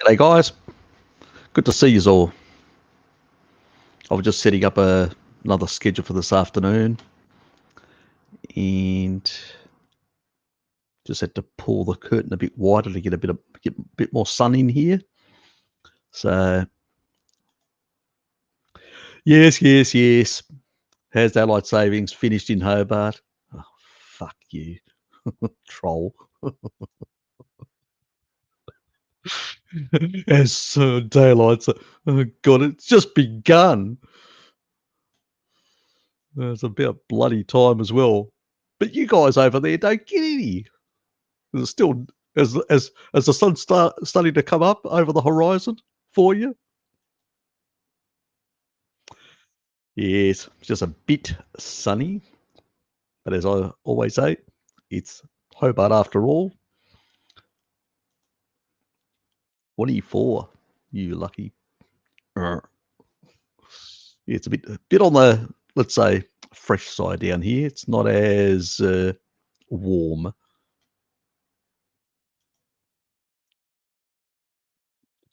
G'day guys, good to see you all. I was just setting up another schedule for this afternoon and just had to pull the curtain a bit wider to get a bit more sun in here. So yes. Has daylight savings finished in Hobart? Oh, fuck you, troll. As daylight, oh God, it's just begun. It's about bloody time as well. But you guys over there don't get any. Is it still as the sun starting to come up over the horizon for you? Yes, it's just a bit sunny, but as I always say, it's Hobart after all. What are you for, you lucky? Yeah, it's a bit on the, let's say, fresh side down here. It's not as warm.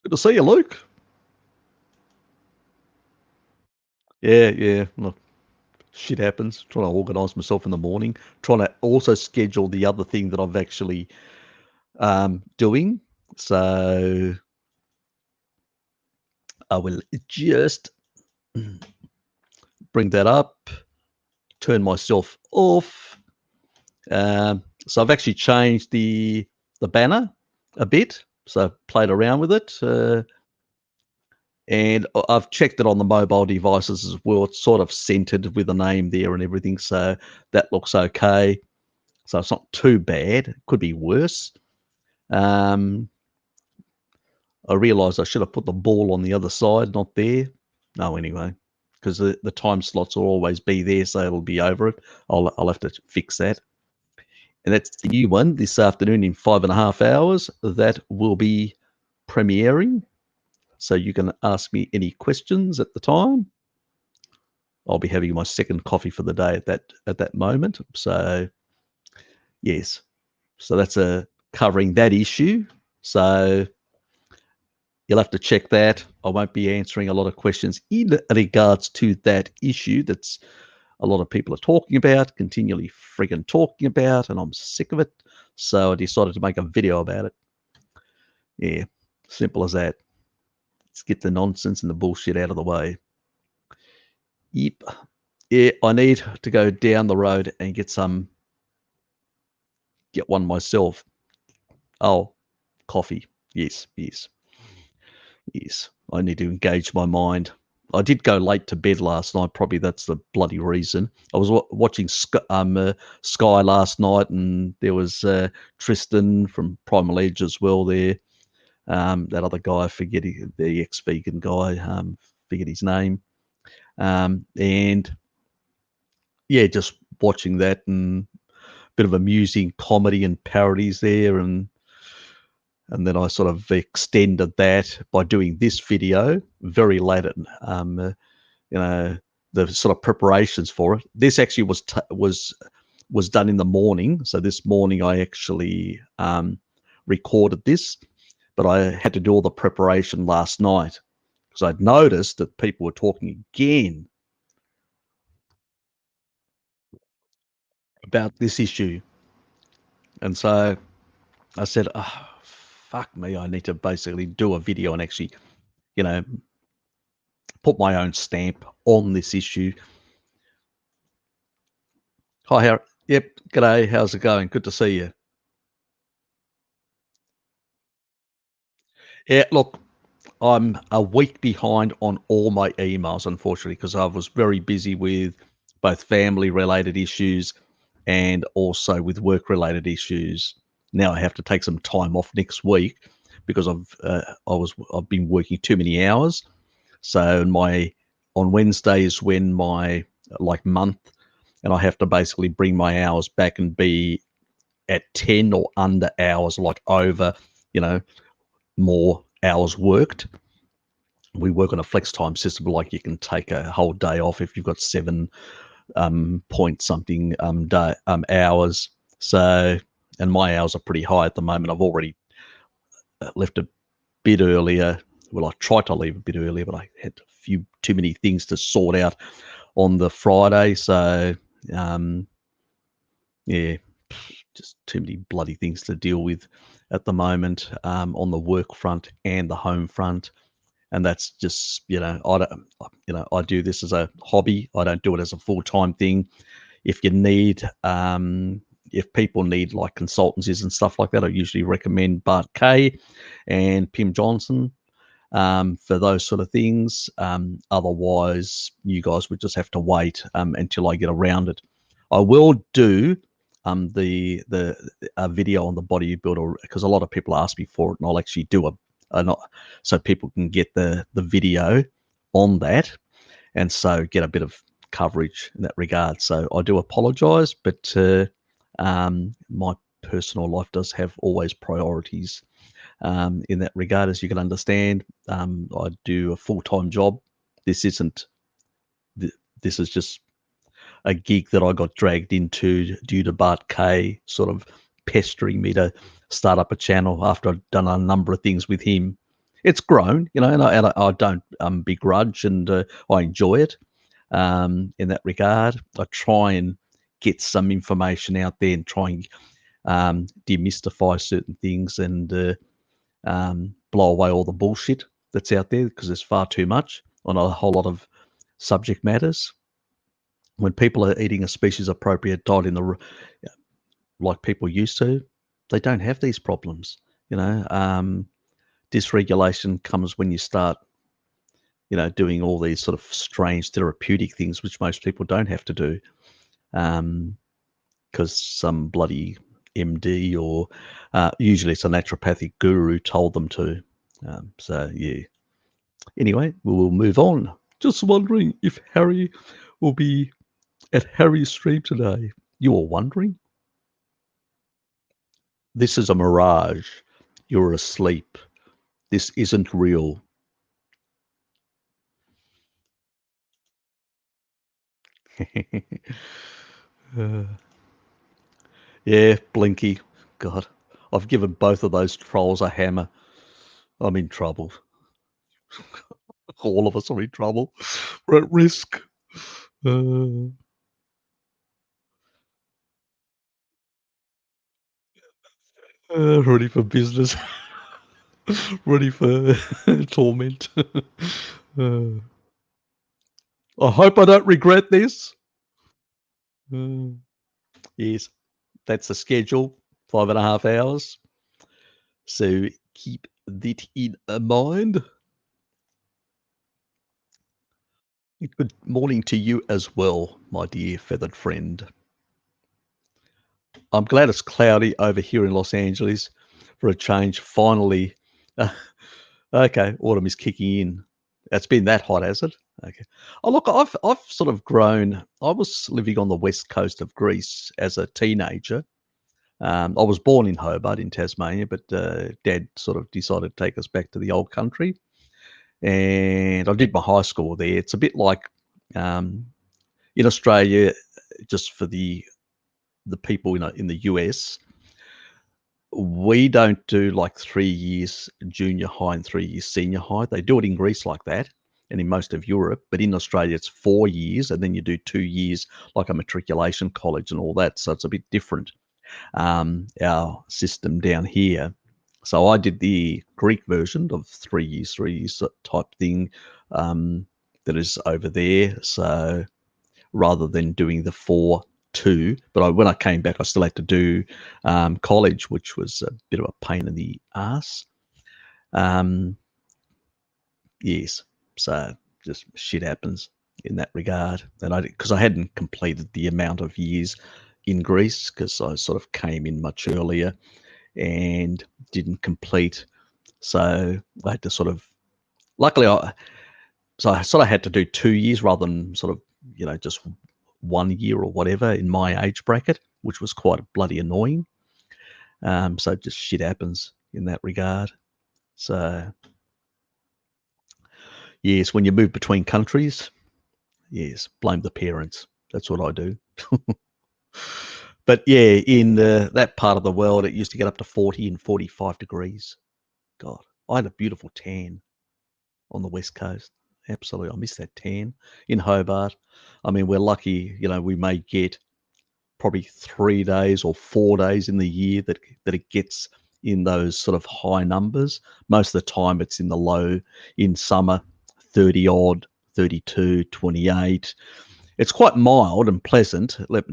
Good to see you, Luke. Yeah. Look, shit happens. Trying to organise myself in the morning. Trying to also schedule the other thing that I've actually doing. So I will just bring that up, turn myself off. So I've actually changed the banner a bit. So I've played around with it. And I've checked it on the mobile devices as well. It's sort of centered with the name there and everything. So that looks okay. So it's not too bad. It could be worse. I realised I should have put the ball on the other side, not there. No, anyway, because the time slots will always be there, so it'll be over it. I'll have to fix that. And that's the new one this afternoon in 5.5 hours. That will be premiering. So you can ask me any questions at the time. I'll be having my second coffee for the day at that moment. So yes, so that's covering that issue. So you'll have to check that. I won't be answering a lot of questions in regards to that issue. That's a lot of people are talking about, continually friggin' talking about, and I'm sick of it. So I decided to make a video about it. Yeah, simple as that. Let's get the nonsense and the bullshit out of the way. Yep. Yeah, I need to go down the road and get one myself. Oh, coffee. Yes. I need to engage my mind. I did go late to bed last night. Probably that's the bloody reason. I was watching Sky last night, and there was Tristan from Primal Edge as well there. That other guy, I forget the ex-vegan guy, forget his name. And yeah, just watching that and a bit of amusing comedy and parodies there, and then I sort of extended that by doing this video very late at, the sort of preparations for it. This actually was done in the morning. So this morning I actually recorded this, but I had to do all the preparation last night because I'd noticed that people were talking again about this issue. And so I said, oh, fuck me, I need to basically do a video and actually, put my own stamp on this issue. Hi, Harry. Yep, g'day. How's it going? Good to see you. Yeah, look, I'm a week behind on all my emails, unfortunately, because I was very busy with both family-related issues and also with work-related issues. Now I have to take some time off next week because I've been working too many hours. So on Wednesday is when my month, and I have to basically bring my hours back and be at 10 or under hours, like over, more hours worked. We work on a flex time system, like you can take a whole day off if you've got 7 point something hours. So, and my hours are pretty high at the moment. I've already left bit earlier. Well, I tried to leave a bit earlier, but I had a few too many things to sort out on the Friday. So, yeah, just too many bloody things to deal with at the moment, on the work front and the home front. And that's just, I don't, I do this as a hobby. I don't do it as a full-time thing. If you need, if people need like consultancies and stuff like that, I usually recommend Bart Kay and Pim Johnson, for those sort of things. Otherwise, you guys would just have to wait, until I get around it. I will do the video on the bodybuilder, because a lot of people ask me for it, and I'll actually do so people can get the video on that, and so get a bit of coverage in that regard. So I do apologise, but my personal life does have always priorities, in that regard, as you can understand. I do a full-time job. This isn't. This is just a gig that I got dragged into due to Bart Kay sort of pestering me to start up a channel after I'd done a number of things with him. It's grown, and I don't begrudge, and I enjoy it. In that regard, I try and get some information out there and try and demystify certain things, and blow away all the bullshit that's out there, because there's far too much on a whole lot of subject matters. When people are eating a species appropriate diet like people used to, they don't have these problems. Dysregulation comes when you start, doing all these sort of strange therapeutic things, which most people don't have to do, because some bloody MD or usually it's a naturopathic guru told them to. So yeah. Anyway, we will move on. Just wondering if Harry will be at Harry's stream today. You are wondering? This is a mirage. You're asleep. This isn't real. Yeah, Blinky. God, I've given both of those trolls a hammer. I'm in trouble. All of us are in trouble. We're at risk. Ready for business. Ready for torment. I hope I don't regret this. Yes, that's the schedule, 5.5 hours. So keep that in mind. Good morning to you as well, my dear feathered friend. I'm glad it's cloudy over here in Los Angeles for a change. Finally, okay, autumn is kicking in. It's been that hot, has it? Okay. Oh, look, I've sort of grown. I was living on the west coast of Greece as a teenager. I was born in Hobart in Tasmania, but Dad sort of decided to take us back to the old country, and I did my high school there. It's a bit like in Australia, just for the people in the US. We don't do like 3 years junior high and 3 years senior high. They do it in Greece like that, and in most of Europe. But in Australia, it's 4 years, and then you do 2 years like a matriculation college and all that. So it's a bit different, our system down here. So I did the Greek version of 3 years type thing, that is over there. So rather than doing the 4-2, but when I came back, I still had to do college, which was a bit of a pain in the ass. Yes, so just shit happens in that regard. And because I hadn't completed the amount of years in Greece, because I sort of came in much earlier and didn't complete. So I had to sort of, luckily, I sort of had to do 2 years rather than sort of, just 1 year or whatever in my age bracket, which was quite bloody annoying. So just shit happens in that regard. So yes, when you move between countries, yes, blame the parents. That's what I do. But yeah, in that part of the world, it used to get up to 40 and 45 degrees. God, I had a beautiful tan on the West Coast. Absolutely. I miss that tan in Hobart. I mean, we're lucky, we may get probably 3 days or 4 days in the year that it gets in those sort of high numbers. Most of the time it's in the low, in summer, 30 odd, 32, 28. It's quite mild and pleasant, but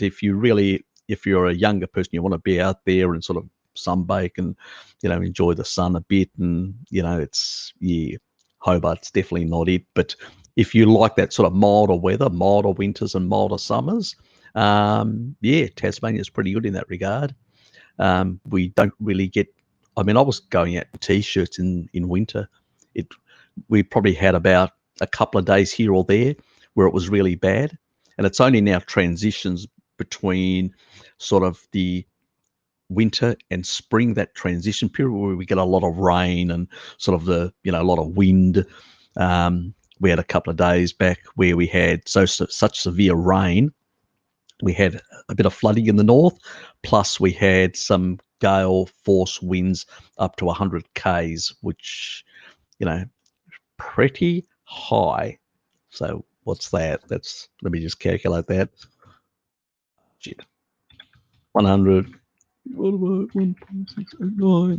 if you're a younger person, you want to be out there and sort of sunbake and, enjoy the sun a bit. And, Hobart's definitely not it. But if you like that sort of milder weather, milder winters and milder summers, Tasmania's pretty good in that regard. We don't really get, I mean, I was going out in t-shirts in winter. We probably had about a couple of days here or there where it was really bad. And it's only now transitions between sort of the winter and spring, that transition period where we get a lot of rain and sort of a lot of wind. We had a couple of days back where we had such severe rain. We had a bit of flooding in the north, plus we had some gale force winds up to 100 k's, which, pretty high. So what's that? Let me just calculate that. Shit. 100. What about 1.689?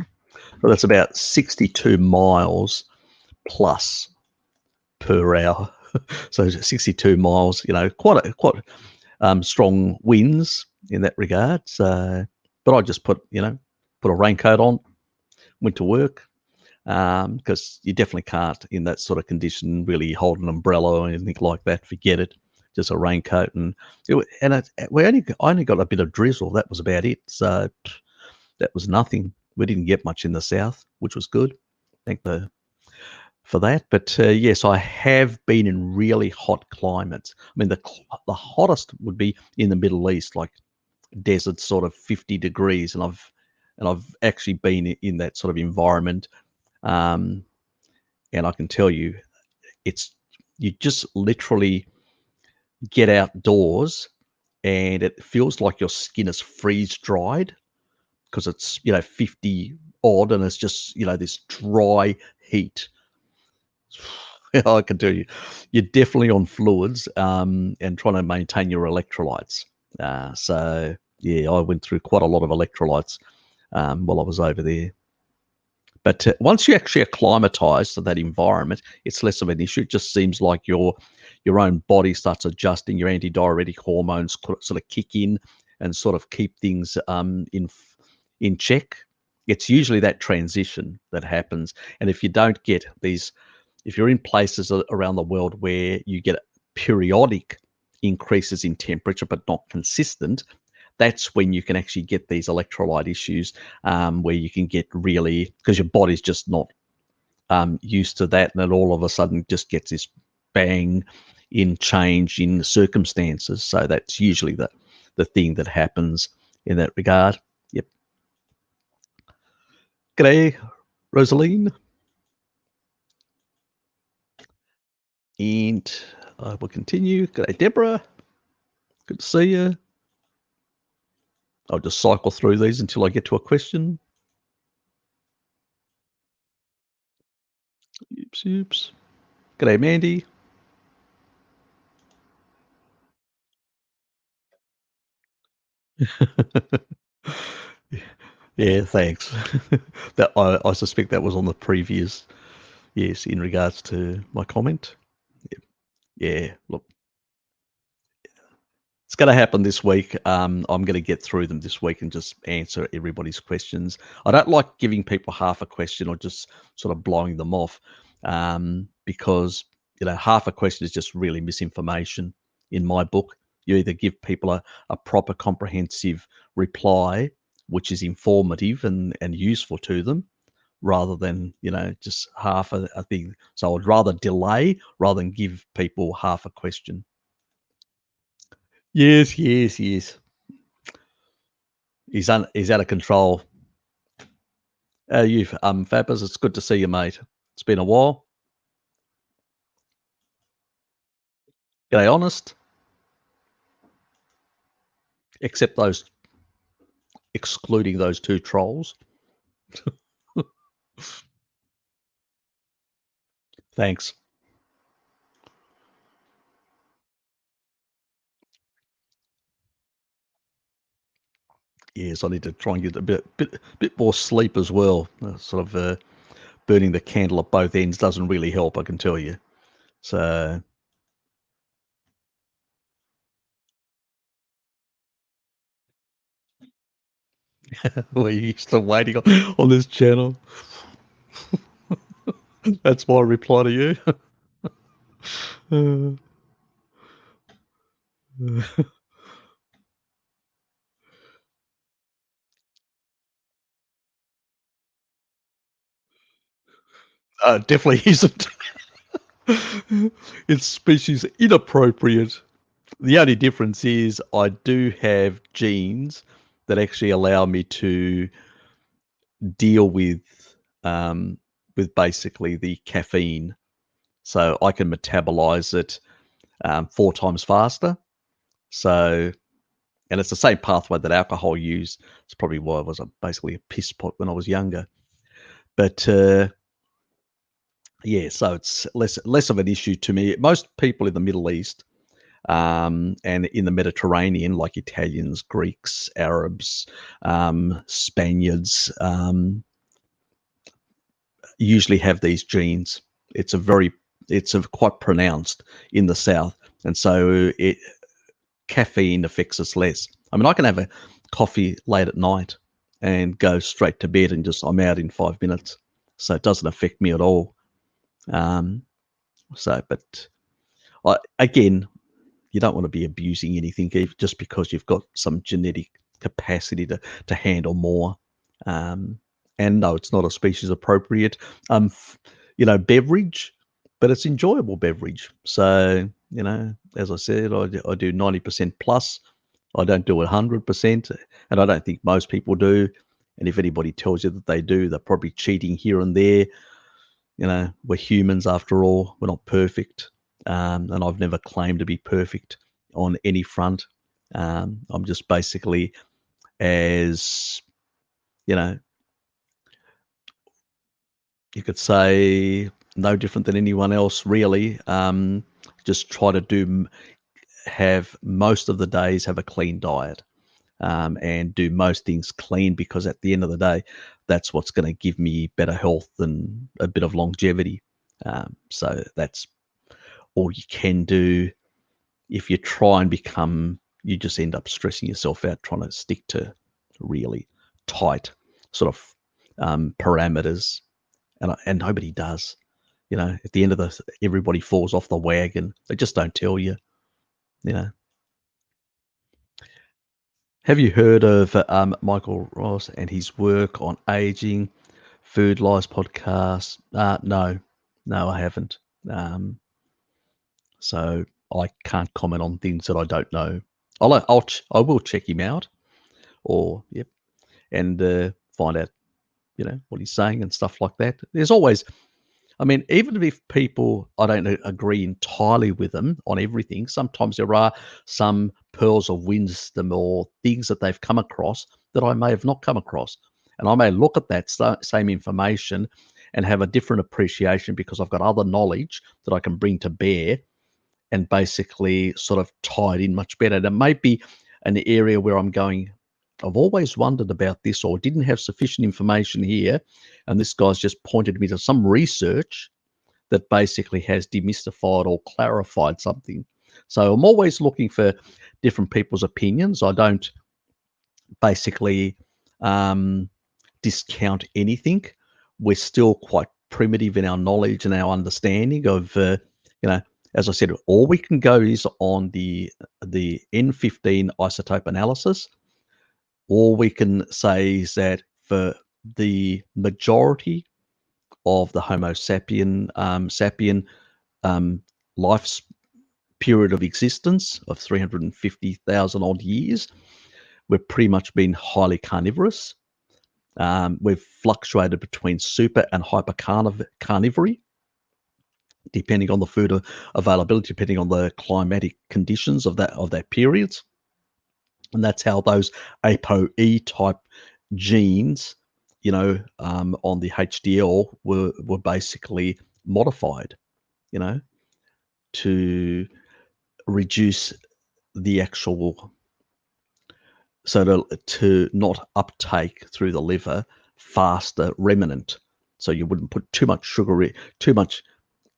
So that's about 62 miles plus per hour. So 62 miles, quite strong winds in that regard. So, but I just put a raincoat on, went to work, because you definitely can't in that sort of condition really hold an umbrella or anything like that. Forget it. Just a raincoat, and I only got a bit of drizzle. That was about it. So that was nothing. We didn't get much in the south, which was good. Thank for that. But yes, I have been in really hot climates. I mean, the hottest would be in the Middle East, like desert sort of 50 degrees, and I've actually been in that sort of environment. And I can tell you, you just literally get outdoors and it feels like your skin is freeze dried because it's 50 odd and it's just this dry heat. I can tell you, you're definitely on fluids, and trying to maintain your electrolytes. So yeah, I went through quite a lot of electrolytes while I was over there. But once you actually acclimatize to that environment, it's less of an issue. It just seems like your own body starts adjusting. Your antidiuretic hormones sort of kick in and sort of keep things in check. It's usually that transition that happens. And if you don't get these, if you're in places around the world where you get periodic increases in temperature but not consistent, that's when you can actually get these electrolyte issues, where you can get really, because your body's just not used to that, and it all of a sudden just gets this bang in change in the circumstances. So that's usually the thing that happens in that regard. Yep. G'day, Rosaline. And I will continue. G'day, Deborah. Good to see you. I'll just cycle through these until I get to a question. Oops. G'day, Mandy. Yeah, thanks. That I suspect that was on the previous, yes, in regards to my comment. Yeah, look, it's going to happen this week. I'm going to get through them this week and just answer everybody's questions. I don't like giving people half a question or just sort of blowing them off, because half a question is just really misinformation in my book. You either give people a proper comprehensive reply, which is informative and useful to them, rather than just half a thing. So I'd rather delay rather than give people half a question. Yes. He's he's out of control. You Fabbers, it's good to see you, mate. It's been a while. G'day, honest. Except those, excluding those two trolls. Thanks. Yes, I need to try and get a bit more sleep as well. Sort of burning the candle at both ends doesn't really help, I can tell you. So, we're used to waiting on this channel. That's my reply to you. Definitely isn't. It's species inappropriate. The only difference is I do have genes that actually allow me to deal with basically the caffeine, so I can metabolize it 4 times faster. So, and it's the same pathway that alcohol used. It's probably why I was basically a piss pot when I was younger. But yeah, so it's less of an issue to me. Most people in the Middle East and in the Mediterranean, like Italians, Greeks, Arabs, Spaniards, usually have these genes. It's a very, it's a quite pronounced in the south, and so caffeine affects us less. I mean, I can have a coffee late at night and go straight to bed and just I'm out in 5 minutes, so it doesn't affect me at all. Um, but again, you don't want to be abusing anything just because you've got some genetic capacity to handle more. Um, and no, it's not a species appropriate, beverage, but it's enjoyable beverage. So, as I said, I do 90% plus. I don't do 100%, and I don't think most people do. And if anybody tells you that they do, they're probably cheating here and there. We're humans after all. We're not perfect. And I've never claimed to be perfect on any front. I'm just basically as, you know, you could say no different than anyone else, really. Just try to have most of the days have a clean diet. And do most things clean because at the end of the day, that's what's going to give me better health and a bit of longevity. So that's all you can do. If you try and you just end up stressing yourself out trying to stick to really tight sort of parameters, and nobody does. At the end of everybody falls off the wagon. They just don't tell you. You know, have you heard of Michael Ross and his work on aging, Food Lies podcast? No, no, I haven't. So I can't comment on things that I don't know. I will check him out, or yep, and find out what he's saying and stuff like that. There's always, I mean, even if people, I don't agree entirely with them on everything, sometimes there are some pearls of wisdom or things that they've come across that I may have not come across. And I may look at that same information and have a different appreciation because I've got other knowledge that I can bring to bear and basically sort of tie it in much better. And it might be an area where I'm going, I've always wondered about this or didn't have sufficient information here. And this guy's just pointed me to some research that basically has demystified or clarified something. So I'm always looking for different people's opinions. I don't basically discount anything. We're still quite primitive in our knowledge and our understanding of, as I said, all we can go is on the N15 isotope analysis. All we can say is that for the majority of the Homo sapien life period of existence of 350,000 odd years, we've pretty much been highly carnivorous. We've fluctuated between super and hyper carnivory, depending on the food availability, depending on the climatic conditions of that period. And that's how those ApoE type genes on the HDL were basically modified, you know, to reduce the actual, so to not uptake through the liver faster remnant. So you wouldn't put too much sugar in, too much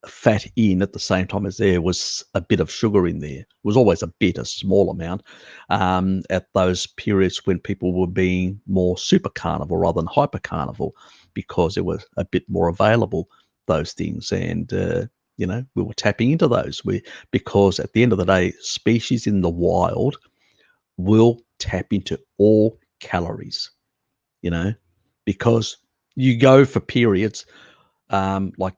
fat in at the same time as there was a bit of sugar in there. It was always a bit, a small amount, at those periods when people were being more super carnivore rather than hyper carnivore, because it was a bit more available, those things. And, we were tapping into those. Because at the end of the day, species in the wild will tap into all calories, because you go for periods, like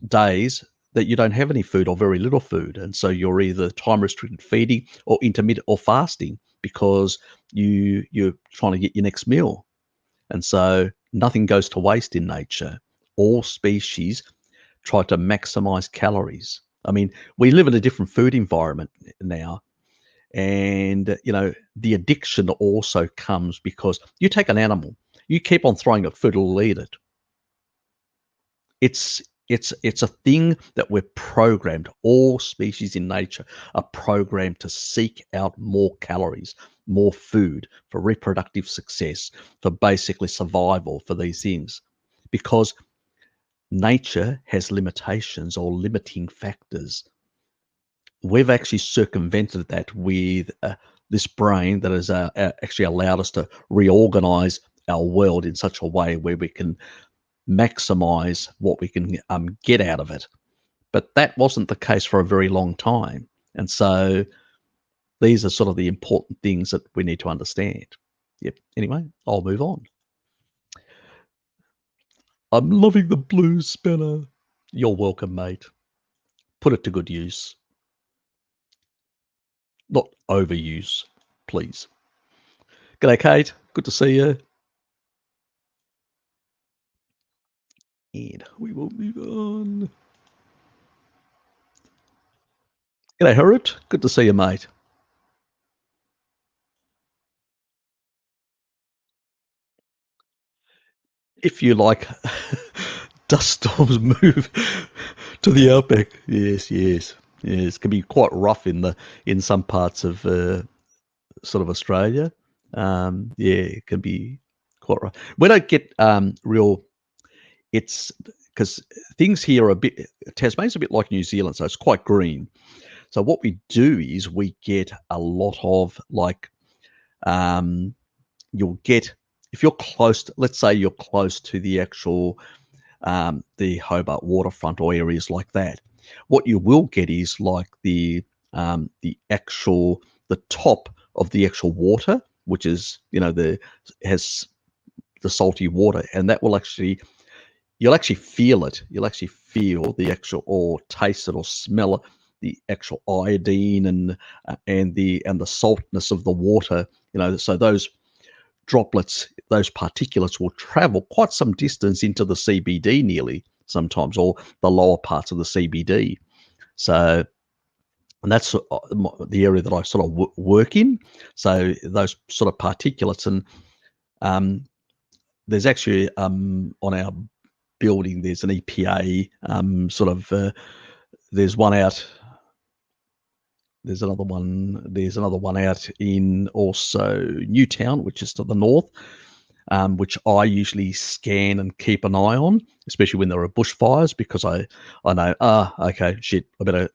days, that you don't have any food or very little food, and so you're either time restricted feeding or intermittent or fasting, because you're trying to get your next meal. And so nothing goes to waste in nature. All species try to maximize calories. I mean, we live in a different food environment now, and the addiction also comes because you take an animal, you keep on throwing it food, it'll eat it. It's a thing that we're programmed. All species in nature are programmed to seek out more calories, more food for reproductive success, for basically survival, for these things, because nature has limitations or limiting factors. We've actually circumvented that with this brain that has actually allowed us to reorganize our world in such a way where we can maximize what we can get out of it. But that wasn't the case for a very long time. And so these are sort of the important things that we need to understand. Yep. Anyway, I'll move on. I'm loving the blue spinner. You're welcome, mate. Put it to good use. Not overuse, please. G'day, Kate. Good to see you. And we will move on. G'day, Harriet. Good to see you, mate. If you like dust storms move to the outback, yes, yes, yes, it can be quite rough in some parts of sort of Australia. Yeah, it can be quite rough. We don't get real. It's because things here are a bit. Tasmania's a bit like New Zealand, so it's quite green. So what we do is we get a lot of like, you'll get, if you're close to, let's say you're close to the actual the Hobart waterfront or areas like that, what you will get is like the actual, the top of the actual water, which is the has the salty water, and that will actually, you'll actually feel it. You'll actually feel the actual, or taste it or smell it, the actual iodine and the saltness of the water. So those droplets, those particulates will travel quite some distance into the CBD nearly sometimes, or the lower parts of the CBD. So, and that's the area that I sort of work in. So those sort of particulates, and there's actually on our building, there's an EPA there's one out. There's another one out in also Newtown, which is to the north, which I usually scan and keep an eye on, especially when there are bushfires, because I know, okay, shit, I better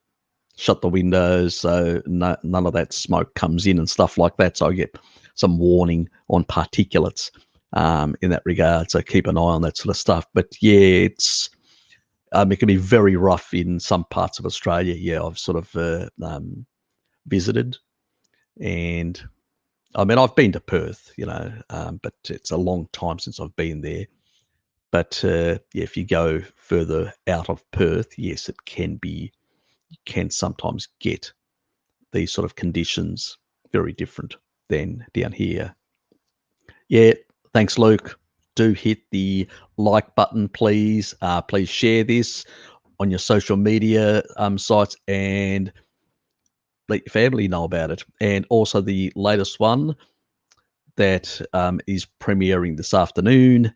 shut the windows so none of that smoke comes in and stuff like that. So I get some warning on particulates in that regard. So keep an eye on that sort of stuff. But yeah, it can be very rough in some parts of Australia. Yeah, I've sort of visited, and I mean, I've been to Perth, but it's a long time since I've been there. But yeah, if you go further out of Perth, yes, you can sometimes get these sort of conditions very different than down here. Yeah, thanks, Luke. Do hit the like button, please. Please share this on your social media sites and let your family know about it. And also the latest one that is premiering this afternoon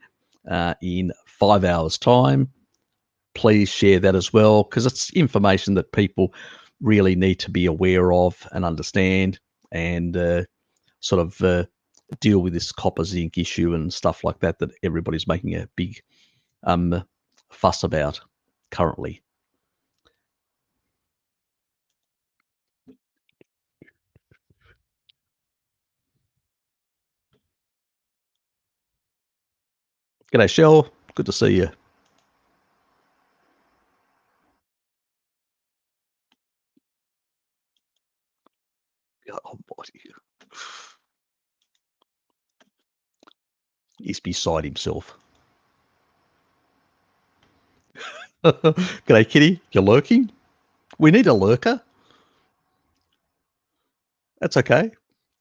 in 5 hours' time. Please share that as well, because it's information that people really need to be aware of and understand, and sort of deal with this copper zinc issue and stuff like that that everybody's making a big fuss about currently. G'day, Shell. Good to see you. Oh, buddy. He's beside himself. G'day, Kitty. You're lurking? We need a lurker. That's okay.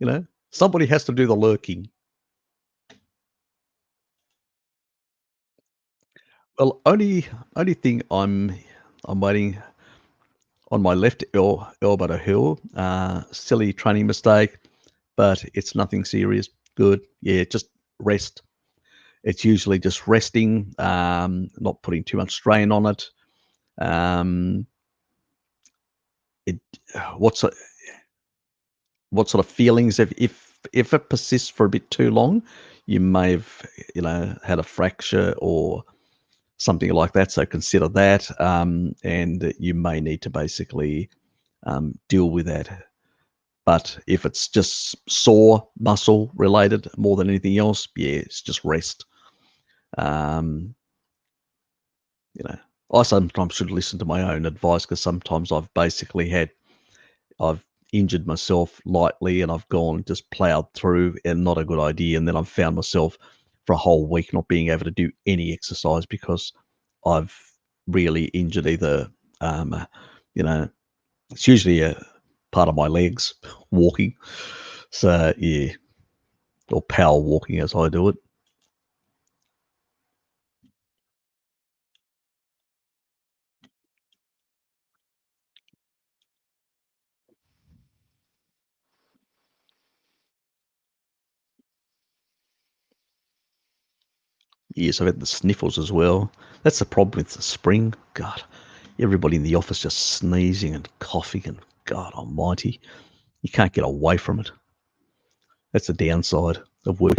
You know, somebody has to do the lurking. Well, only thing I'm waiting on my left elbow to heal. Silly training mistake, but it's nothing serious. Good. Yeah, just rest. It's usually just resting, not putting too much strain on it. Um, it what's what sort of feelings if it persists for a bit too long, you may have had a fracture or something like that. So consider that, and you may need to basically deal with that. But if it's just sore muscle related more than anything else, yeah, it's just rest. Um, I sometimes should listen to my own advice, because sometimes I've injured myself lightly and I've gone and just plowed through, and not a good idea. And then I've found myself for a whole week not being able to do any exercise because I've really injured either, um, you know, it's usually a part of my legs walking. So yeah, or power walking as I do it. Yes, I've had the sniffles as well. That's the problem with the spring. God, everybody in the office just sneezing and coughing, and God almighty, you can't get away from it. That's the downside of work.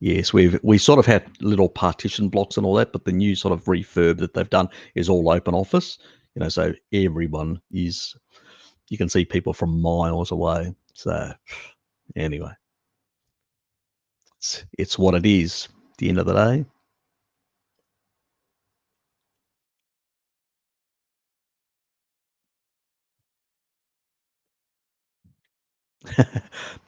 Yes, we sort of had little partition blocks and all that, but the new sort of refurb that they've done is all open office. So everyone is, you can see people from miles away. So anyway, it's what it is at the end of the day.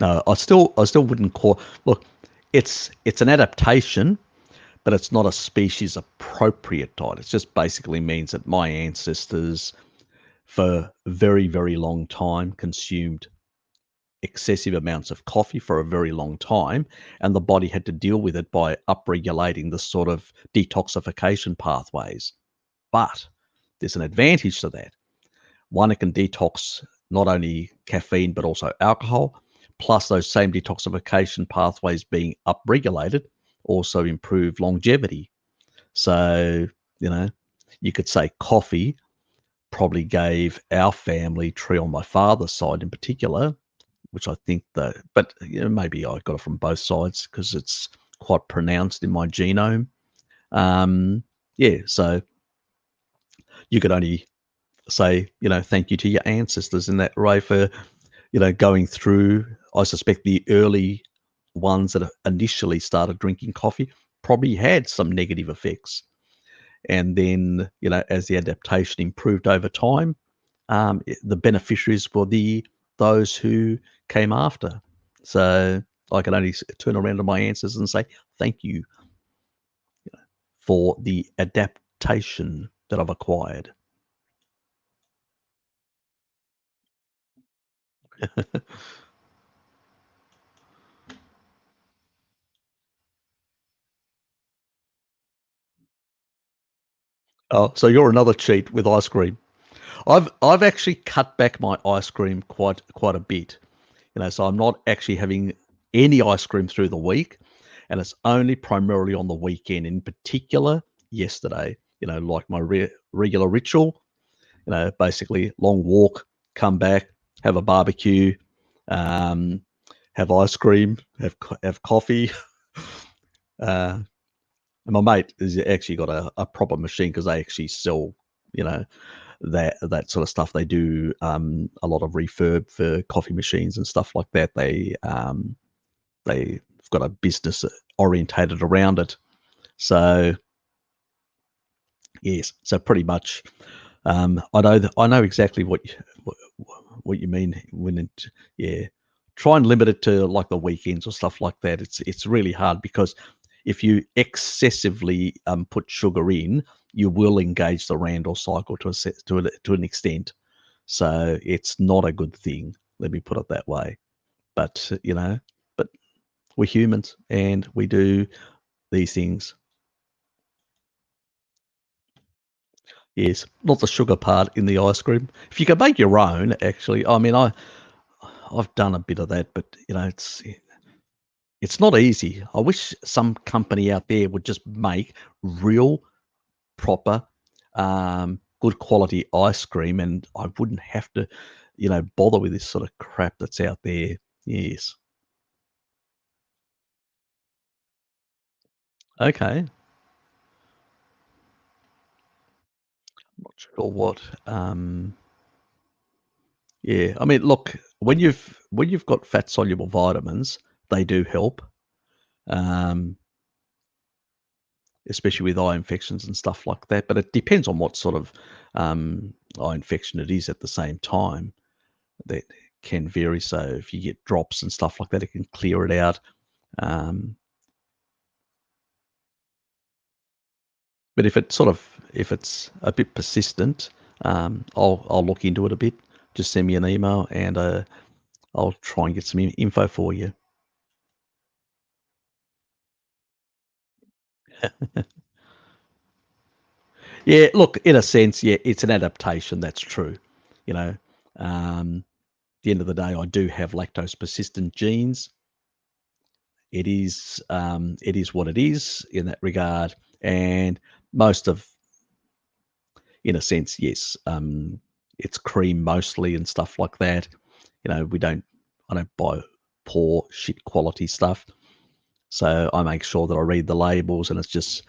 No, I still wouldn't call. Look, it's an adaptation, but it's not a species appropriate diet. It just basically means that my ancestors, for a very, very long time, consumed excessive amounts of coffee for a very long time, and the body had to deal with it by upregulating the sort of detoxification pathways. But there's an advantage to that. One, it can detox not only caffeine but also alcohol, plus those same detoxification pathways being upregulated also improve longevity. So, you know, you could say coffee probably gave our family tree on my father's side in particular, which I think that, but maybe I got it from both sides because it's quite pronounced in my genome. Yeah, so you could only say, thank you to your ancestors in that way for, going through. I suspect the early ones that initially started drinking coffee probably had some negative effects. And then, as the adaptation improved over time, the beneficiaries were those who came after. So I can only turn around to my ancestors and say thank you for the adaptation that I've acquired. Oh, so you're another cheat with ice cream. I've actually cut back my ice cream quite a bit. So I'm not actually having any ice cream through the week, and it's only primarily on the weekend. In particular, yesterday, like my regular ritual, basically long walk, come back, have a barbecue, um, have ice cream, have coffee. And my mate has actually got a proper machine because they actually sell, that sort of stuff. They do a lot of refurb for coffee machines and stuff like that. They've got a business orientated around it. So yes, so pretty much, I know exactly what you mean when it, yeah. Try and limit it to like the weekends or stuff like that. It's really hard because if you excessively put sugar in, you will engage the Randall cycle to an extent. So it's not a good thing. Let me put it that way. But but we're humans and we do these things. Yes, not the sugar part in the ice cream. If you can make your own, actually, I mean, I've done a bit of that, but it's not easy. I wish some company out there would just make real, proper, good quality ice cream, and I wouldn't have to, bother with this sort of crap that's out there. Yes. Okay. I'm not sure what. Yeah. I mean, look, when you've got fat soluble vitamins, they do help. Um, Especially with eye infections and stuff like that. But it depends on what sort of eye infection it is at the same time. That can vary. So if you get drops and stuff like that, it can clear it out. Um, but if it's a bit persistent, I'll look into it a bit. Just send me an email and I'll try and get some info for you. Yeah, look, in a sense, yeah, it's an adaptation. That's true. You know, at the end of the day, I do have lactose persistent genes. It is what it is in that regard, and most of, in a sense, yes, it's cream mostly and stuff like that. I don't buy poor shit quality stuff, so I make sure that I read the labels, and it's just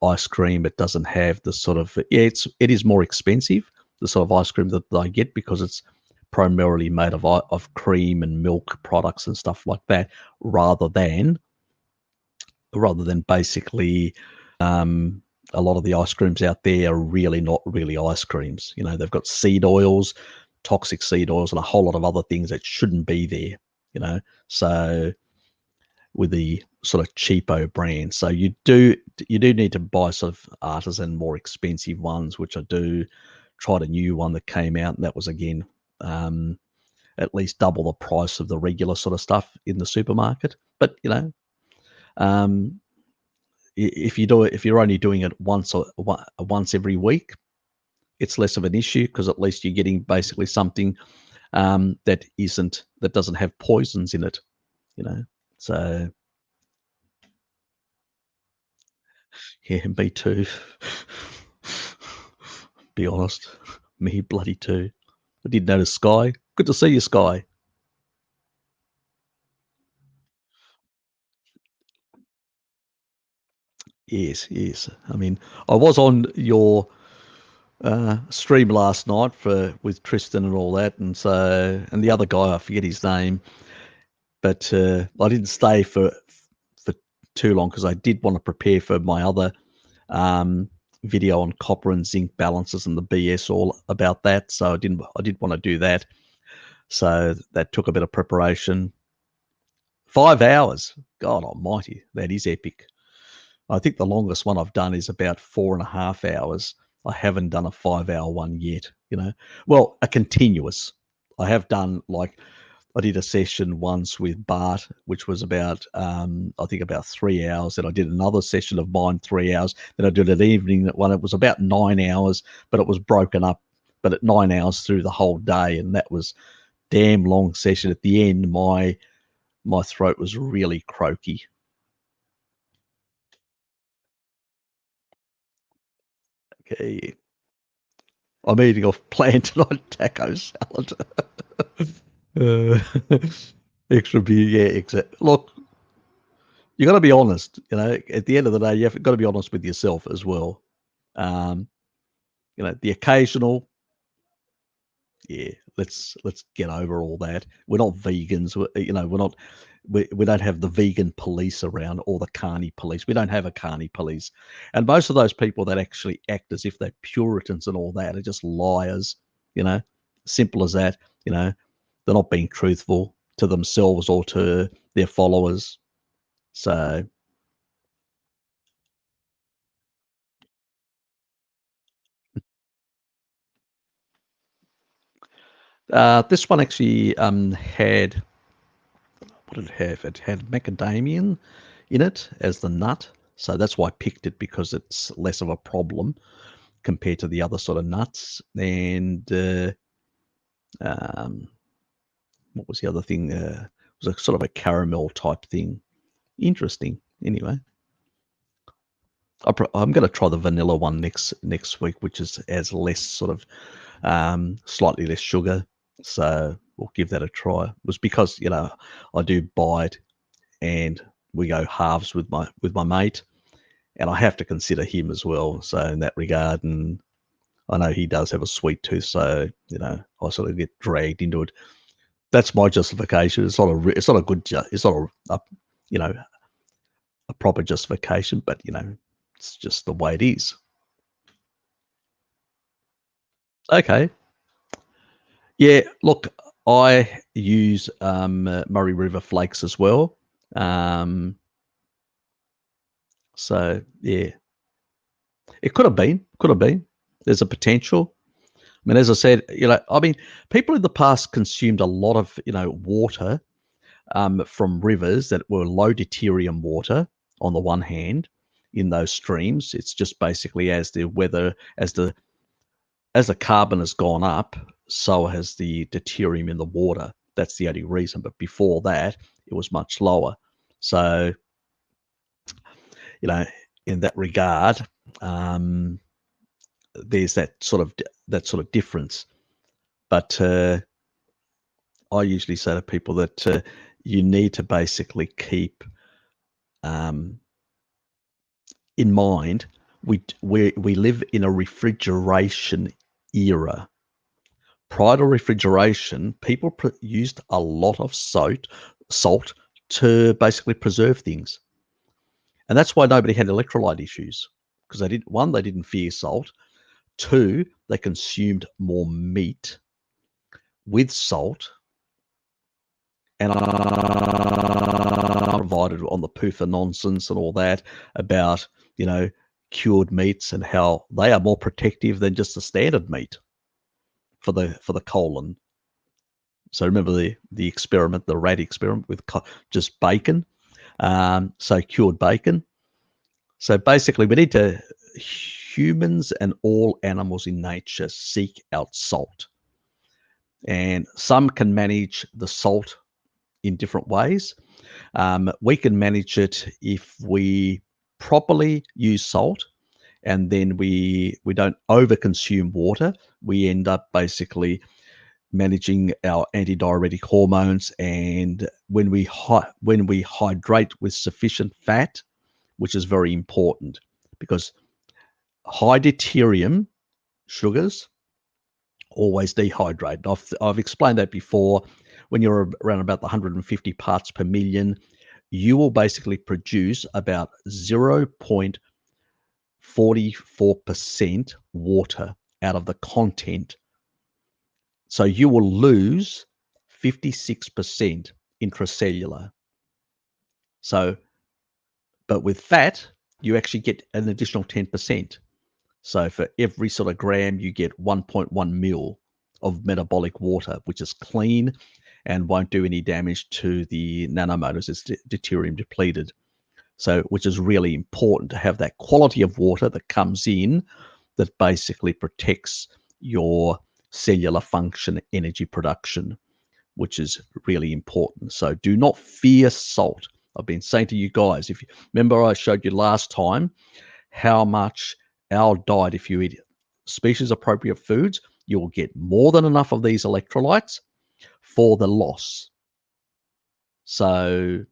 ice cream. It doesn't have the sort of, yeah, it is more expensive, the sort of ice cream that I get, because it's primarily made of cream and milk products and stuff like that, rather than basically, a lot of the ice creams out there are really not really ice creams. They've got seed oils, toxic seed oils, and a whole lot of other things that shouldn't be there. So with the sort of cheapo brands, so you do need to buy sort of artisan, more expensive ones, which I do. Tried a new one that came out, and that was again at least double the price of the regular sort of stuff in the supermarket. But um, if you're only doing it once every week, it's less of an issue, because at least you're getting basically something that doesn't have poisons in it. You know, so yeah, me too. Be honest, me bloody too. I did notice Sky. Good to see you, Sky. Yes, yes. I mean, I was on your stream last night with Tristan and all that, and the other guy, I forget his name, but I didn't stay for too long because I did want to prepare for my other um, video on copper and zinc balances and the BS all about that. So I did want to do that. So that took a bit of preparation. 5 hours. God almighty, that is epic. I think the longest one I've done is about 4.5 hours. I haven't done a 5 hour one yet, Well, a continuous. I have done, like, I did a session once with Bart, which was about, I think about 3 hours. Then I did another session of mine, 3 hours. Then I did an evening one. It was about 9 hours, but it was broken up, but at 9 hours through the whole day. And that was damn long session. At the end, my throat was really croaky. Okay. I'm eating off plantain taco salad. uh, extra beer, yeah, exactly. Look, you got to be honest. At the end of the day, you've got to be honest with yourself as well. Um, the occasional, yeah, let's get over all that. We're not vegans. We're not. We don't have the vegan police around or the carny police. We don't have a carny police, and most of those people that actually act as if they're Puritans and all that are just liars. Simple as that. They're not being truthful to themselves or to their followers. So this one actually had, what did it have? It had macadamia in it as the nut. So that's why I picked it, because it's less of a problem compared to the other sort of nuts. And um, what was the other thing? It was a sort of a caramel type thing. Interesting. Anyway, I'm going to try the vanilla one next week, which has less sort of slightly less sugar. So we'll give that a try. It was because I do buy it, and we go halves with my mate, and I have to consider him as well. So in that regard, and I know he does have a sweet tooth, so I sort of get dragged into it. That's my justification. It's not a good. It's not you know a proper justification, but it's just the way it is. Okay. Yeah. Look, I use Murray River flakes as well. So yeah, it could have been. Could have been. There's a potential. I mean, as I said, people in the past consumed a lot of, water from rivers that were low deuterium water on the one hand in those streams. It's just basically as the weather, as the carbon has gone up, so has the deuterium in the water. That's the only reason. But before that, it was much lower. So, you know, in that regard, there's that sort of difference. But I usually say to people that you need to basically keep in mind we live in a refrigeration era. Prior to refrigeration, people used a lot of salt to basically preserve things, and that's why nobody had electrolyte issues, because they didn't fear salt. Two, they consumed more meat with salt, and I provided on the poofer nonsense and all that about cured meats and how they are more protective than just the standard meat for the colon. So remember the experiment, the rat experiment with just bacon, so cured bacon. So basically, humans and all animals in nature seek out salt, and some can manage the salt in different ways. We can manage it if we properly use salt, and then we don't overconsume water. We end up basically managing our antidiuretic hormones, and when we hydrate with sufficient fat, which is very important, because high deuterium sugars always dehydrate. I've explained that before. When you're around about the 150 parts per million, you will basically produce about 0.44% water out of the content. So you will lose 56% intracellular. So, but with fat, you actually get an additional 10%. So for every sort of gram, you get 1.1 mil of metabolic water, which is clean and won't do any damage to the nanomotors. It's deuterium depleted. So, which is really important to have that quality of water that comes in that basically protects your cellular function, energy production. which is really important. So do not fear salt. I've been saying to you guys, if you remember, I showed you last time how much our diet, if you eat species appropriate foods, you'll get more than enough of these electrolytes for the loss. So,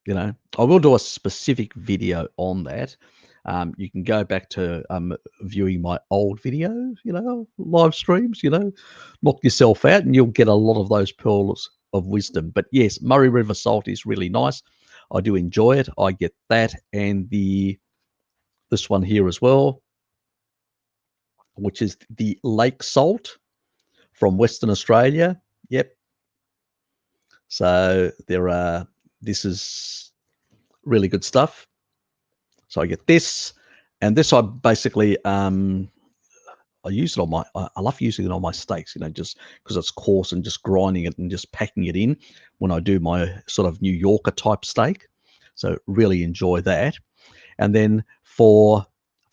I will do a specific video on that. You can go back to viewing my old videos, live streams, knock yourself out and you'll get a lot of those pearls of wisdom. But yes, Murray River salt is really nice. I do enjoy it. I get that and this one here as well, which is the lake salt from Western Australia. Yep. So this is really good stuff. So I get this, and this I basically I use it on my. I love using it on my steaks, just because it's coarse and just grinding it and just packing it in when I do my sort of New Yorker type steak. So really enjoy that. And then for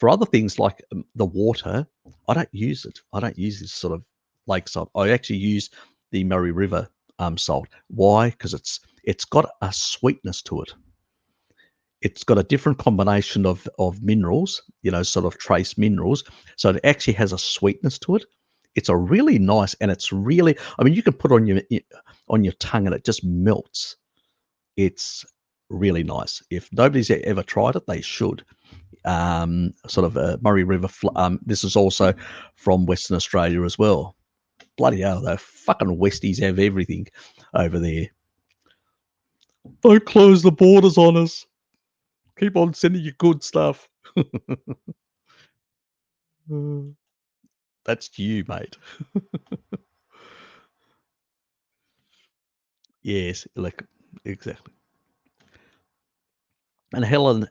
other things like the water, I don't use it. I don't use this sort of lake salt. I actually use the Murray River salt. Why? Because it's got a sweetness to it. It's got a different combination of minerals, sort of trace minerals. So it actually has a sweetness to it. It's a really nice, and it's really, I mean, you can put on your tongue and it just melts. It's really nice. If nobody's ever tried it, they should. Sort of Murray River. This is also from Western Australia as well. Bloody hell, the fucking Westies have everything over there. Don't close the borders on us. Keep on sending you good stuff. That's you, mate. Yes, like exactly. And Helen,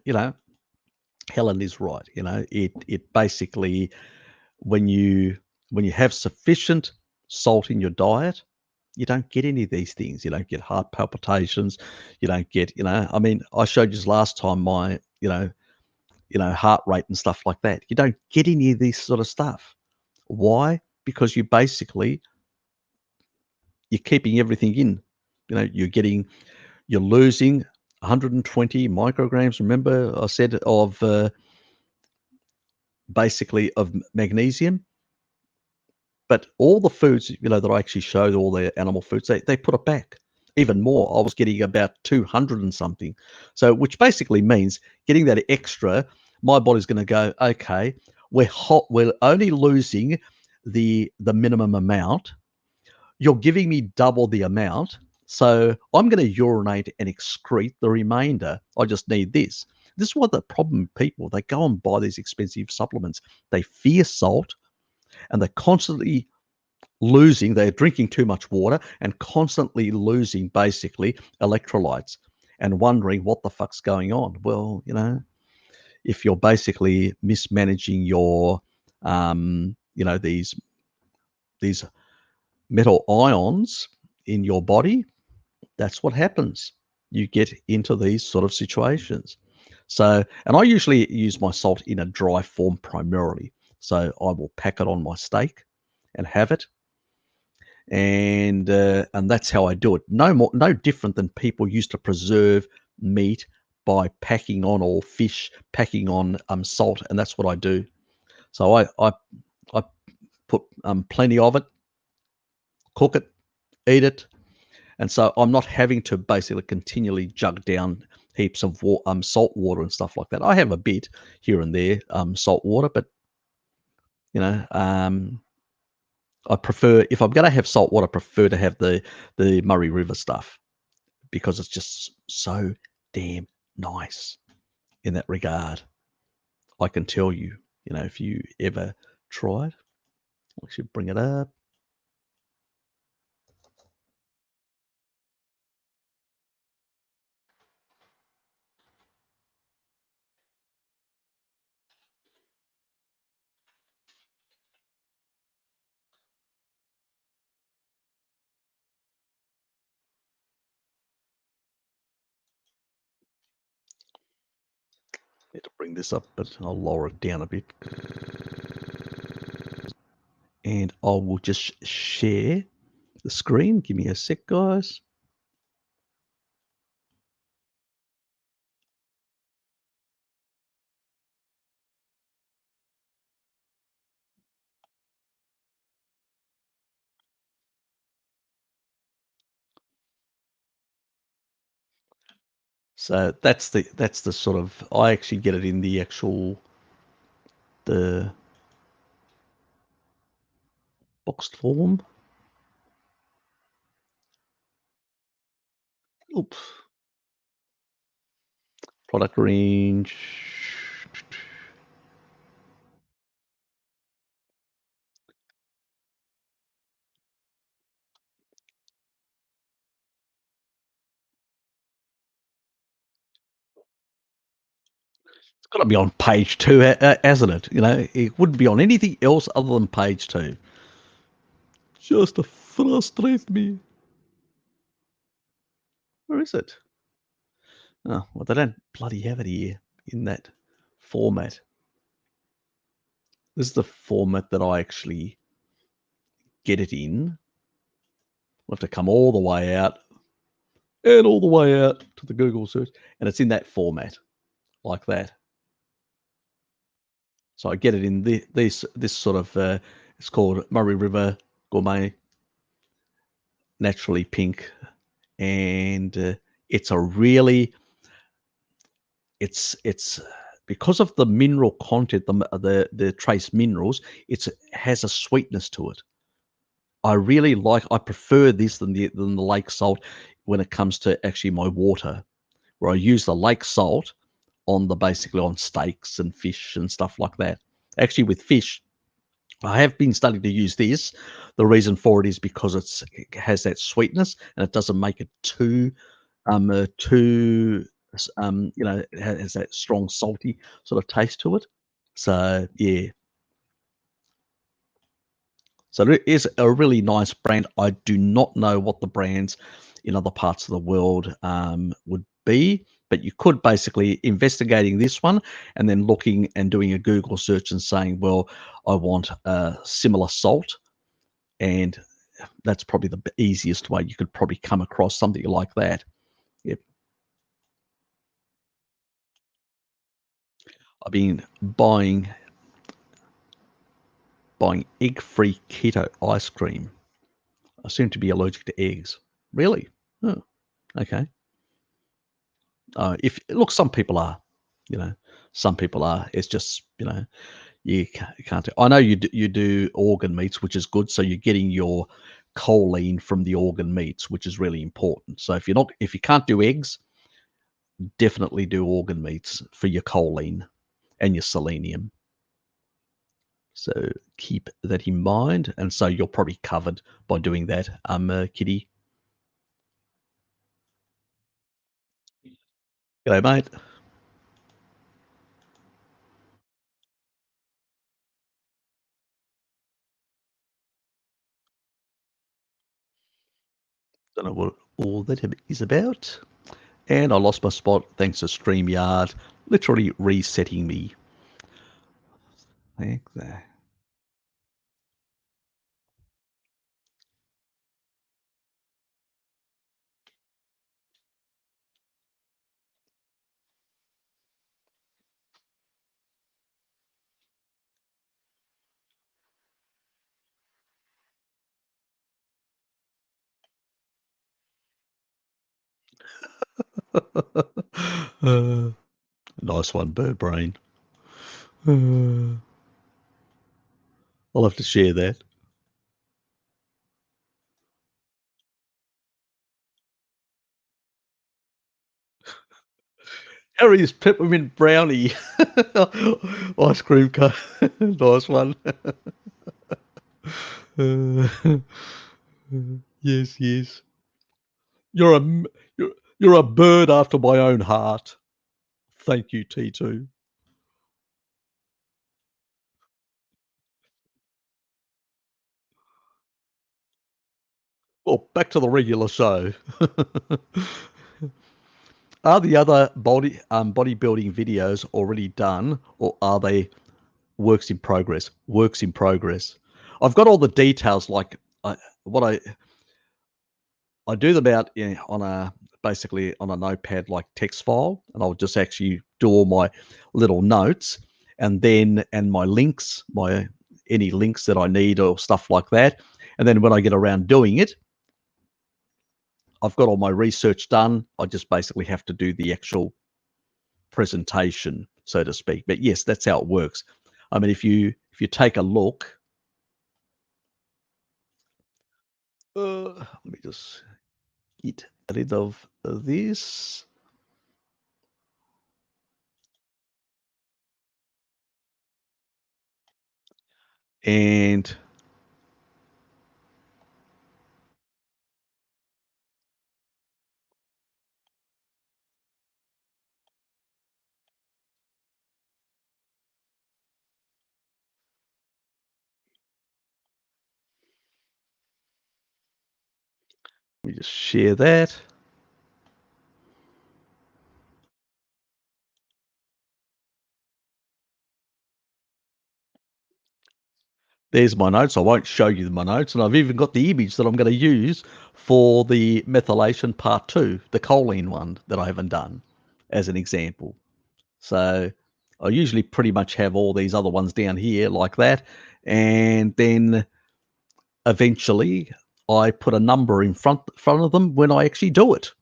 Helen is right. It basically when you have sufficient salt in your diet, you don't get any of these things. You don't get heart palpitations. You don't get, I mean, I showed you last time my, heart rate and stuff like that. You don't get any of this sort of stuff. Why? Because you're keeping everything in. You're losing 120 micrograms. Remember, I said of basically of magnesium. But all the foods, that I actually showed, all the animal foods, they put it back even more. I was getting about 200 and something. So, which basically means getting that extra, my body's going to go, okay, we're only losing the minimum amount. You're giving me double the amount. So I'm going to urinate and excrete the remainder. I just need this. This is what the problem with people, they go and buy these expensive supplements. They fear salt and they're constantly losing, they're drinking too much water and constantly losing basically electrolytes and wondering what the fuck's going on. Well, if you're basically mismanaging your, these metal ions in your body, that's what happens. You get into these sort of situations. So, and I usually use my salt in a dry form primarily. So I will pack it on my steak and have it. And that's how I do it. No different than people used to preserve meat by packing on, or fish packing on salt, and that's what I do. So I put plenty of it, cook it, eat it, and so I'm not having to basically continually jug down heaps of salt water and stuff like that. I have a bit here and there salt water, but I prefer, if I'm going to have salt water, I prefer to have the Murray River stuff because it's just so damn nice in that regard. I can tell you, if you ever tried, I should bring it up. Need to bring this up, but I'll lower it down a bit. And I will just share the screen. Give me a sec, guys. So that's the sort of, I actually get it in the actual the boxed form. Oops. Product range. It's got to be on page 2, hasn't it? You know, it wouldn't be on anything else other than page 2. Just to frustrate me. Where is it? Oh, well, they don't bloody have it here in that format. This is the format that I actually get it in. I'll have to come all the way out and all the way out to the Google search, and it's in that format, like that. So I get it in this sort of, it's called Murray River Gourmet Naturally Pink, and it's a really, it's because of the mineral content, the trace minerals, it has a sweetness to it. I prefer this than the lake salt when it comes to actually my water, where I use the lake salt on basically on steaks and fish and stuff like that. Actually, with fish, I have been starting to use this. The reason for it is because it has that sweetness and it doesn't make it too it has that strong salty sort of taste to it. So yeah, so it is a really nice brand. I do not know what the brands in other parts of the world would be, but you could basically investigating this one and then looking and doing a Google search and saying, well, I want a similar salt, and that's probably the easiest way you could probably come across something like that. Yep. I've been buying egg-free keto ice cream. I seem to be allergic to eggs. Really? Oh, okay. If look, some people are, you know, some people are. It's just, you can't do. I know you do organ meats, which is good. So you're getting your choline from the organ meats, which is really important. So if you can't do eggs, definitely do organ meats for your choline and your selenium. So keep that in mind, and so you're probably covered by doing that, Kitty. G'day, mate. Don't know what all that is about. And I lost my spot thanks to StreamYard literally resetting me. Like that. uh, nice one, Bird Brain. I'll have to share that. Harry's peppermint brownie ice cream cone. Nice one. Uh, yes, yes. You're a you're a bird after my own heart. Thank you, T2. Well, back to the regular show. Are the other bodybuilding videos already done, or are they works in progress? Works in progress. I've got all the details, like what I I do them out on a basically on a notepad like text file, and I'll just actually do all my little notes, and then and my links, my any links that I need or stuff like that. And then when I get around doing it, I've got all my research done. I just basically have to do the actual presentation, so to speak. But yes, that's how it works. I mean, if you take a look, let me just get rid of this. And let me just share that. There's my notes. I won't show you my notes. And I've even got the image that I'm going to use for the methylation part 2, the choline one that I haven't done, as an example. So I usually pretty much have all these other ones down here like that. And then eventually I put a number in front of them when I actually do it.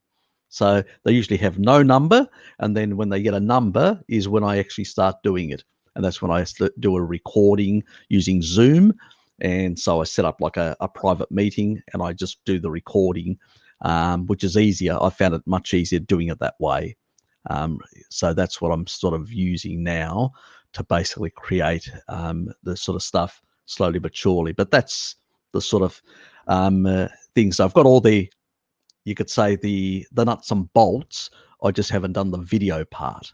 So they usually have no number, and then when they get a number is when I actually start doing it. And that's when I do a recording using Zoom. And so I set up like a private meeting, and I just do the recording, which is easier. I found it much easier doing it that way. So that's what I'm sort of using now to basically create the sort of stuff slowly but surely. But that's the sort of things. I've got all the, you could say the nuts and bolts. I just haven't done the video part.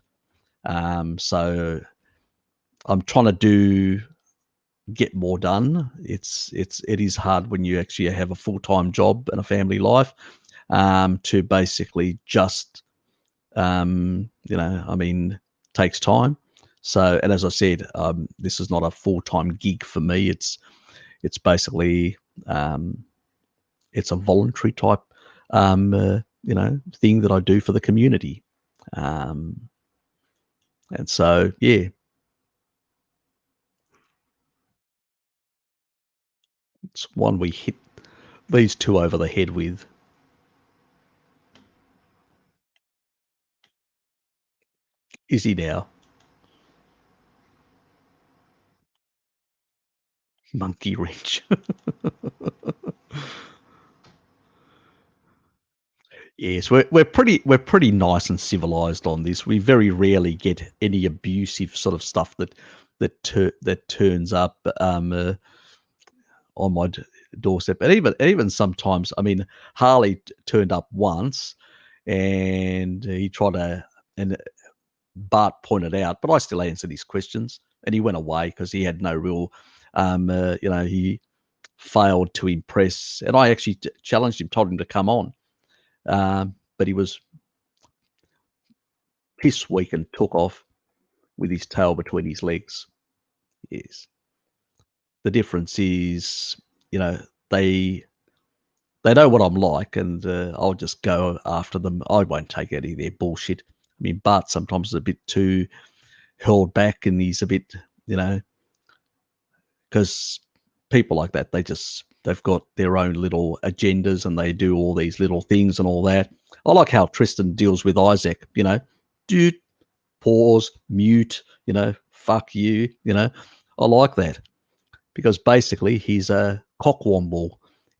So I'm trying to get more done. It is hard when you actually have a full-time job and a family life, to basically just I mean, takes time. So, and as I said, this is not a full-time gig for me. It's basically it's a voluntary type thing that I do for the community. And so, yeah, it's one we hit these two over the head with. Is he now? Monkey wrench. Yes, we're pretty nice and civilized on this. We very rarely get any abusive sort of stuff that turns up on my doorstep. And even sometimes, I mean, Harley turned up once, and he tried to, and Bart pointed out, but I still answered his questions, and he went away because he had no real, he failed to impress. And I actually challenged him, told him to come on, but he was piss weak and took off with his tail between his legs. Yes. The difference is, you know, they know what I'm like, and I'll just go after them. I won't take any of their bullshit. I mean, Bart sometimes is a bit too held back, and he's a bit, because people like that, they've got their own little agendas, and they do all these little things and all that. I like how Tristan deals with Isaac, dude, pause, mute, fuck you, I like that, because basically he's a cockwomble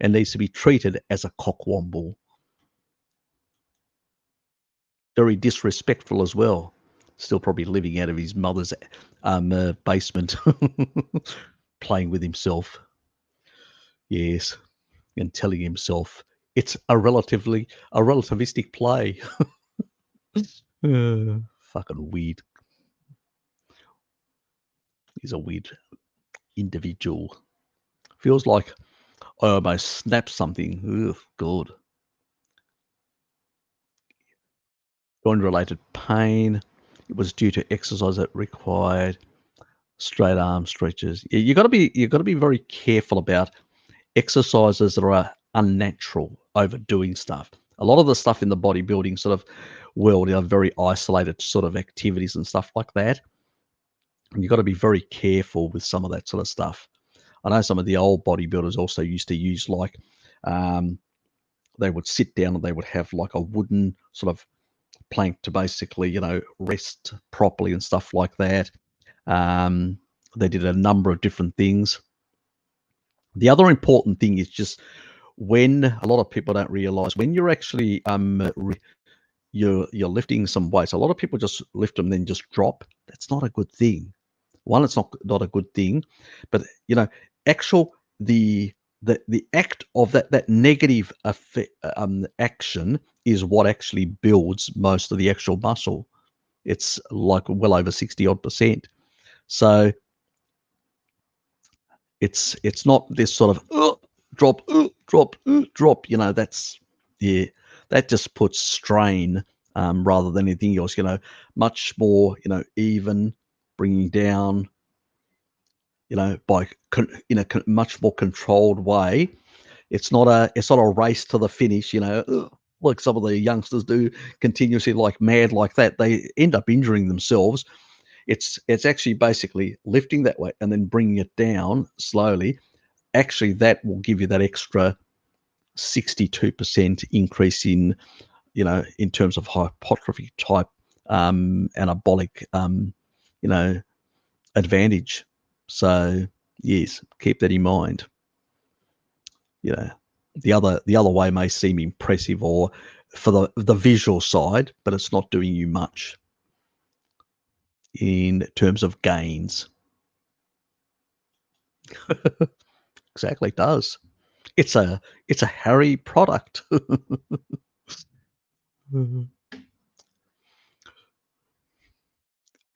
and needs to be treated as a cockwomble. Very disrespectful as well. Still probably living out of his mother's basement, playing with himself. Yes, and telling himself it's a relativistic play. Fucking weird. He's a weird individual. Feels like I almost snapped something. Ugh, God. Joint-related pain. It was due to exercise that required straight arm stretches. You got to be very careful about exercises that are unnatural, overdoing stuff. A lot of the stuff in the bodybuilding sort of world are very isolated sort of activities and stuff like that. And you've got to be very careful with some of that sort of stuff. I know some of the old bodybuilders also used to use like um, they would sit down and they would have like a wooden sort of plank to basically, rest properly and stuff like that. Um, they did a number of different things. The other important thing is just when a lot of people don't realize when you're actually you're lifting some weights. A lot of people just lift them then just drop. That's not a good thing. One, it's not a good thing, but actual the act of that negative effect, action is what actually builds most of the actual muscle. It's like well over 60 odd percent. So it's not this sort of drop, drop, drop. That's yeah, that just puts strain rather than anything else. Much more even bringing down. By much more controlled way. It's not a race to the finish. Like some of the youngsters do continuously like mad like that. They end up injuring themselves. It's actually basically lifting that weight and then bringing it down slowly. Actually, that will give you that extra 62% increase in terms of hypertrophy type anabolic advantage. So yes, keep that in mind. The other way may seem impressive or for the visual side, but it's not doing you much in terms of gains. Exactly, it does. It's a hairy product.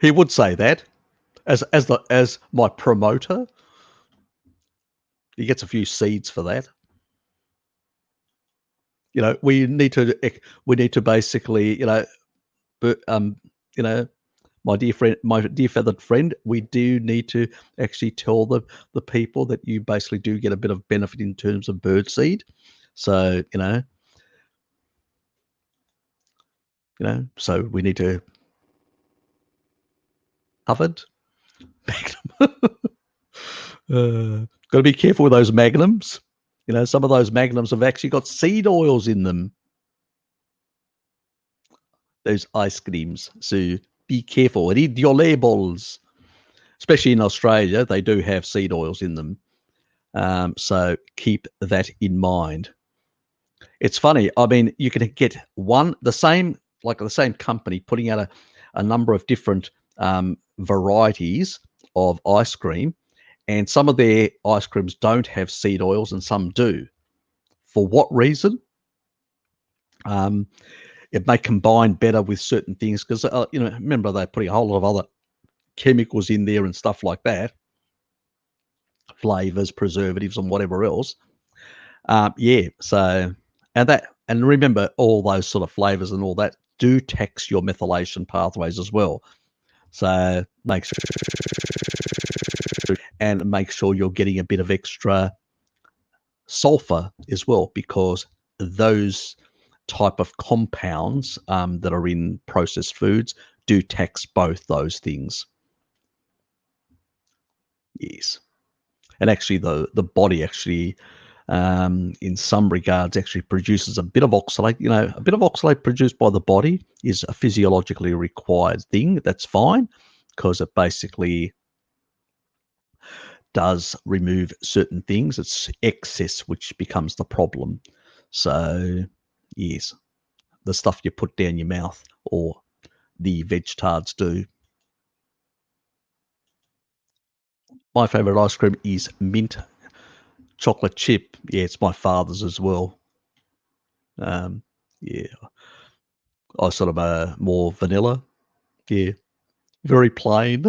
He would say that as my promoter. He gets a few seeds for that. We need to basically, but my dear feathered friend, we do need to actually tell the people that you basically do get a bit of benefit in terms of bird seed. So so we need to covered magnum. Got to be careful with those magnums. Some of those magnums have actually got seed oils in them. Those ice creams. So be careful. Read your labels. Especially in Australia, they do have seed oils in them. So keep that in mind. It's funny. I mean, you can get the same company putting out a number of different varieties of ice cream, and some of their ice creams don't have seed oils and some do. For what reason? It may combine better with certain things because, remember they're putting a whole lot of other chemicals in there and stuff like that, flavors, preservatives, and whatever else. Yeah. So, and remember, all those sort of flavors and all that do tax your methylation pathways as well. So make sure you're getting a bit of extra sulfur as well, because those type of compounds that are in processed foods do tax both those things. Yes. And actually the body actually in some regards actually produces a bit of oxalate. A bit of oxalate produced by the body is a physiologically required thing. That's fine, because it basically does remove certain things. It's excess which becomes the problem. So yes, the stuff you put down your mouth, or the veg tards do. My favorite ice cream is mint chocolate chip. Yeah, it's my father's as well. Yeah, I sort of more vanilla. Yeah, very plain.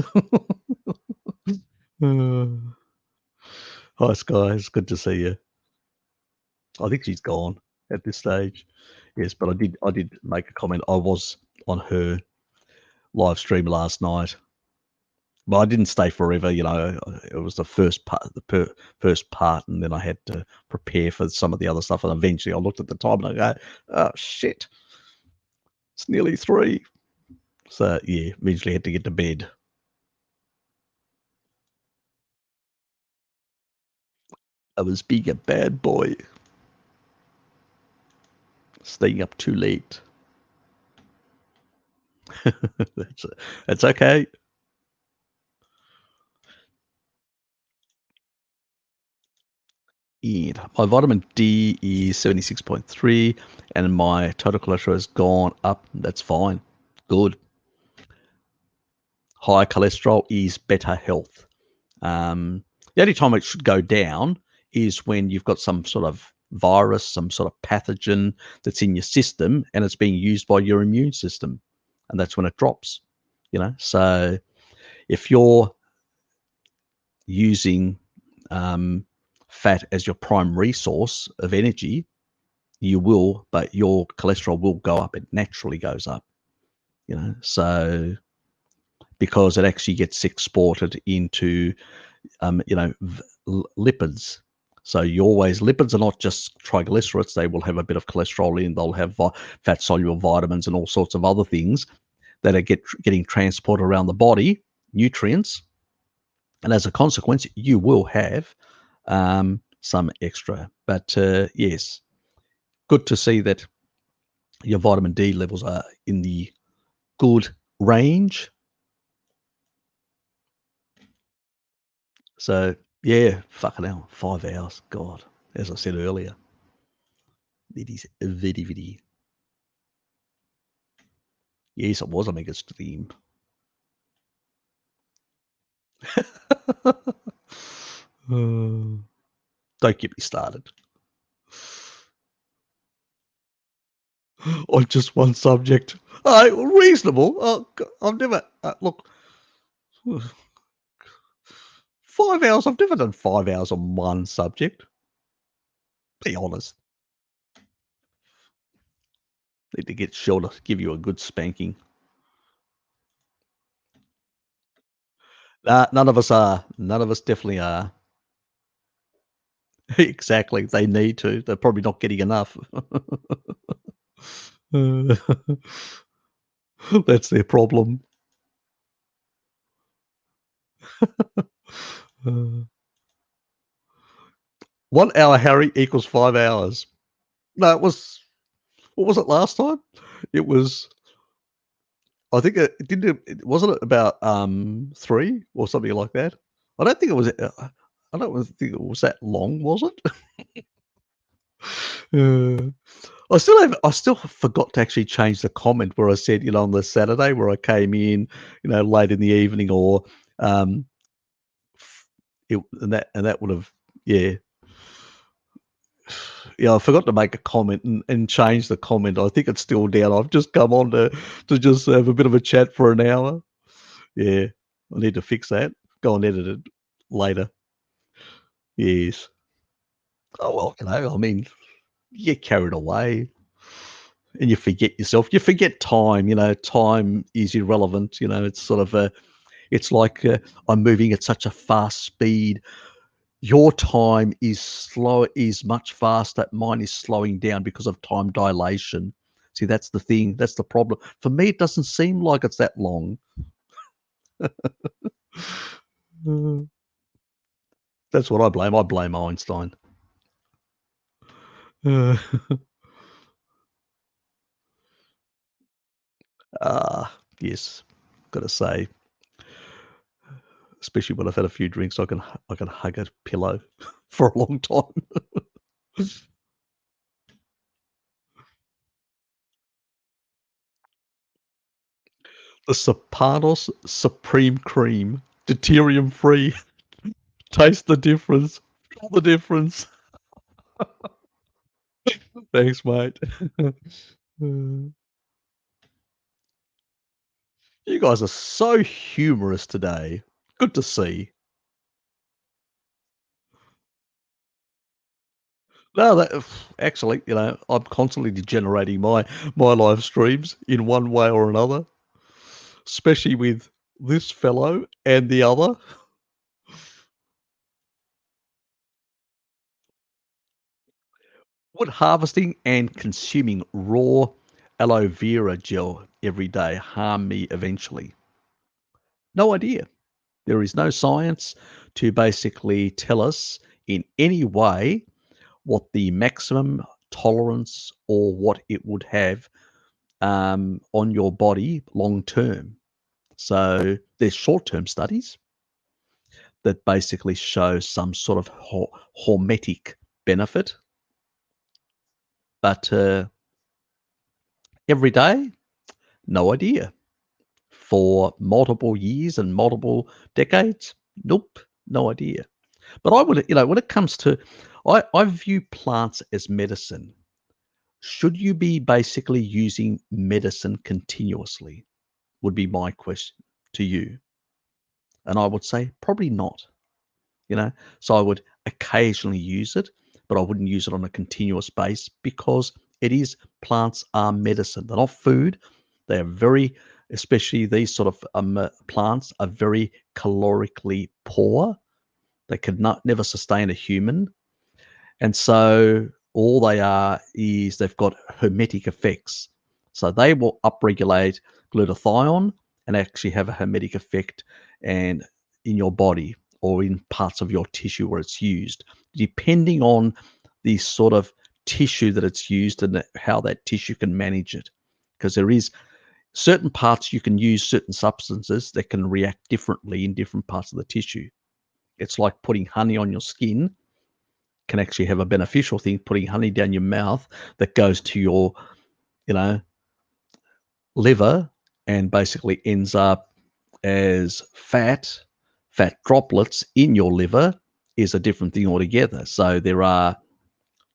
Hi, Sky. It's good to see you. I think she's gone at this stage. Yes, but I did make a comment. I was on her live stream last night. But I didn't stay forever, it was first part, and then I had to prepare for some of the other stuff, and eventually I looked at the time and I go, "Oh, shit, it's nearly 3." So, yeah, eventually had to get to bed. I was being a bad boy, staying up too late. That's that's okay. And my vitamin D is 76.3, and my total cholesterol has gone up. That's fine. Good. High cholesterol is better health. The only time it should go down is when you've got some sort of virus, some sort of pathogen that's in your system and it's being used by your immune system. And that's when it drops. So if you're using fat as your prime resource of energy, you will, but your cholesterol will go up. It naturally goes up. So because it actually gets exported into lipids. So lipids are not just triglycerides. They will have a bit of cholesterol in. They'll have fat soluble vitamins and all sorts of other things that are getting transported around the body, nutrients, and as a consequence, you will have some extra. But yes, good to see that your vitamin D levels are in the good range. So yeah, fucking hell, 5 hours. God, as I said earlier, it is very, very. Yes, it was a mega stream. Don't get me started on just one subject. Reasonable. I've never look 5 hours. I've never done 5 hours on one subject. Be honest. Need to get shorter. Give you a good spanking. None of us are. None of us definitely are. Exactly. They need to. They're probably not getting enough. That's their problem. 1 hour, Harry, equals 5 hours. No, it was. What was it last time? It was. I think it didn't. Wasn't it about 3 or something like that? I don't think it was. I don't think it was that long, was it? Uh, I still forgot to actually change the comment where I said, on the Saturday where I came in, late in the evening or, um, and that would have, yeah. Yeah, I forgot to make a comment and change the comment. I think it's still down. I've just come on to just have a bit of a chat for an hour. Yeah, I need to fix that. Go and edit it later. Yes. Oh, well, I mean, you get carried away and you forget yourself. You forget time. Time is irrelevant. It's sort of it's like I'm moving at such a fast speed. Your time is much faster. Mine is slowing down because of time dilation. See, that's the thing. That's the problem. For me, it doesn't seem like it's that long. Uh, That's what I blame. I blame Einstein. Uh, yes, gotta say, especially when I've had a few drinks, I can hug a pillow for a long time. The Serpanos Supreme Cream, deuterium free. Taste the difference. Feel the difference. Thanks, mate. You guys are so humorous today. Good to see. No, actually, I'm constantly degenerating my live streams in one way or another, especially with this fellow and the other. Would harvesting and consuming raw aloe vera gel every day harm me eventually? No idea. There is no science to basically tell us in any way what the maximum tolerance or what it would have on your body long term. So there's short term studies that basically show some sort of hormetic benefit, but every day, no idea. For multiple years and multiple decades, nope, no idea. But I would, when it comes to, I view plants as medicine. Should you be basically using medicine continuously? Would be my question to you. And I would say probably not, you know. So I would occasionally use it, but I wouldn't use it on a continuous base because it is plants are medicine. They're not food. They are very, especially these sort of plants are very calorically poor. They could not never sustain a human. And so all they are is they've got hermetic effects. So they will upregulate glutathione and actually have a hermetic effect and in your body or in parts of your tissue where it's used, depending on the sort of tissue that it's used and how that tissue can manage it. Because there is certain parts you can use certain substances that can react differently in different parts of the tissue. It's like putting honey on your skin can actually have a beneficial thing, putting honey down your mouth that goes to your, you know, liver and basically ends up as fat droplets in your liver is a different thing altogether. So there are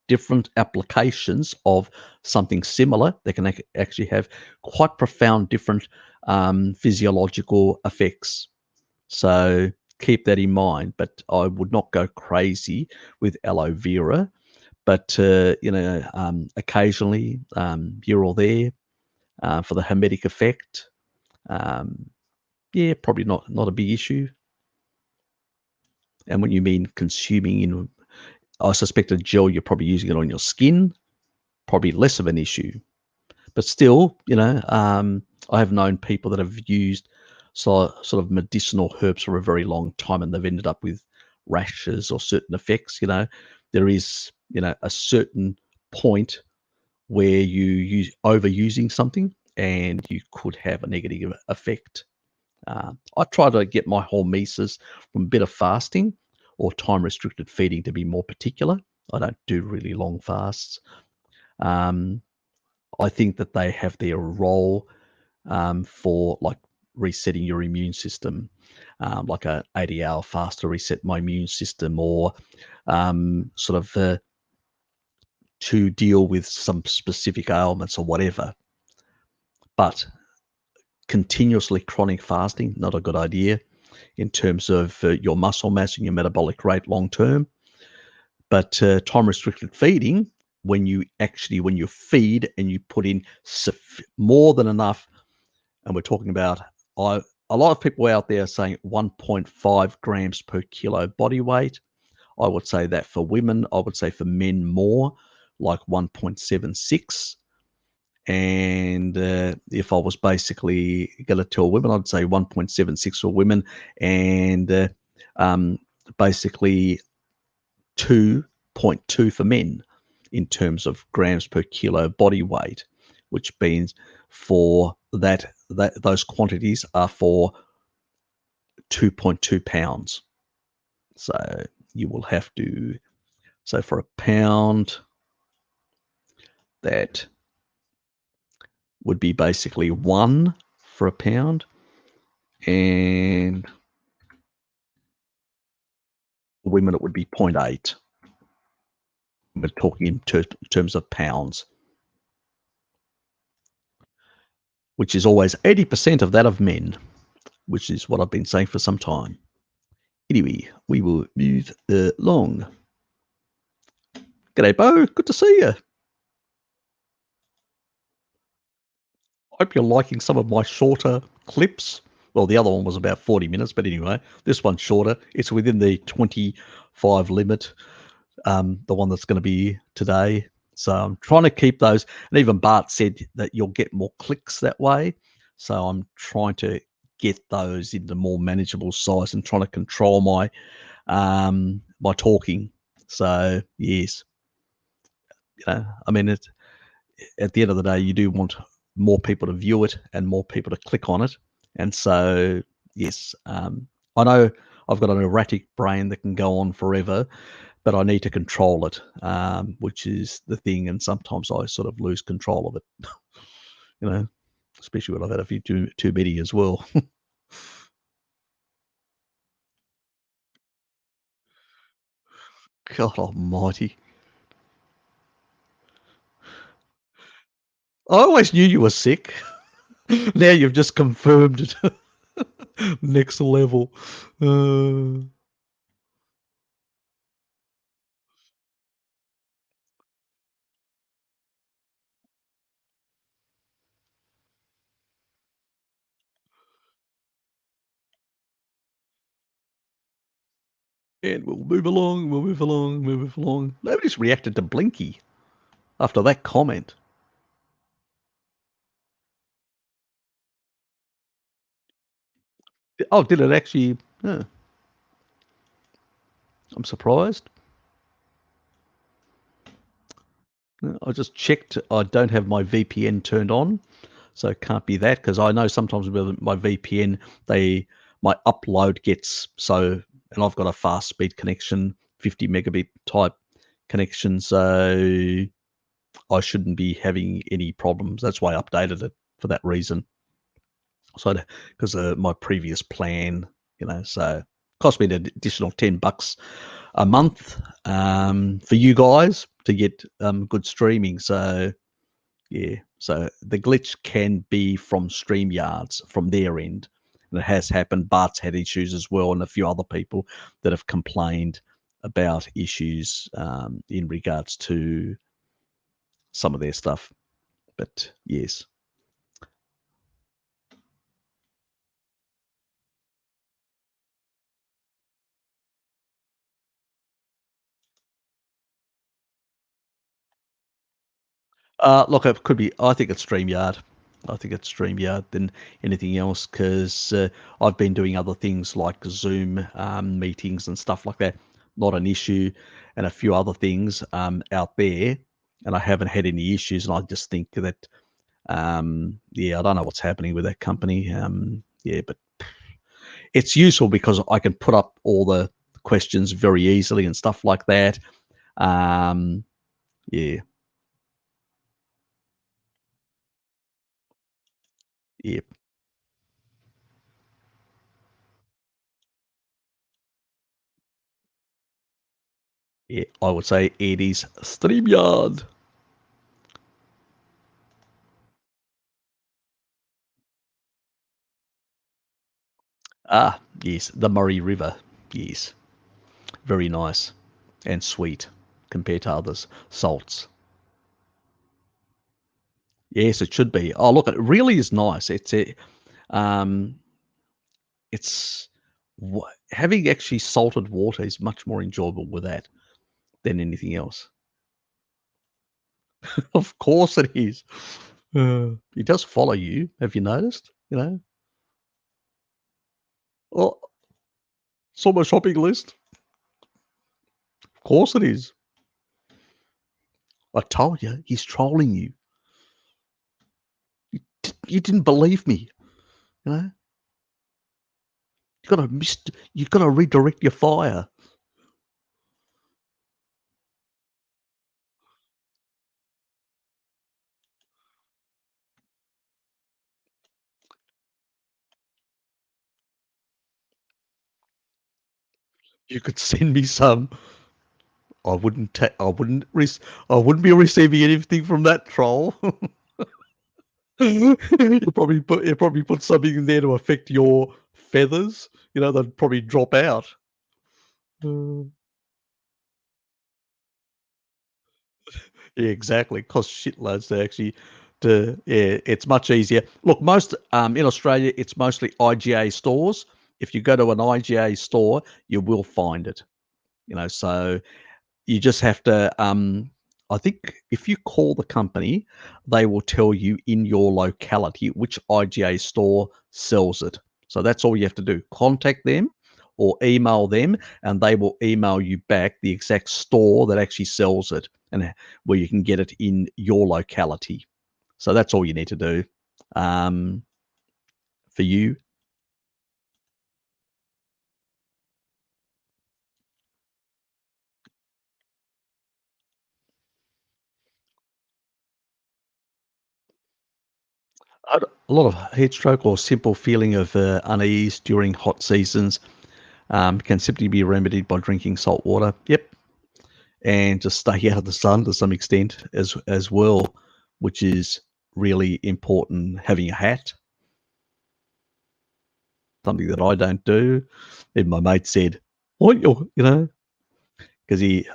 different applications of something similar that can actually have quite profound different physiological effects. So keep that in mind. But I would not go crazy with aloe vera. But occasionally here or there for the hermetic effect, um, yeah, probably not a big issue. And when you mean consuming I suspect a gel, you're probably using it on your skin, probably less of an issue. But still, I have known people that have used sort of medicinal herbs for a very long time, and they've ended up with rashes or certain effects. There is, a certain point where you use overusing something, and you could have a negative effect. I try to get my hormesis from a bit of fasting or time restricted feeding to be more particular. I don't do really long fasts. Um, I think that they have their role for like resetting your immune system, like a 80-hour fast to reset my immune system, or sort of to deal with some specific ailments or whatever. But continuously chronic fasting, not a good idea in terms of your muscle mass and your metabolic rate long term. But time restricted feeding, when you feed and you put in more than enough, and we're talking about, a lot of people out there are saying 1.5 grams per kilo body weight. I would say that for women. I would say for men more, like 1.76. And if I was basically going to tell women, I'd say 1.76 for women, and basically 2.2 for men in terms of grams per kilo body weight, which means for that those quantities are for 2.2 pounds. So you will have to, so for a pound, that would be basically 1 for a pound, and for women it would be 0.8. We're talking in terms of pounds, which is always 80% of that of men, which is what I've been saying for some time. Anyway, we will move along. G'day, Bo. Good to see you. Hope you're liking some of my shorter clips Well, the other one was about 40 minutes, but anyway, this one's shorter. It's within the 25 limit, the one that's going to be today. So I'm trying to keep those. And even Bart said that you'll get more clicks that way. So I'm trying to get those into more manageable size and trying to control my talking. So yes, I mean, at the end of the day, you do want more people to view it and more people to click on it. And so, yes, I know I've got an erratic brain that can go on forever, but I need to control it, which is the thing. And sometimes I sort of lose control of it, you know, especially when I've had a few too many as well. God almighty. I always knew you were sick. Now you've just confirmed it. Next level. Uh, And we'll move along, we'll move along, move along. Nobody's reacted to Blinky after that comment. Oh, did it actually? Oh, I'm surprised. I just checked. I don't have my VPN turned on, so it can't be that because I know sometimes with my VPN, my upload gets so, and I've got a fast speed connection, 50 megabit type connection, so I shouldn't be having any problems. That's why I updated it for that reason. So, because my previous plan, so cost me an additional $10 a month for you guys to get good streaming. So, yeah, so the glitch can be from StreamYards from their end. And it has happened. Bart's had issues as well, and a few other people that have complained about issues in regards to some of their stuff. But yes. Look, it could be. I think it's StreamYard. I think it's StreamYard than anything else because I've been doing other things like Zoom meetings and stuff like that. Not an issue, and a few other things out there, and I haven't had any issues. And I just think that, yeah, I don't know what's happening with that company. Yeah, but it's useful because I can put up all the questions very easily and stuff like that. Um, yeah, yeah. Yeah, I would say it is StreamYard. Ah, yes, the Murray River. Yes, very nice and sweet compared to others. Salts. Yes, it should be. Oh, look, it really is nice. Um, it's having actually salted water is much more enjoyable with that than anything else. Of course, it is. He does follow you. Have you noticed? Oh, it's on my shopping list. Of course, it is. I told you, he's trolling you. You didn't believe me. You know, you gotta redirect your fire. You could send me some. I wouldn't be receiving anything from that troll. You probably put something in there to affect your feathers. They'd probably drop out. Uh, yeah, exactly. It costs shitloads to actually Yeah, it's much easier. Look, most in Australia, it's mostly IGA stores. If you go to an IGA store, you will find it. So you just have to. I think if you call the company, they will tell you in your locality which IGA store sells it. So that's all you have to do. Contact them or email them, and they will email you back the exact store that actually sells it and where you can get it in your locality. So that's all you need to do. Um, for you, a lot of heat stroke or simple feeling of unease during hot seasons can simply be remedied by drinking salt water. Yep, and just stay out of the sun to some extent as well, which is really important. Having a hat, something that I don't do. Even my mate said, "What because he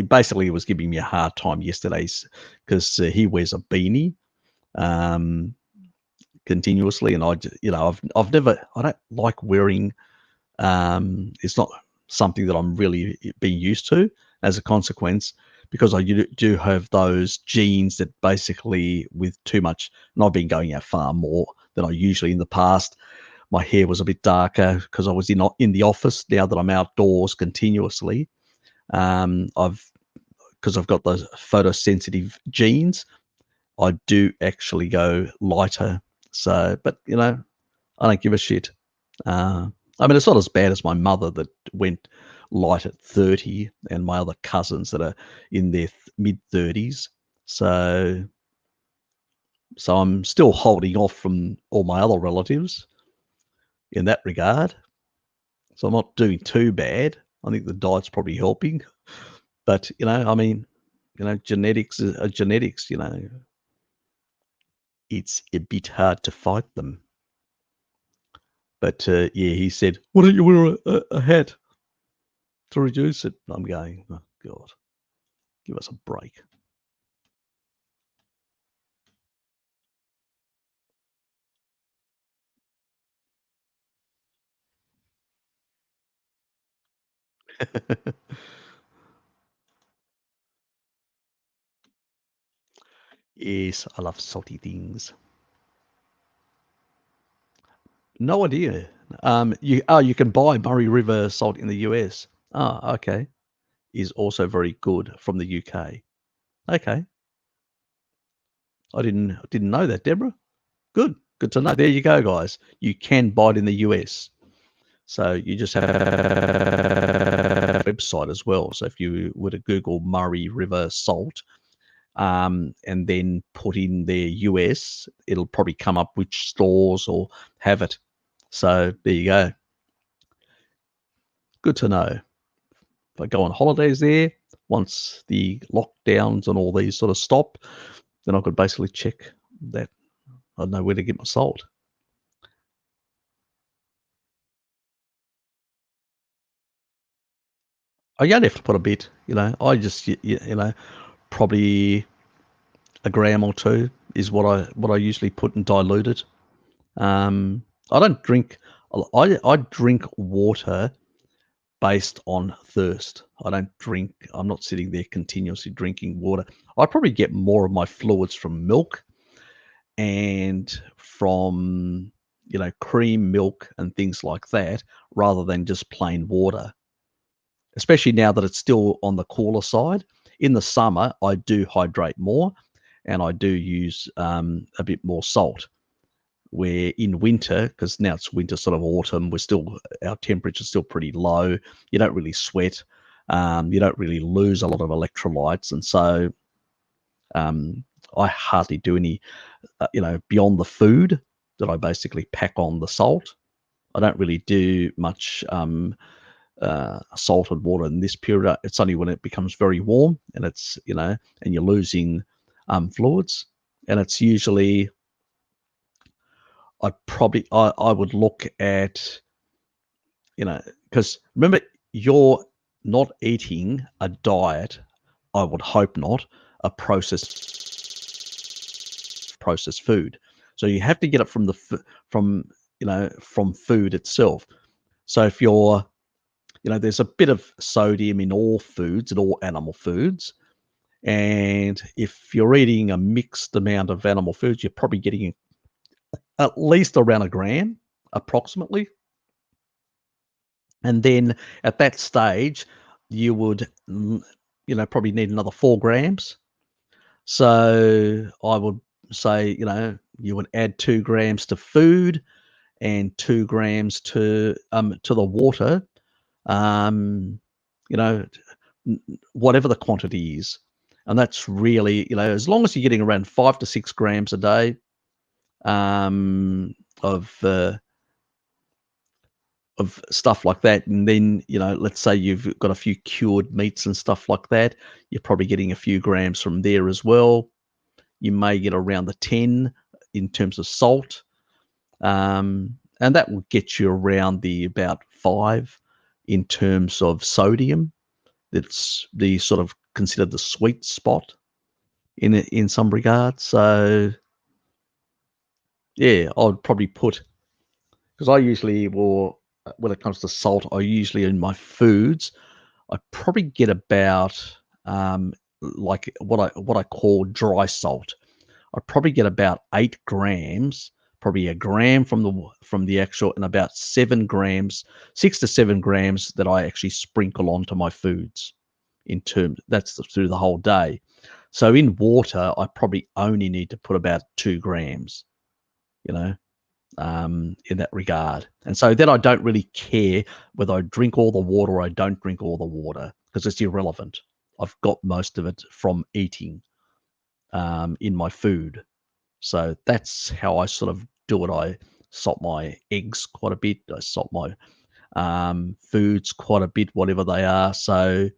basically was giving me a hard time yesterday because he wears a beanie um, continuously, and I've never I don't like wearing. It's not something that I'm really being used to. As a consequence, because I do have those genes that basically with too much, and I've been going out far more than I usually in the past. My hair was a bit darker because I was in the office. Now that I'm outdoors continuously, I've because I've got those photosensitive genes. I do actually go lighter. So, but I don't give a shit. I mean, it's not as bad as my mother that went light at 30, and my other cousins that are in their mid 30s. So, so I'm still holding off from all my other relatives in that regard. So I'm not doing too bad. I think the diet's probably helping, but I mean, genetics are genetics. It's a bit hard to fight them. But yeah, he said, "Why don't you wear a hat to reduce it?" I'm going, "Oh God, give us a break." Yes, I love salty things. No idea. You can buy Murray River salt in the US. Ah, okay. Is also very good from the UK. Okay. I didn't know that, Deborah. Good. Good to know. There you go, guys. You can buy it in the US. So you just have a website as well. So if you were to Google Murray River salt, and then put in their US, it'll probably come up which stores or have it. So there you go. Good to know. If I go on holidays there, once the lockdowns and all these sort of stop, then I could basically check that I know where to get my salt. I only have to put a bit, I just, probably a gram or two is what I usually put and dilute it. I don't drink. I drink water based on thirst. I don't drink. I'm not sitting there continuously drinking water. I probably get more of my fluids from milk and from cream milk and things like that rather than just plain water. Especially now that it's still on the cooler side. In the summer, I do hydrate more and I do use a bit more salt. Where in winter, because now it's winter, sort of autumn, our temperature's still pretty low. You don't really sweat. You don't really lose a lot of electrolytes, and so um, I hardly do any, beyond the food that I basically pack on the salt. I don't really do much salted water in this period. It's only when it becomes very warm and and you're losing fluids, and it's usually I would look at, because remember, you're not eating a diet, I would hope not, a processed processed food. So you have to get it from from food itself. So if you're, there's a bit of sodium in all foods, in all animal foods. And if you're eating a mixed amount of animal foods, you're probably getting at least around a gram, approximately. And then at that stage, you would, probably need another 4 grams. So I would say, you would add 2 grams to food and 2 grams to the water, whatever the quantity is. And that's really, as long as you're getting around 5 to 6 grams a day of stuff like that, and then let's say you've got a few cured meats and stuff like that, you're probably getting a few grams from there as well. You may get around the 10 in terms of salt, and that will get you around the about 5 in terms of sodium. That's the sort of considered the sweet spot in some regards. So yeah, I would probably put, because I usually will, when it comes to salt, I usually in my foods, I probably get about like what I call dry salt. I probably get about 8 grams, probably a gram from the actual, and about 7 grams, 6 to 7 grams that I actually sprinkle onto my foods. That's through the whole day. So in water, I probably only need to put about 2 grams, in that regard. And so then I don't really care whether I drink all the water or I don't drink all the water, because it's irrelevant. I've got most of it from eating in my food. So that's how I sort of do it. I salt my eggs quite a bit. I salt my foods quite a bit, whatever they are. So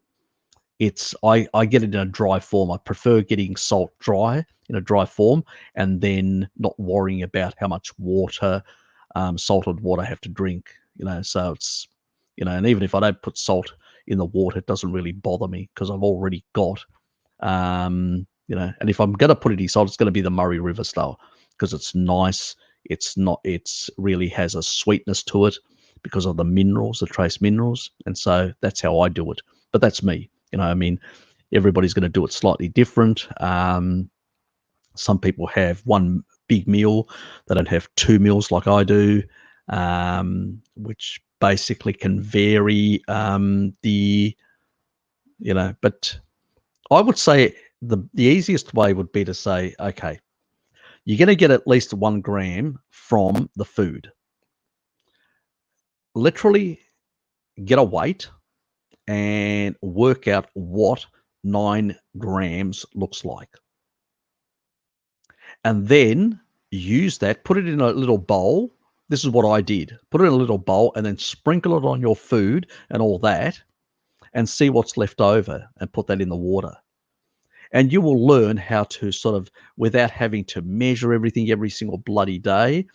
I get it in a dry form. I prefer getting salt dry, in a dry form, and then not worrying about how much water, salted water I have to drink. So it's, and even if I don't put salt in the water, it doesn't really bother me, because I've already got, and if I'm going to put any salt, it's going to be the Murray River style, because it's nice. It's really has a sweetness to it because of the minerals, the trace minerals. And so that's how I do it. But that's me. Everybody's going to do it slightly different. Some people have one big meal. They don't have 2 meals like I do, which basically can vary but I would say the easiest way would be to say, okay, you're going to get at least 1 gram from the food. Literally get a weight and work out what 9 grams looks like. And then use that, put it in a little bowl. This is what I did. Put it in a little bowl and then sprinkle it on your food and all that, and see what's left over, and put that in the water. And you will learn how to sort of, without having to measure everything every single bloody day,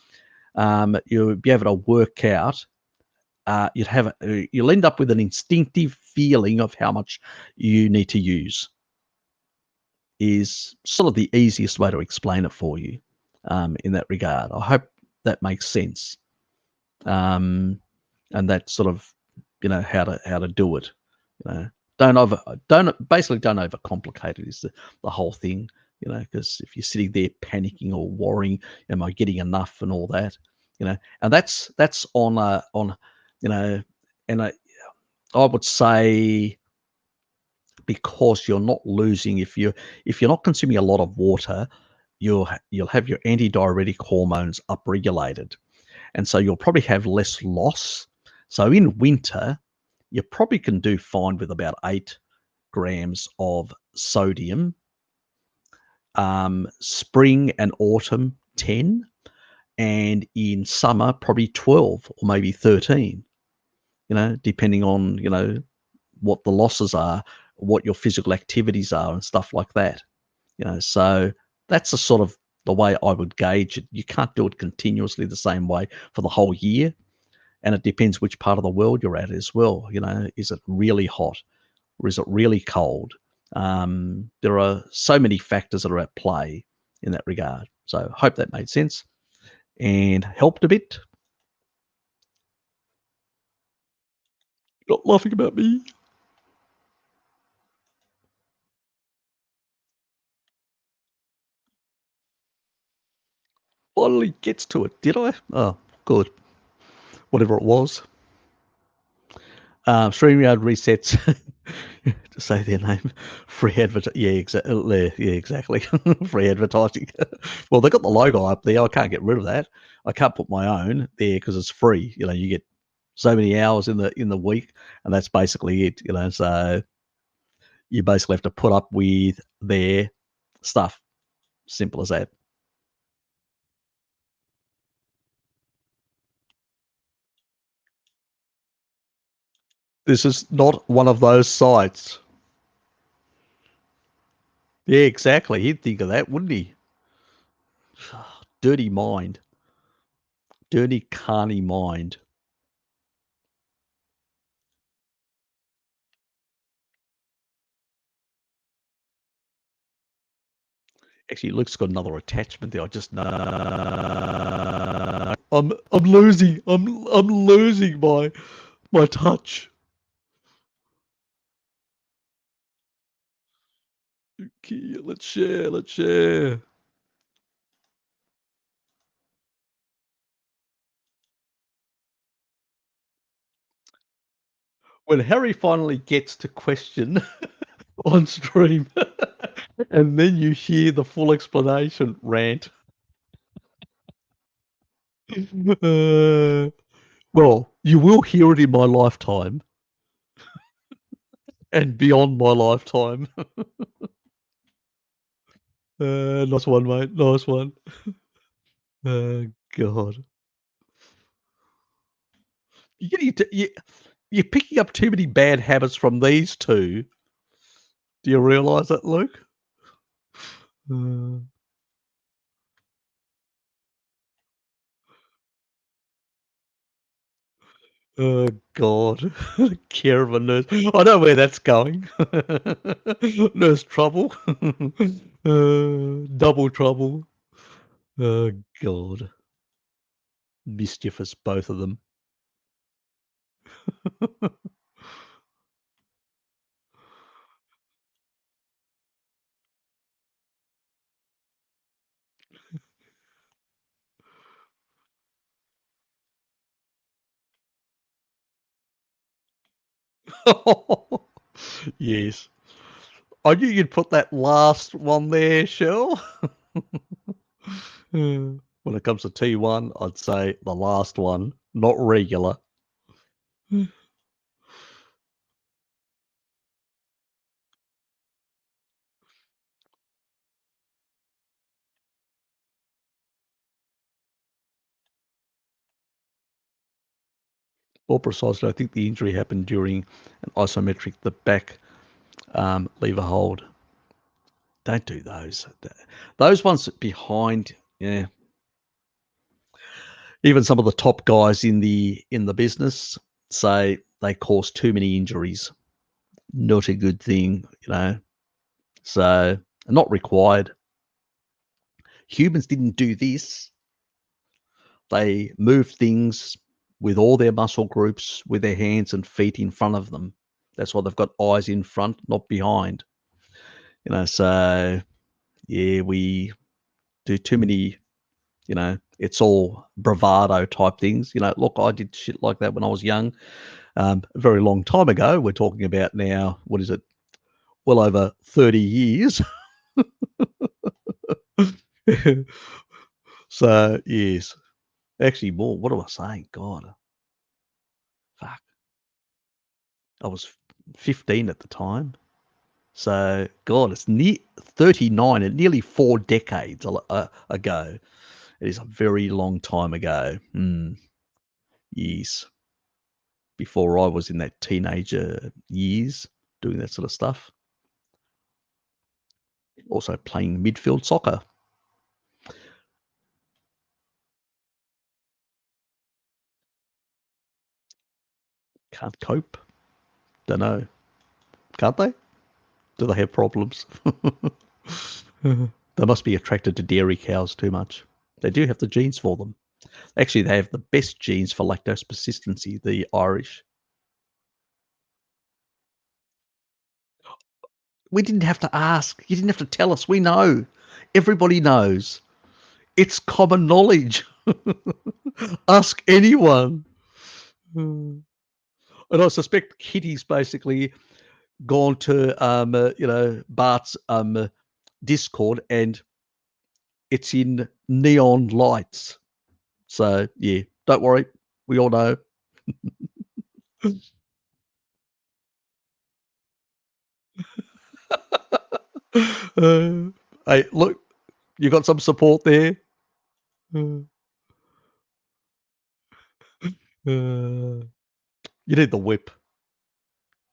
you'll be able to work out, you'll end up with an instinctive feeling of how much you need to use. Is sort of the easiest way to explain it for you, in that regard. I hope that makes sense. And that's sort of, how to do it. Don't overcomplicate it is the whole thing. Because if you're sitting there panicking or worrying, am I getting enough and all that, and that's on, and I would say, because you're not losing, if you're not consuming a lot of water, you'll have your antidiuretic hormones upregulated, and so you'll probably have less loss. So in winter, you probably can do fine with about 8 grams of sodium. Spring and autumn, 10, and in summer probably 12 or maybe 13. Depending on what the losses are, what your physical activities are, and stuff like that. So that's the sort of the way I would gauge it. You can't do it continuously the same way for the whole year, and it depends which part of the world you're at as well. Is it really hot or is it really cold? There are so many factors that are at play in that regard. So hope that made sense and helped a bit. Not laughing about me. Finally gets to it. Did I? Oh, good. Whatever it was. StreamYard resets. To say their name, free advertising. Yeah, exactly. Yeah, exactly. Free advertising. Well, they got the logo up there. I can't get rid of that. I can't put my own there because it's free. You know, you get so many hours in the week, and that's basically it. You know, so you basically have to put up with their stuff. Simple as that. This is not one of those sites. Yeah, exactly. He'd think of that, wouldn't he? Dirty mind. Dirty carny mind. Actually, Luke's got another attachment there. I just know. I'm losing. I'm losing my touch. Okay, let's share. Let's share. When Harry finally gets to question on stream, and then you hear the full explanation rant. Well, you will hear it in my lifetime and beyond my lifetime. Nice one, mate. Nice one. God. You're picking up too many bad habits from these two. Do you realise that, Luke? Uh, oh, God. Care of a nurse. I know where that's going. Nurse trouble. Double trouble. Oh, God. Mischievous, both of them. Yes. I knew you'd put that last one there, Shell. When it comes to T1, I'd say the last one, not regular. More precisely, I think the injury happened during an isometric, the back lever hold. Don't do those. Those ones behind, yeah. Even some of the top guys in the business say they cause too many injuries. Not a good thing, you know. So not required. Humans didn't do this. They move things with all their muscle groups, with their hands and feet in front of them. That's why they've got eyes in front, not behind. You know, so yeah, we do too many, you know, it's all bravado type things. You know, look, I did shit like that when I was young, a very long time ago. We're talking about now, what is it? Well over 30 years. So, yes. Actually, more. What am I saying? God, fuck. I was 15 at the time. So, God, it's near 39 and nearly 4 decades ago. It is a very long time ago. Yes. Before I was in that teenager years doing that sort of stuff. Also playing midfield soccer. Can't cope. Don't know. Can't they? Do they have problems? They must be attracted to dairy cows too much. They do have the genes for them. Actually, they have the best genes for lactose persistency, the Irish. We didn't have to ask. You didn't have to tell us. We know. Everybody knows. It's common knowledge. Ask anyone. Mm. And I suspect Kitty's basically gone to, Bart's Discord, and it's in neon lights. So, yeah, don't worry. We all know. Uh, hey, look, you got some support there. Uh, you need the whip.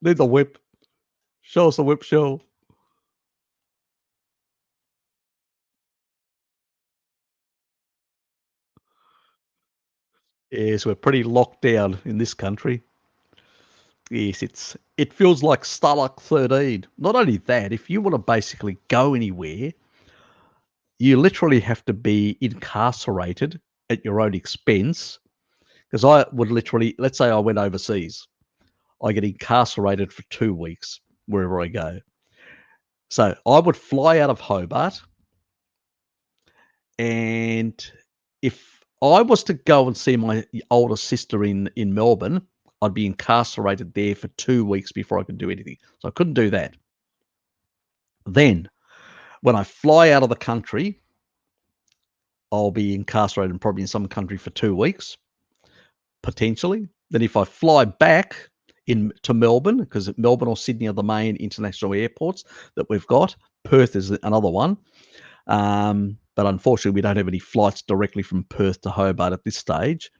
Need the whip. Show us the whip show. Yes, we're pretty locked down in this country. Yes, it feels like Starlock 13. Not only that, if you want to basically go anywhere, you literally have to be incarcerated at your own expense. Because I would literally, let's say I went overseas, I get incarcerated for 2 weeks wherever I go. So I would fly out of Hobart, and if I was to go and see my older sister in Melbourne, I'd be incarcerated there for 2 weeks before I could do anything. So I couldn't do that. Then, when I fly out of the country, I'll be incarcerated probably in some country for 2 weeks, potentially. Then, if I fly back in to Melbourne, because Melbourne or Sydney are the main international airports that we've got. Perth is another one. But unfortunately, we don't have any flights directly from Perth to Hobart at this stage,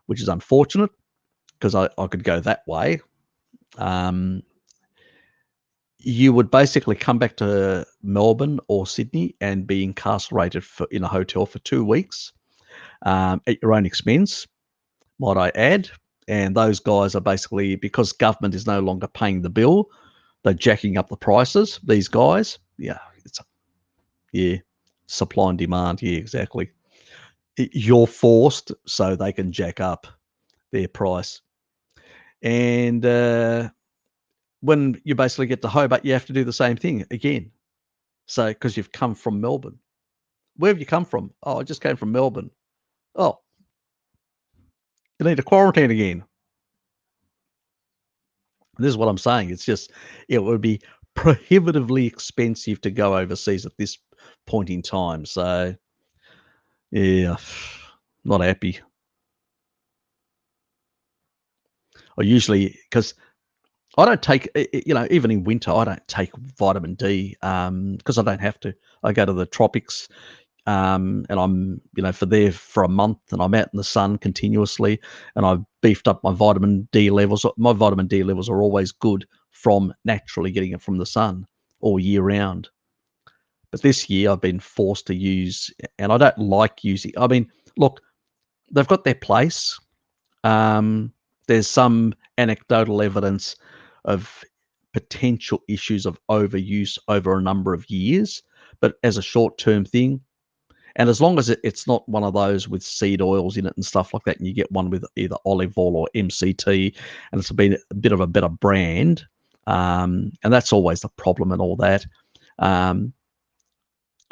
which is unfortunate because I could go that way. Um, you would basically come back to Melbourne or Sydney and be incarcerated in a hotel for 2 weeks, at your own expense, might I add. And those guys are basically, because government is no longer paying the bill, they're jacking up the prices. These guys, yeah, yeah, supply and demand. Yeah, exactly. You're forced so they can jack up their price. And when you basically get to Hobart, you have to do the same thing again. So, because you've come from Melbourne. Where have you come from? Oh, I just came from Melbourne. Oh, you need to quarantine again. This is what I'm saying. It's just, it would be prohibitively expensive to go overseas at this point in time. So, yeah, not happy. I usually, because I don't take, even in winter, I don't take vitamin D because I don't have to. I go to the tropics, and I'm, for there for a month, and I'm out in the sun continuously, and I've beefed up my vitamin D levels. My vitamin D levels are always good from naturally getting it from the sun all year round. But this year I've been forced to use, and I don't like using. I mean, look, they've got their place. Um, there's some anecdotal evidence of potential issues of overuse over a number of years, but as a short-term thing, and as long as it's not one of those with seed oils in it and stuff like that, and you get one with either olive oil or MCT, and it's been a bit of a better brand, and that's always the problem and all that. Um,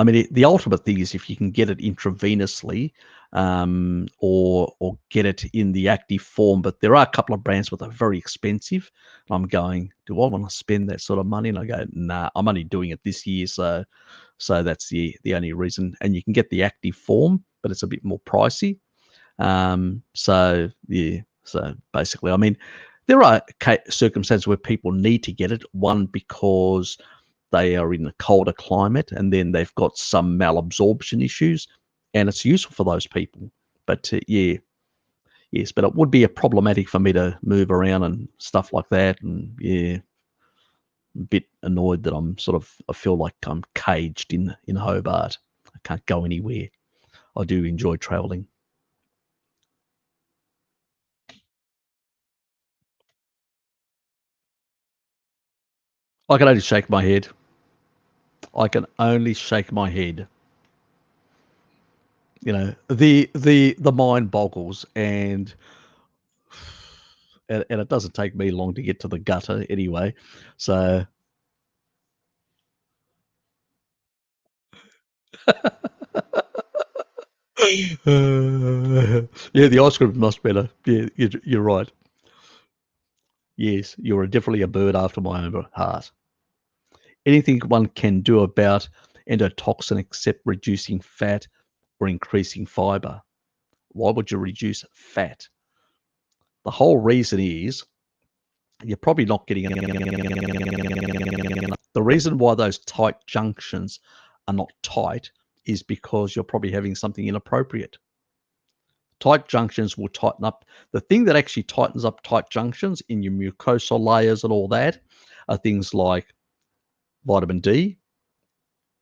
I mean, the ultimate thing is if you can get it intravenously, or get it in the active form. But there are a couple of brands that are very expensive. And I'm going, do I want to spend that sort of money? And I go, nah, I'm only doing it this year, so that's the only reason. And you can get the active form, but it's a bit more pricey. So yeah, so basically, I mean, there are circumstances where people need to get it. One, because they are in a colder climate, and then they've got some malabsorption issues, and it's useful for those people. But yeah, yes, but it would be a problematic for me to move around and stuff like that. And yeah, a bit annoyed that I feel like I'm caged in Hobart. I can't go anywhere. I do enjoy traveling. I can only shake my head. I can only shake my head. You know, the mind boggles, and it doesn't take me long to get to the gutter anyway. So yeah, the ice cream is much better. Yeah, you're right. Yes, you're definitely a bird after my own heart. Anything one can do about endotoxin except reducing fat or increasing fiber? Why would you reduce fat? The whole reason is you're probably not getting enough. The reason why those tight junctions are not tight is because you're probably having something inappropriate. Tight junctions will tighten up. The thing that actually tightens up tight junctions in your mucosal layers and all that are things like vitamin D,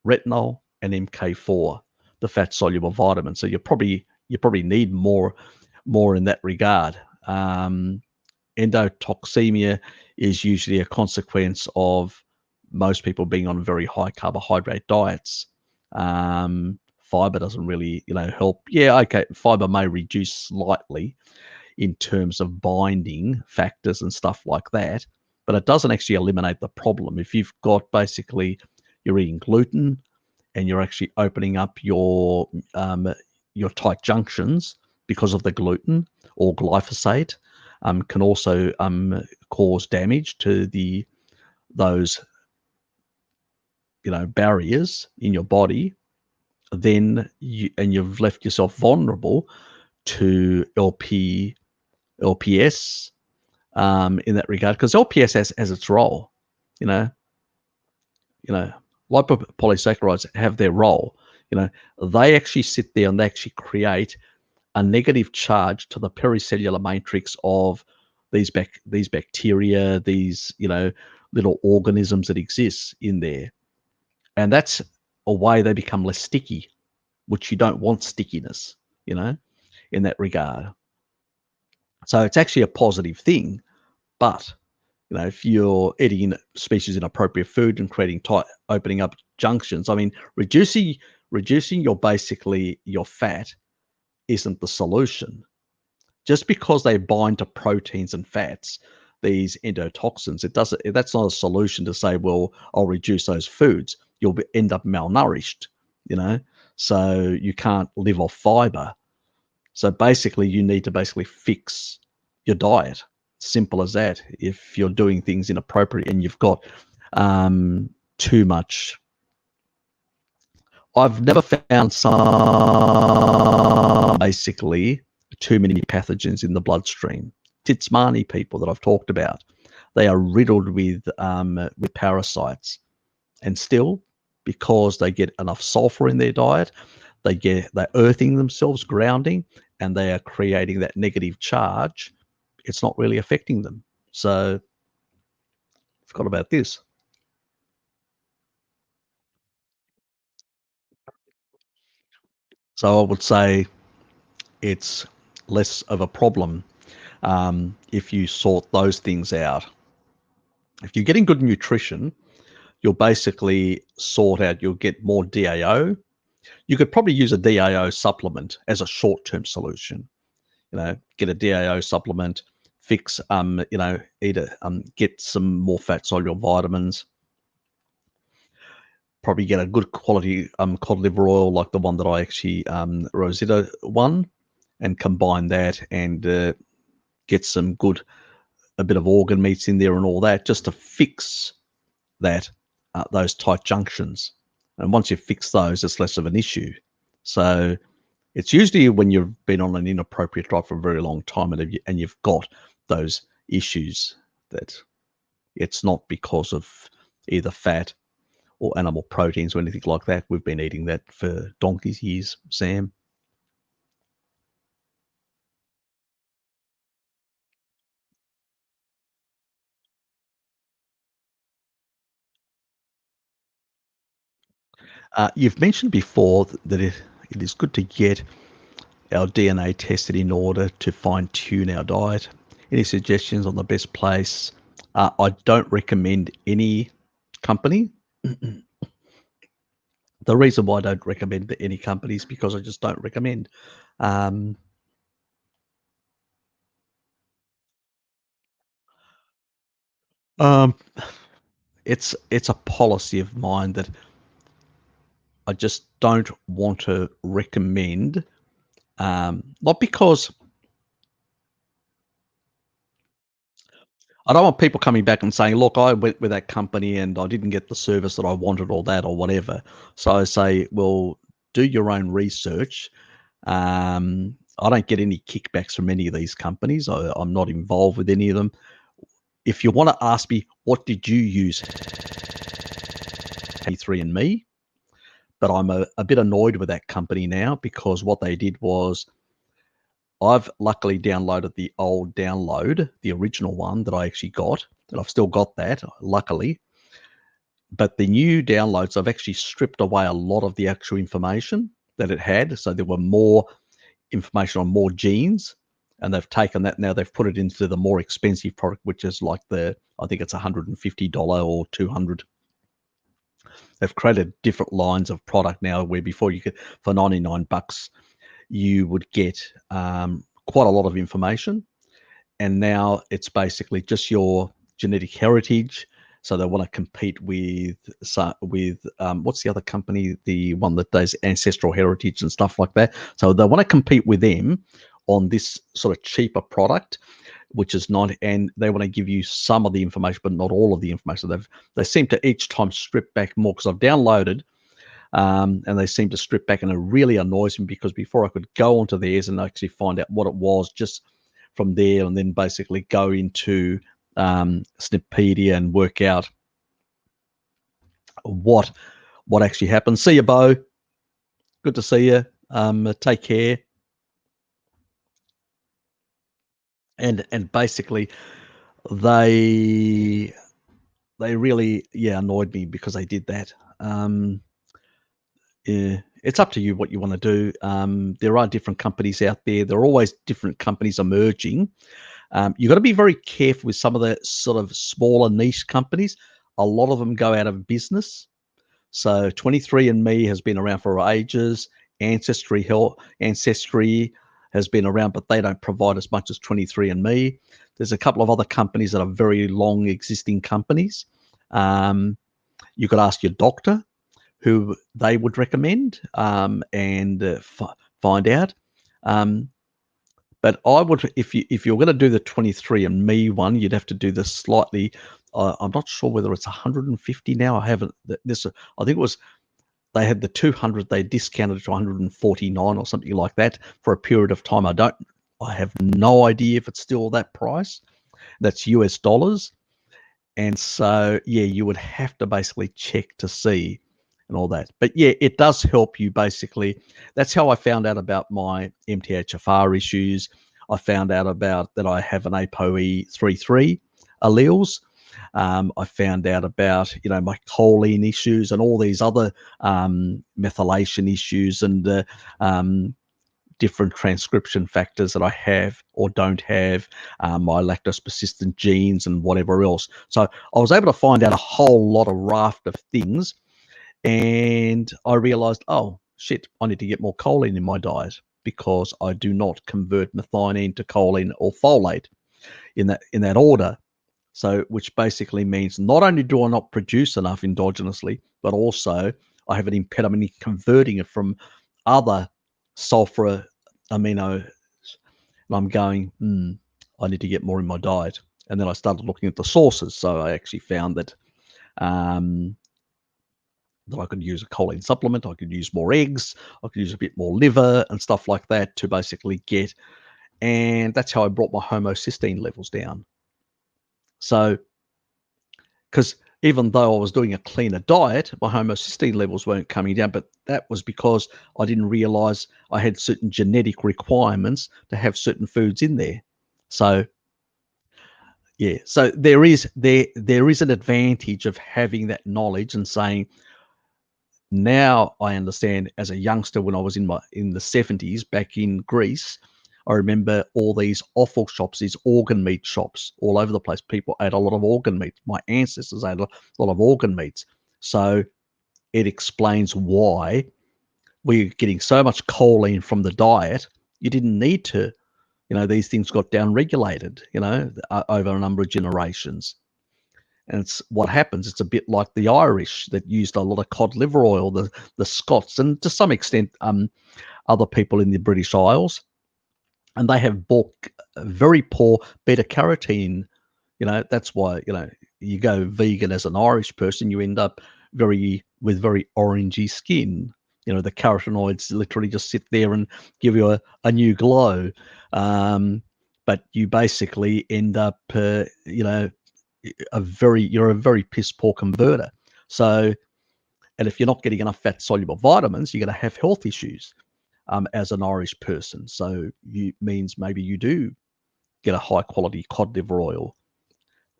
retinol, and MK4, the fat soluble vitamin. So you probably need more in that regard. Endotoxemia is usually a consequence of most people being on very high carbohydrate diets. Fiber doesn't really, help. Yeah, okay, fiber may reduce slightly in terms of binding factors and stuff like that, but it doesn't actually eliminate the problem. If you've got basically you're eating gluten and you're actually opening up your tight junctions because of the gluten, or glyphosate can also cause damage to those barriers in your body. Then you've left yourself vulnerable to LPS in that regard, because LPS has its role. You know, you know, lipopolysaccharides have their role. They actually sit there and they actually create a negative charge to the pericellular matrix of these bacteria, these little organisms that exist in there, and that's a way they become less sticky, which you don't want stickiness, you know, in that regard. So it's actually a positive thing, but if you're eating species inappropriate food and creating tight, opening up junctions, I mean, reducing your fat isn't the solution. Just because they bind to proteins and fats, these endotoxins, that's not a solution to say, well, I'll reduce those foods. You'll end up malnourished, you know, so you can't live off fiber. So basically, you need to fix your diet. Simple as that. If you're doing things inappropriate and you've got too much, I've never found some basically too many pathogens in the bloodstream. Titsmani people that I've talked about, they are riddled with parasites, and still, because they get enough sulfur in their diet, they're earthing themselves, grounding, and they are creating that negative charge. It's not really affecting them. So, forgot about this. So I would say it's less of a problem if you sort those things out. If you're getting good nutrition, you'll basically you'll get more DAO. You could probably use a DAO supplement as a short-term solution. Get a DAO supplement, fix, get some more fat soluble vitamins, probably get a good quality cod liver oil like the one that I actually Rosetta one, and combine that and get a bit of organ meats in there and all that, just to fix those tight junctions. And once you fix those, it's less of an issue. So it's usually when you've been on an inappropriate diet for a very long time and you've got those issues, that it's not because of either fat or animal proteins or anything like that. We've been eating that for donkey's years, Sam. You've mentioned before that it is good to get our DNA tested in order to fine tune our diet. Any suggestions on the best place? I don't recommend any company The reason why I don't recommend any companies because I just don't recommend. Um, um, it's a policy of mine that I just don't want to recommend. Not because I don't want people coming back and saying, "Look, I went with that company and I didn't get the service that I wanted, or that, or whatever." So I say, "Well, do your own research." I don't get any kickbacks from any of these companies. I'm not involved with any of them. If you want to ask me, what did you use? 3andMe, but I'm a bit annoyed with that company now because what they did was I've luckily downloaded the old download, the original one that I actually got, and I've still got that, luckily. But the new downloads, I've actually stripped away a lot of the actual information that it had. So there were more information on more genes, and they've taken that now, they've put it into the more expensive product, which is like I think it's $150 or 200. They've created different lines of product now where before you could, for 99 bucks, you would get quite a lot of information. And now it's basically just your genetic heritage. So they want to compete with what's the other company, the one that does ancestral heritage and stuff like that. So they want to compete with them on this sort of cheaper product, which is not, and they want to give you some of the information, but not all of the information. They seem to each time strip back more because I've downloaded, and they seem to strip back, and it really annoys me because before I could go onto theirs and actually find out what it was just from there, and then basically go into Snippedia and work out what actually happened. See you, Bo. Good to see you. Take care. And basically they really annoyed me because they did that. Yeah, it's up to you what you want to do. There are different companies out there. There are always different companies emerging. You've got to be very careful with some of the sort of smaller niche companies. A lot of them go out of business. So 23andMe has been around for ages. Ancestry has been around, but they don't provide as much as 23andMe. There's a couple of other companies that are very long existing companies. You could ask your doctor who they would recommend, and find out. But I would, if you're going to do the 23andMe one, you'd have to do the slightly. I'm not sure whether it's 150 now. I haven't. This I think it was, they had the 200. They discounted it to 149 or something like that for a period of time. I have no idea if it's still that price. That's US dollars. And so, yeah, you would have to basically check to see and all that. But yeah, it does help you basically. That's how I found out about my MTHFR issues. I found out about that I have an ApoE33 alleles. I found out about, my choline issues and all these other methylation issues and different transcription factors that I have or don't have, my lactose persistent genes and whatever else. So I was able to find out a whole lot of raft of things, and I realized, oh shit, I need to get more choline in my diet because I do not convert methionine to choline or folate in that order. So, which basically means not only do I not produce enough endogenously, but also I have an impediment in converting it from other sulfur amino. And I'm going, I need to get more in my diet. And then I started looking at the sources. So I actually found that that I could use a choline supplement, I could use more eggs, I could use a bit more liver and stuff like that to basically get. And that's how I brought my homocysteine levels down. So, because even though I was doing a cleaner diet, my homocysteine levels weren't coming down, but that was because I didn't realize I had certain genetic requirements to have certain foods in there. So yeah, so there is an advantage of having that knowledge and saying, now I understand. As a youngster, when I was in the 70s back in Greece, I remember all these offal shops, these organ meat shops all over the place. People ate a lot of organ meat. My ancestors ate a lot of organ meats. So it explains why we're getting so much choline from the diet. You didn't need to. These things got down regulated, over a number of generations. And it's what happens. It's a bit like the Irish that used a lot of cod liver oil, the Scots, and to some extent, other people in the British Isles, and they have very poor beta carotene. That's why you go vegan as an Irish person, you end up with very orangey skin. The carotenoids literally just sit there and give you a new glow. But you basically end up, you're a very piss poor converter. So, and if you're not getting enough fat soluble vitamins, you're going to have health issues as an Irish person. So means maybe you do get a high quality cod liver oil,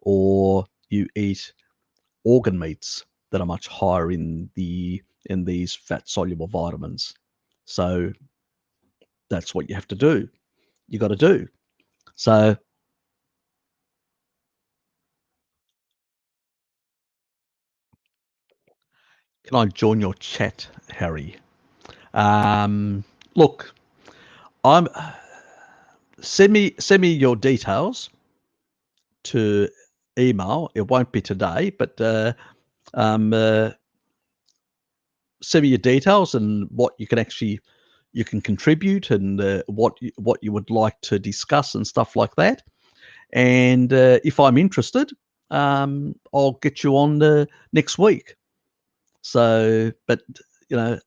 or you eat organ meats that are much higher in these fat soluble vitamins. So that's what you have to do. You got to do. So can I join your chat, Harry? Um, Look, I'm send me your details to email. It won't be today, but um, uh, send me your details and what you can contribute, and what you would like to discuss and stuff like that. And if I'm interested, I'll get you on next week. So, but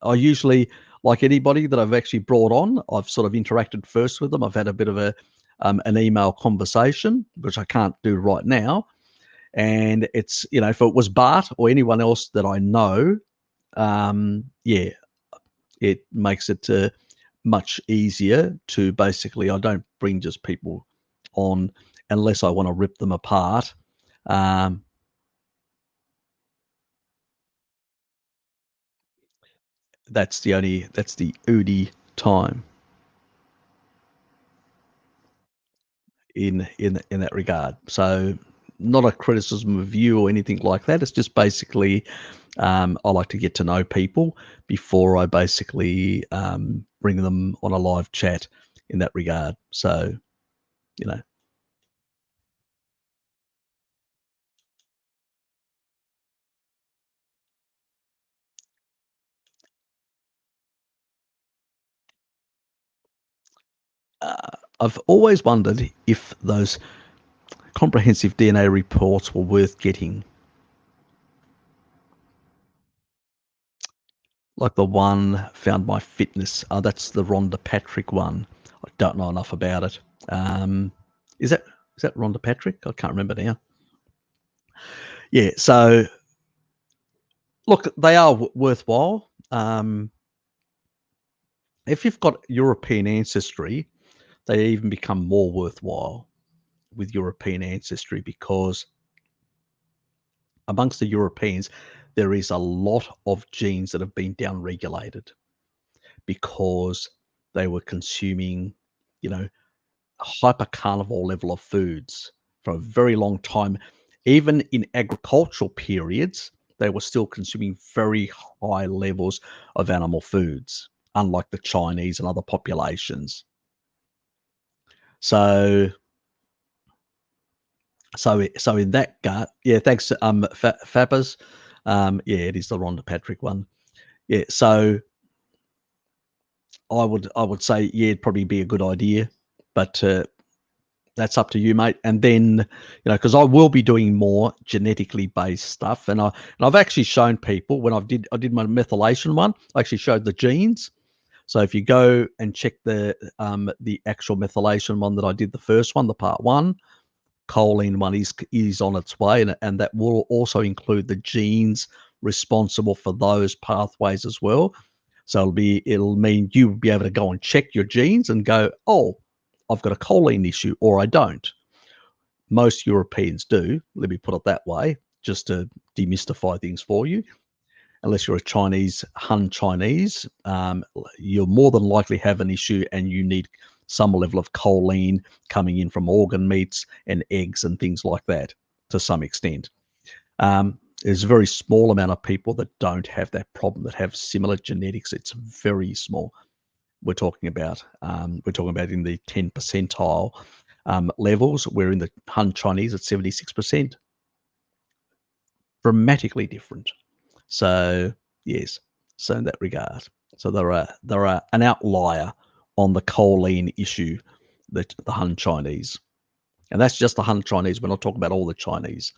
I usually, like anybody that I've actually brought on, I've sort of interacted first with them. I've had a bit of an email conversation, which I can't do right now. And it's, if it was Bart or anyone else that I know, yeah, it makes it much easier to basically, I don't bring just people on unless I want to rip them apart. Um, that's the only time in that regard. So not a criticism of you or anything like that. It's just basically, I like to get to know people before I basically bring them on a live chat in that regard. So, you know, I've always wondered if those comprehensive DNA reports were worth getting, like the one Found My Fitness. Oh, that's the Rhonda Patrick one. I don't know enough about it. Um, is that Rhonda Patrick? I can't remember now. Yeah. So look, they are worthwhile. If you've got European ancestry, they even become more worthwhile with European ancestry, because amongst the Europeans, there is a lot of genes that have been downregulated because they were consuming, you know, a hyper carnivore level of foods for a very long time. Even in agricultural periods, they were still consuming very high levels of animal foods, unlike the Chinese and other populations. So, so in that gut, yeah, thanks, Fabbers. Yeah, it is the Rhonda Patrick one. Yeah, so I would say, yeah, it'd probably be a good idea, but that's up to you, mate. And then, because I will be doing more genetically based stuff, and I've actually shown people when I did my methylation one, I actually showed the genes. So if you go and check the actual methylation one that I did, the first one, the part one, choline one is on its way, and that will also include the genes responsible for those pathways as well. So it'll mean you'll be able to go and check your genes and go, oh, I've got a choline issue, or I don't. Most Europeans do. Let me put it that way, just to demystify things for you. Unless you're a Han Chinese, you'll more than likely have an issue, and you need some level of choline coming in from organ meats and eggs and things like that to some extent. Um, There's a very small amount of people that don't have that problem, that have similar genetics. It's very small. We're talking about in the 10 percentile levels. Where in the Han Chinese, it's 76%. Dramatically different. So yes, so in that regard, so there are an outlier on the choline issue, the Han Chinese, and that's just the Han Chinese. We're not talking about all the Chinese.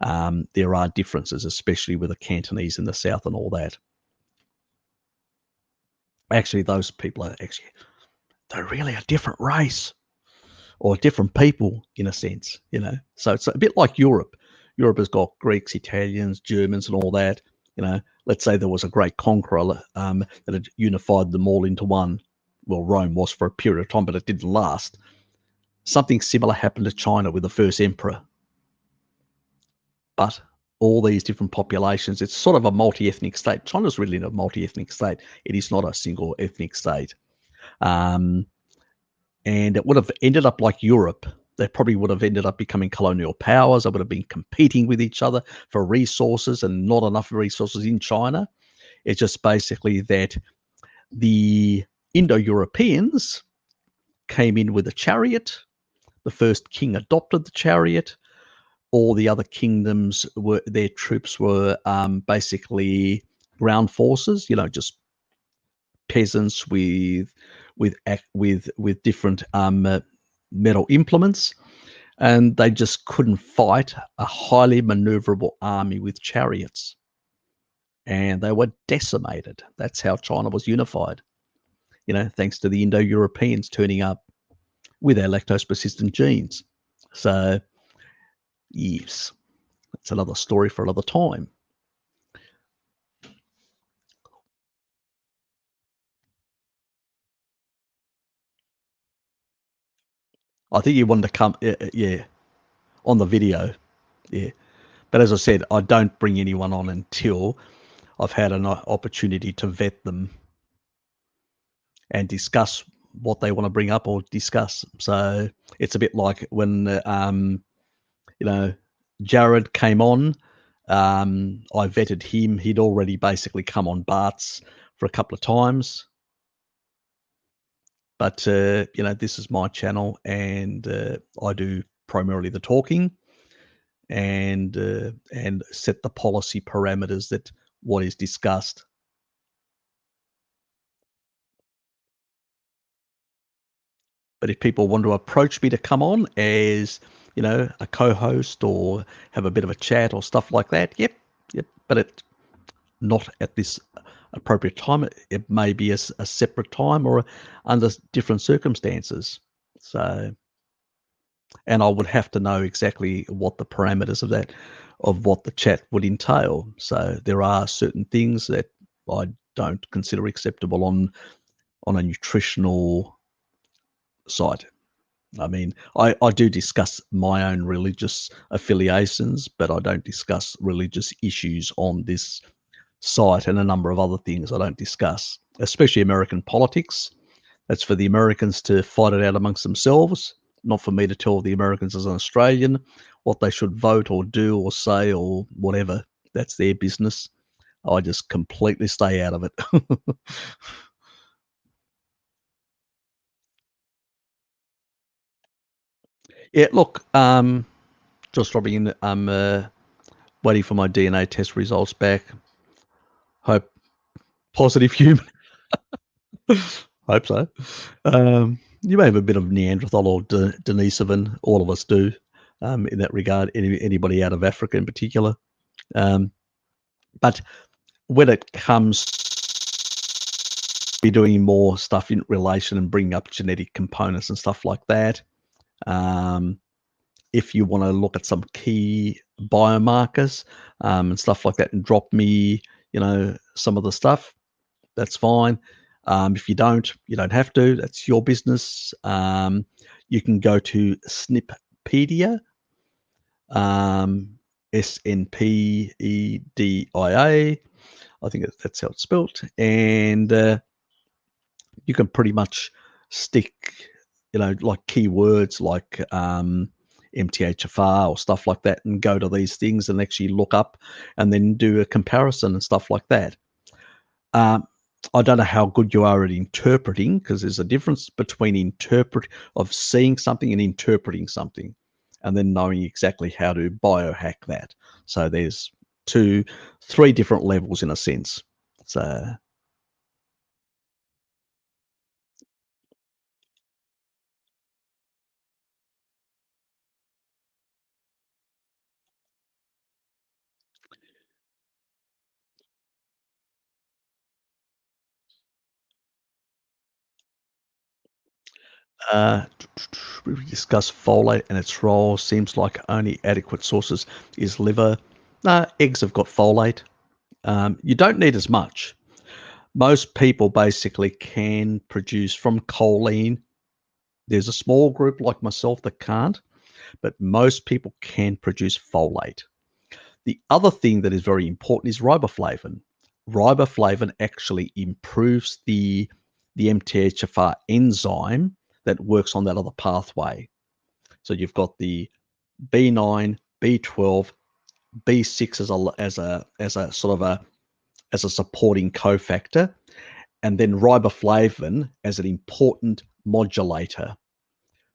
There are differences, especially with the Cantonese in the south and all that. Actually, those people are they're really a different race or different people in a sense, you know. So it's a bit like Europe. Europe has got Greeks, Italians, Germans, and all that. You know, let's say there was a great conqueror that had unified them all into one. Well, Rome was for a period of time, but it didn't last. Something similar happened to China with the first emperor. But all these different populations, it's sort of a multi-ethnic state. China's really a multi-ethnic state. It is not a single ethnic state. And it would have ended up like Europe. They probably would have ended up becoming colonial powers. They would have been competing with each other for resources, and not enough resources in China. It's just basically that the Indo-Europeans came in with a chariot. The first king adopted the chariot. All the other kingdoms their troops were basically ground forces, you know, just peasants with different metal implements, and they just couldn't fight a highly maneuverable army with chariots, and they were decimated. That's how China was unified, you know, thanks to the Indo-Europeans turning up with their lactose-persistent genes. So yes, that's another story for another time. I think you wanted to come, yeah, on the video, yeah. But as I said, I don't bring anyone on until I've had an opportunity to vet them and discuss what they want to bring up or discuss. So it's a bit like when, you know, Jared came on. I vetted him. He'd already basically come on Bart's for a couple of times. But, you know, this is my channel, and I do primarily the talking, and set the policy parameters that what is discussed. But if people want to approach me to come on as, you know, a co-host or have a bit of a chat or stuff like that, yep. But it's not at this appropriate time. It may be a separate time or under different circumstances. So, and I would have to know exactly what the parameters of what the chat would entail. So there are certain things that I don't consider acceptable on a nutritional site. I mean, I do discuss my own religious affiliations, but I don't discuss religious issues on this site, and a number of other things I don't discuss, especially American politics. That's for the Americans to fight it out amongst themselves, not for me to tell the Americans as an Australian what they should vote or do or say or whatever. That's their business. I just completely stay out of it. Yeah, look, just dropping in. I'm waiting for my DNA test results back. Hope positive human. Hope so. You may have a bit of Neanderthal or Denisovan. All of us do, in that regard. Anybody out of Africa in particular. But when it comes to be doing more stuff in relation and bringing up genetic components and stuff like that, if you want to look at some key biomarkers and stuff like that, and drop me, you know, some of the stuff, that's fine. If you don't have to. That's your business. You can go to Snippedia, SNPEDIA. I think that's how it's spelled. And you can pretty much stick, you know, like keywords like MTHFR or stuff like that, and go to these things and actually look up and then do a comparison and stuff like that. I don't know how good you are at interpreting, because there's a difference between seeing something and interpreting something, and then knowing exactly how to biohack that. So there's three different levels in a sense. So Uh, we discussed folate and its role. Seems like only adequate sources is liver. Eggs have got folate. You don't need as much. Most people basically can produce from choline. There's a small group like myself that can't, but most people can produce folate. The other thing that is very important is riboflavin. Riboflavin actually improves the MTHFR enzyme that works on that other pathway. So you've got the B9, B12, B6 as a sort of a supporting cofactor, and then riboflavin as an important modulator.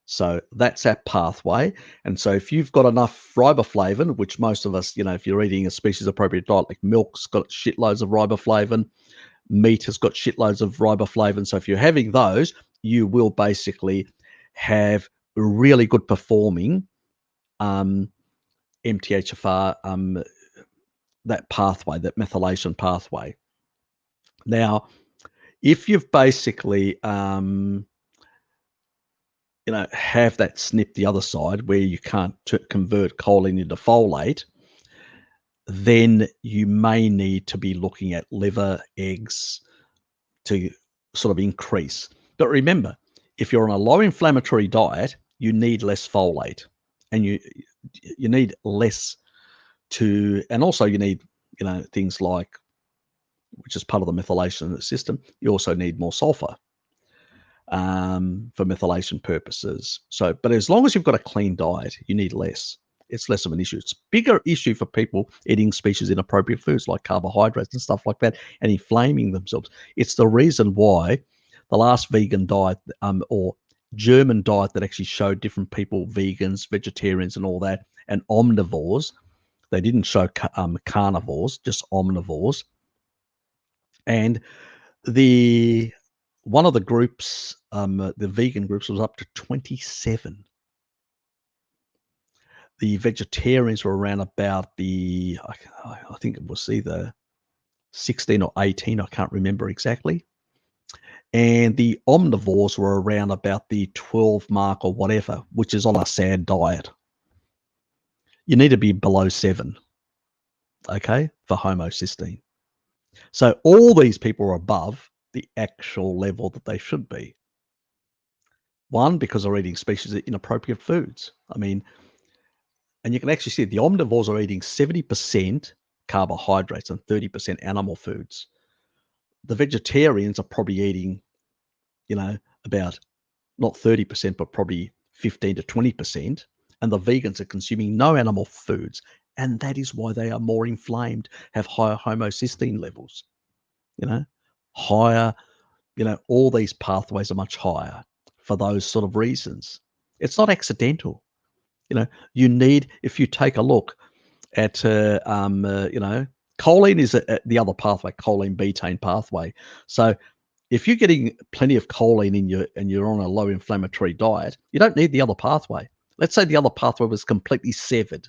So that's that pathway. And so if you've got enough riboflavin, which most of us, if you're eating a species appropriate diet, like milk's got shitloads of riboflavin, meat has got shitloads of riboflavin. So if you're having those, you will basically have really good performing MTHFR, that pathway, that methylation pathway. Now, if you've basically have that snip the other side where you can't convert choline into folate, then you may need to be looking at liver, eggs to sort of increase. But remember, if you're on a low inflammatory diet, you need less folate, and you need less and also you need things like, which is part of the methylation system, you also need more sulfur for methylation purposes. So, but as long as you've got a clean diet, you need less. It's less of an issue. It's a bigger issue for people eating species inappropriate foods like carbohydrates and stuff like that, and inflaming themselves. It's the reason why the last vegan diet or German diet that actually showed different people, vegans, vegetarians, and all that, and omnivores. They didn't show carnivores, just omnivores. And the one of the groups, the vegan groups, was up to 27. The vegetarians were around about I think it was either 16 or 18, I can't remember exactly. And the omnivores were around about the 12 mark or whatever, which is on a sad diet. You need to be below 7, okay, for homocysteine. So all these people are above the actual level that they should be. One, because they're eating species of inappropriate foods. I mean, and you can actually see the omnivores are eating 70% carbohydrates and 30% animal foods. The vegetarians are probably eating, about not 30%, but probably 15 to 20%. And the vegans are consuming no animal foods. And that is why they are more inflamed, have higher homocysteine levels, higher, all these pathways are much higher for those sort of reasons. It's not accidental. You need, if you take a look at, choline is the other pathway, choline betaine pathway. So if you're getting plenty of choline and you're on a low inflammatory diet, you don't need the other pathway. Let's say the other pathway was completely severed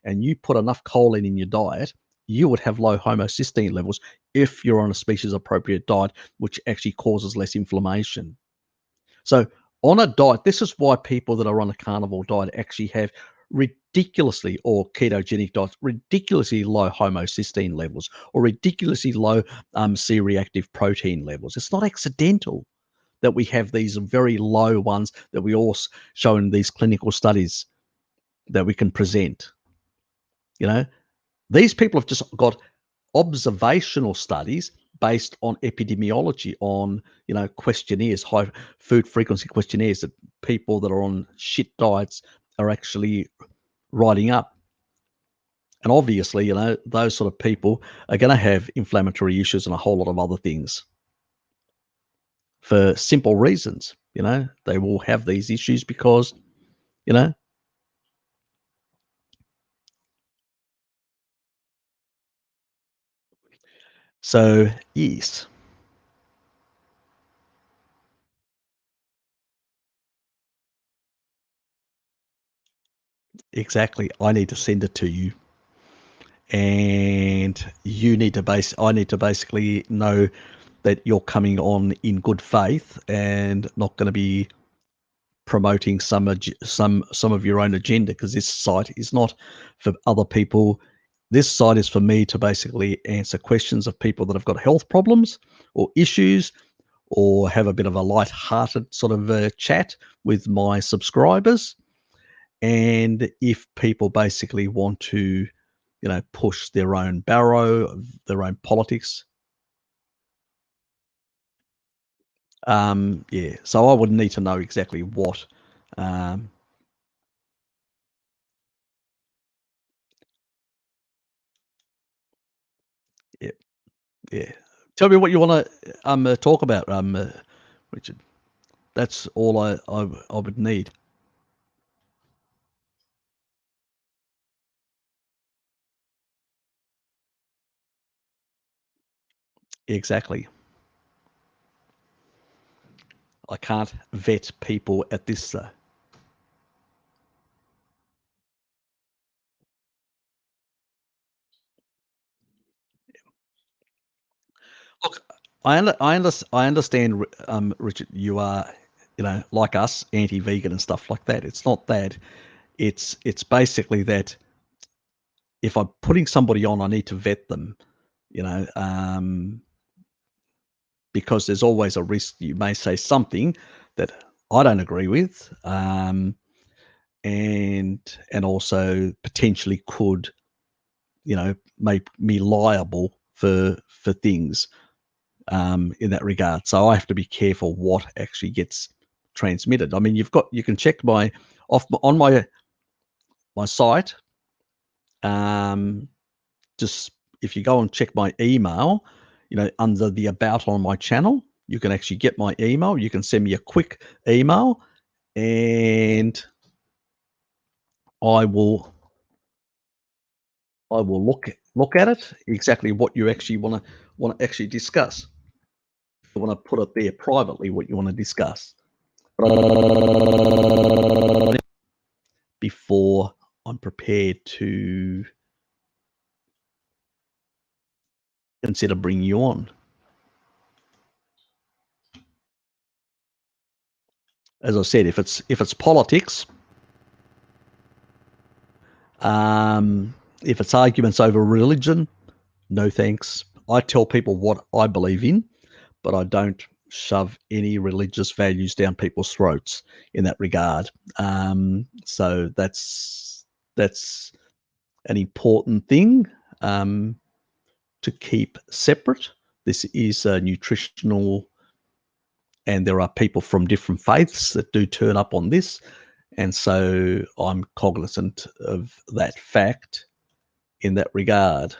and you put enough choline in your diet, you would have low homocysteine levels if you're on a species appropriate diet, which actually causes less inflammation. So on a diet, this is why people that are on a carnivore diet actually have ridiculously, or ketogenic diets, ridiculously low homocysteine levels or ridiculously low C-reactive protein levels. It's not accidental that we have these very low ones that we all show in these clinical studies that we can present. These people have just got observational studies based on epidemiology, on questionnaires, high food frequency questionnaires, that people that are on shit diets are actually writing up. And obviously, those sort of people are going to have inflammatory issues and a whole lot of other things for simple reasons. They will have these issues because, you know, so yes, exactly. I need to send it to you, and I need to basically know that you're coming on in good faith and not going to be promoting some of your own agenda, because this site is not for other people. This site is for me to basically answer questions of people that have got health problems or issues, or have a bit of a light-hearted sort of chat with my subscribers. And if people basically want to, push their own barrow, their own politics, yeah. So I would need to know exactly what. Um, yeah, yeah. Tell me what you want to talk about, Richard. That's all I would need. Exactly. I can't vet people at this. Look, I understand, Richard. You are, like us, anti-vegan and stuff like that. It's not that. It's basically that if I'm putting somebody on, I need to vet them. You know, because there's always a risk you may say something that I don't agree with, and also potentially could, make me liable for things, in that regard. So I have to be careful what actually gets transmitted. I mean, you can check on my site. Um, just if you go and check my email, under the about on my channel, you can actually get my email. You can send me a quick email, and I will look at it exactly what you actually want to actually discuss. You want to put it there privately what you want to discuss. Before I'm prepared to consider bringing you on. As I said, if it's politics, if it's arguments over religion, no thanks. I tell people what I believe in, but I don't shove any religious values down people's throats in that regard. So that's an important thing, to keep separate. This is a nutritional, and there are people from different faiths that do turn up on this, and so I'm cognizant of that fact in that regard.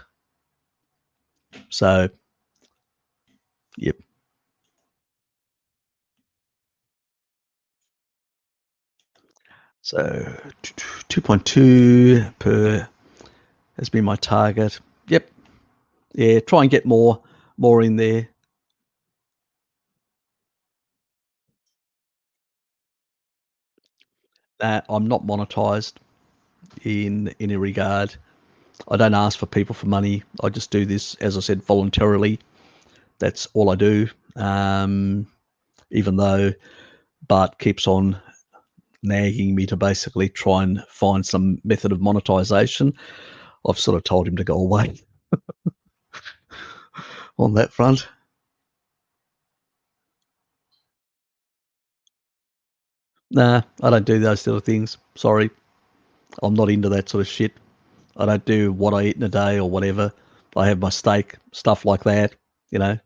So, yep. So 2.2 per has been my target. Yep. Yeah, try and get more in there. I'm not monetized in any regard. I don't ask for people for money. I just do this, as I said, voluntarily. That's all I do. Even though Bart keeps on nagging me to basically try and find some method of monetization, I've sort of told him to go away on that front. Nah, I don't do those sort of things. Sorry. I'm not into that sort of shit. I don't do what I eat in a day or whatever. I have my steak, stuff like that, you know,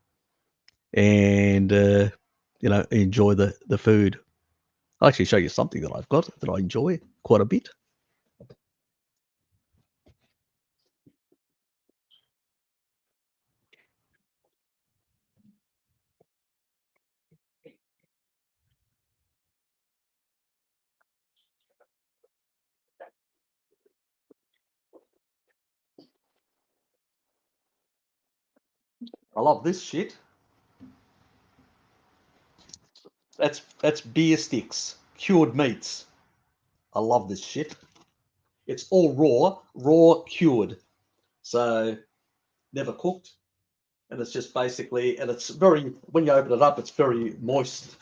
and, enjoy the food. I'll actually show you something that I've got that I enjoy. quite a bit. I love this shit. That's beer sticks, cured meats. I love this shit. It's all raw cured. So never cooked. And it's just basically, and it's very, when you open it up, it's very moist.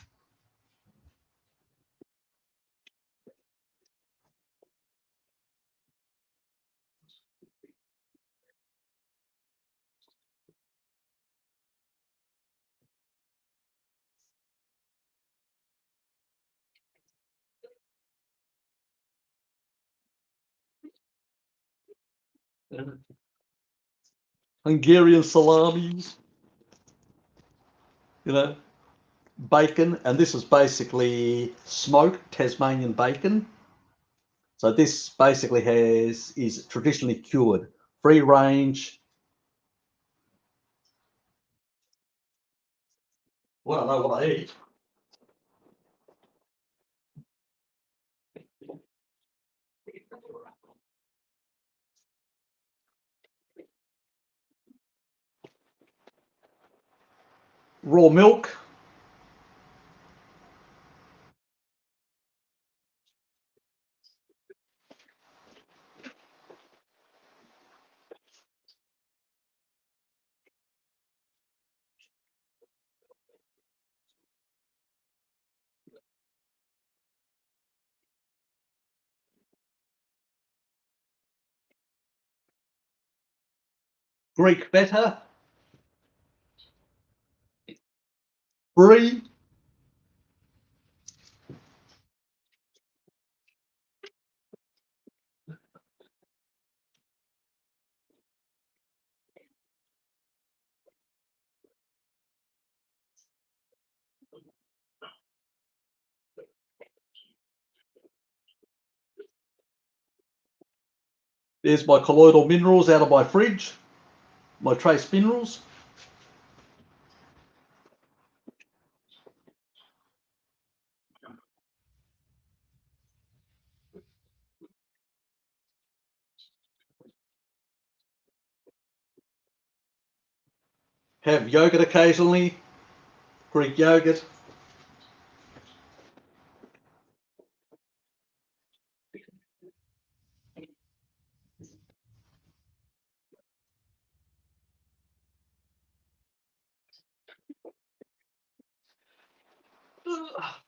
Hungarian salamis, you know, bacon, and this is basically smoked Tasmanian bacon. So this basically is traditionally cured, free range. Well, I know what I eat. Raw milk. Greek feta. Brie. There's my colloidal minerals out of my fridge, my trace minerals. Have yogurt occasionally, Greek yogurt.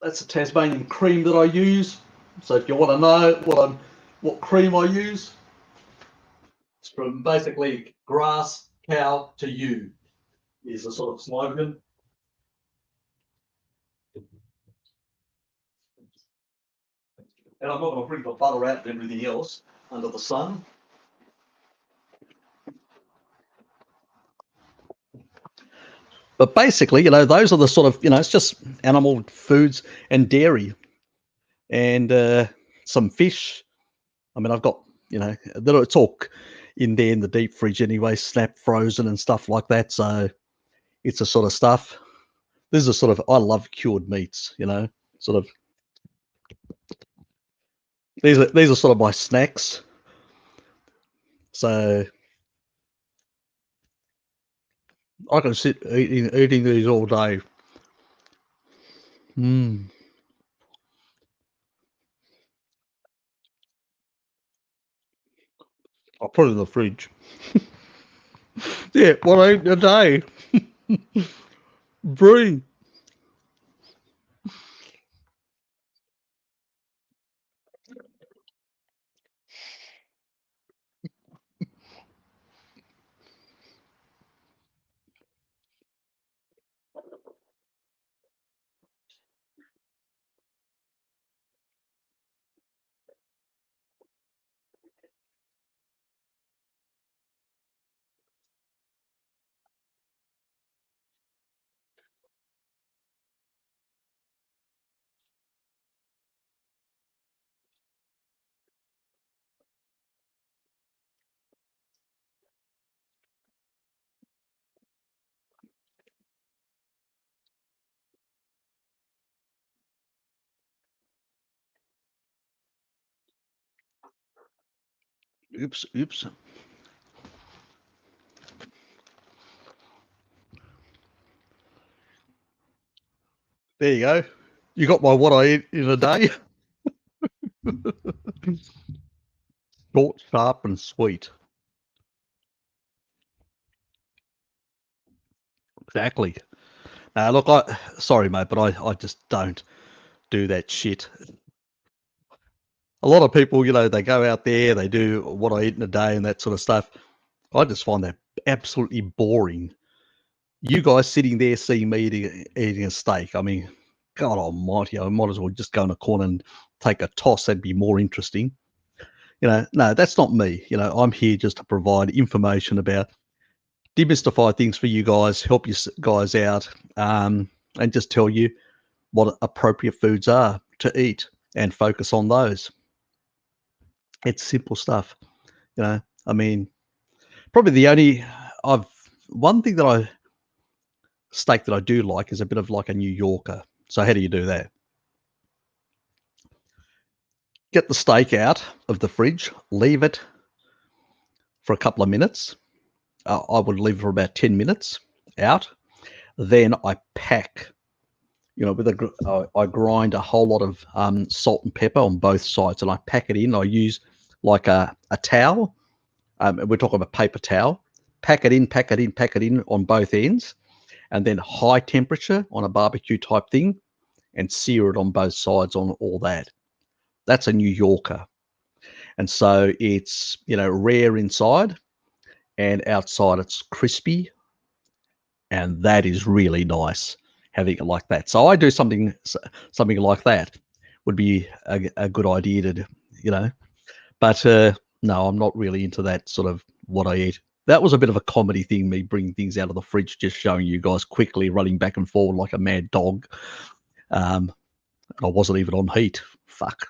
That's a Tasmanian cream that I use. So if you want to know what cream I use, it's from basically grass cow to you is the sort of slogan. And I'm not going to bring the butter out and everything else under the sun. But basically, those are the sort of, it's just animal foods and dairy and some fish. I mean, I've got, it's all in there in the deep fridge anyway, snap frozen and stuff like that. So it's the sort of stuff. This is a sort of, I love cured meats, sort of, these are sort of my snacks. So I can sit eating these all day. Mm. I'll put it in the fridge. Yeah, what I eat a day. Brie. Oops, oops. There you go. You got my what I eat in a day. Short, sharp, and sweet. Exactly. Look, sorry, mate, but I just don't do that shit. A lot of people, they go out there, they do what I eat in a day and that sort of stuff. I just find that absolutely boring. You guys sitting there seeing me eating a steak. I mean, God almighty, I might as well just go in a corner and take a toss. That'd be more interesting. No, that's not me. I'm here just to provide information about demystify things for you guys, help you guys out, and just tell you what appropriate foods are to eat and focus on those. It's simple stuff. I mean, probably the only I've one thing that steak that I do like is a bit of like a New Yorker. So how do you do that? Get the steak out of the fridge, leave it for a couple of minutes. I would leave it for about 10 minutes out. Then I pack, I grind a whole lot of salt and pepper on both sides, and I pack it in. I use like a towel. We're talking about paper towel. Pack it in, pack it in, pack it in on both ends, and then high temperature on a barbecue type thing, and sear it on both sides on all that. That's a New Yorker. And so it's, rare inside, and outside it's crispy, and that is really nice having it like that. So I do something like that would be a good idea to, but no, I'm not really into that sort of what I eat. That was a bit of a comedy thing, me bringing things out of the fridge, just showing you guys quickly running back and forward like a mad dog. I wasn't even on heat. Fuck.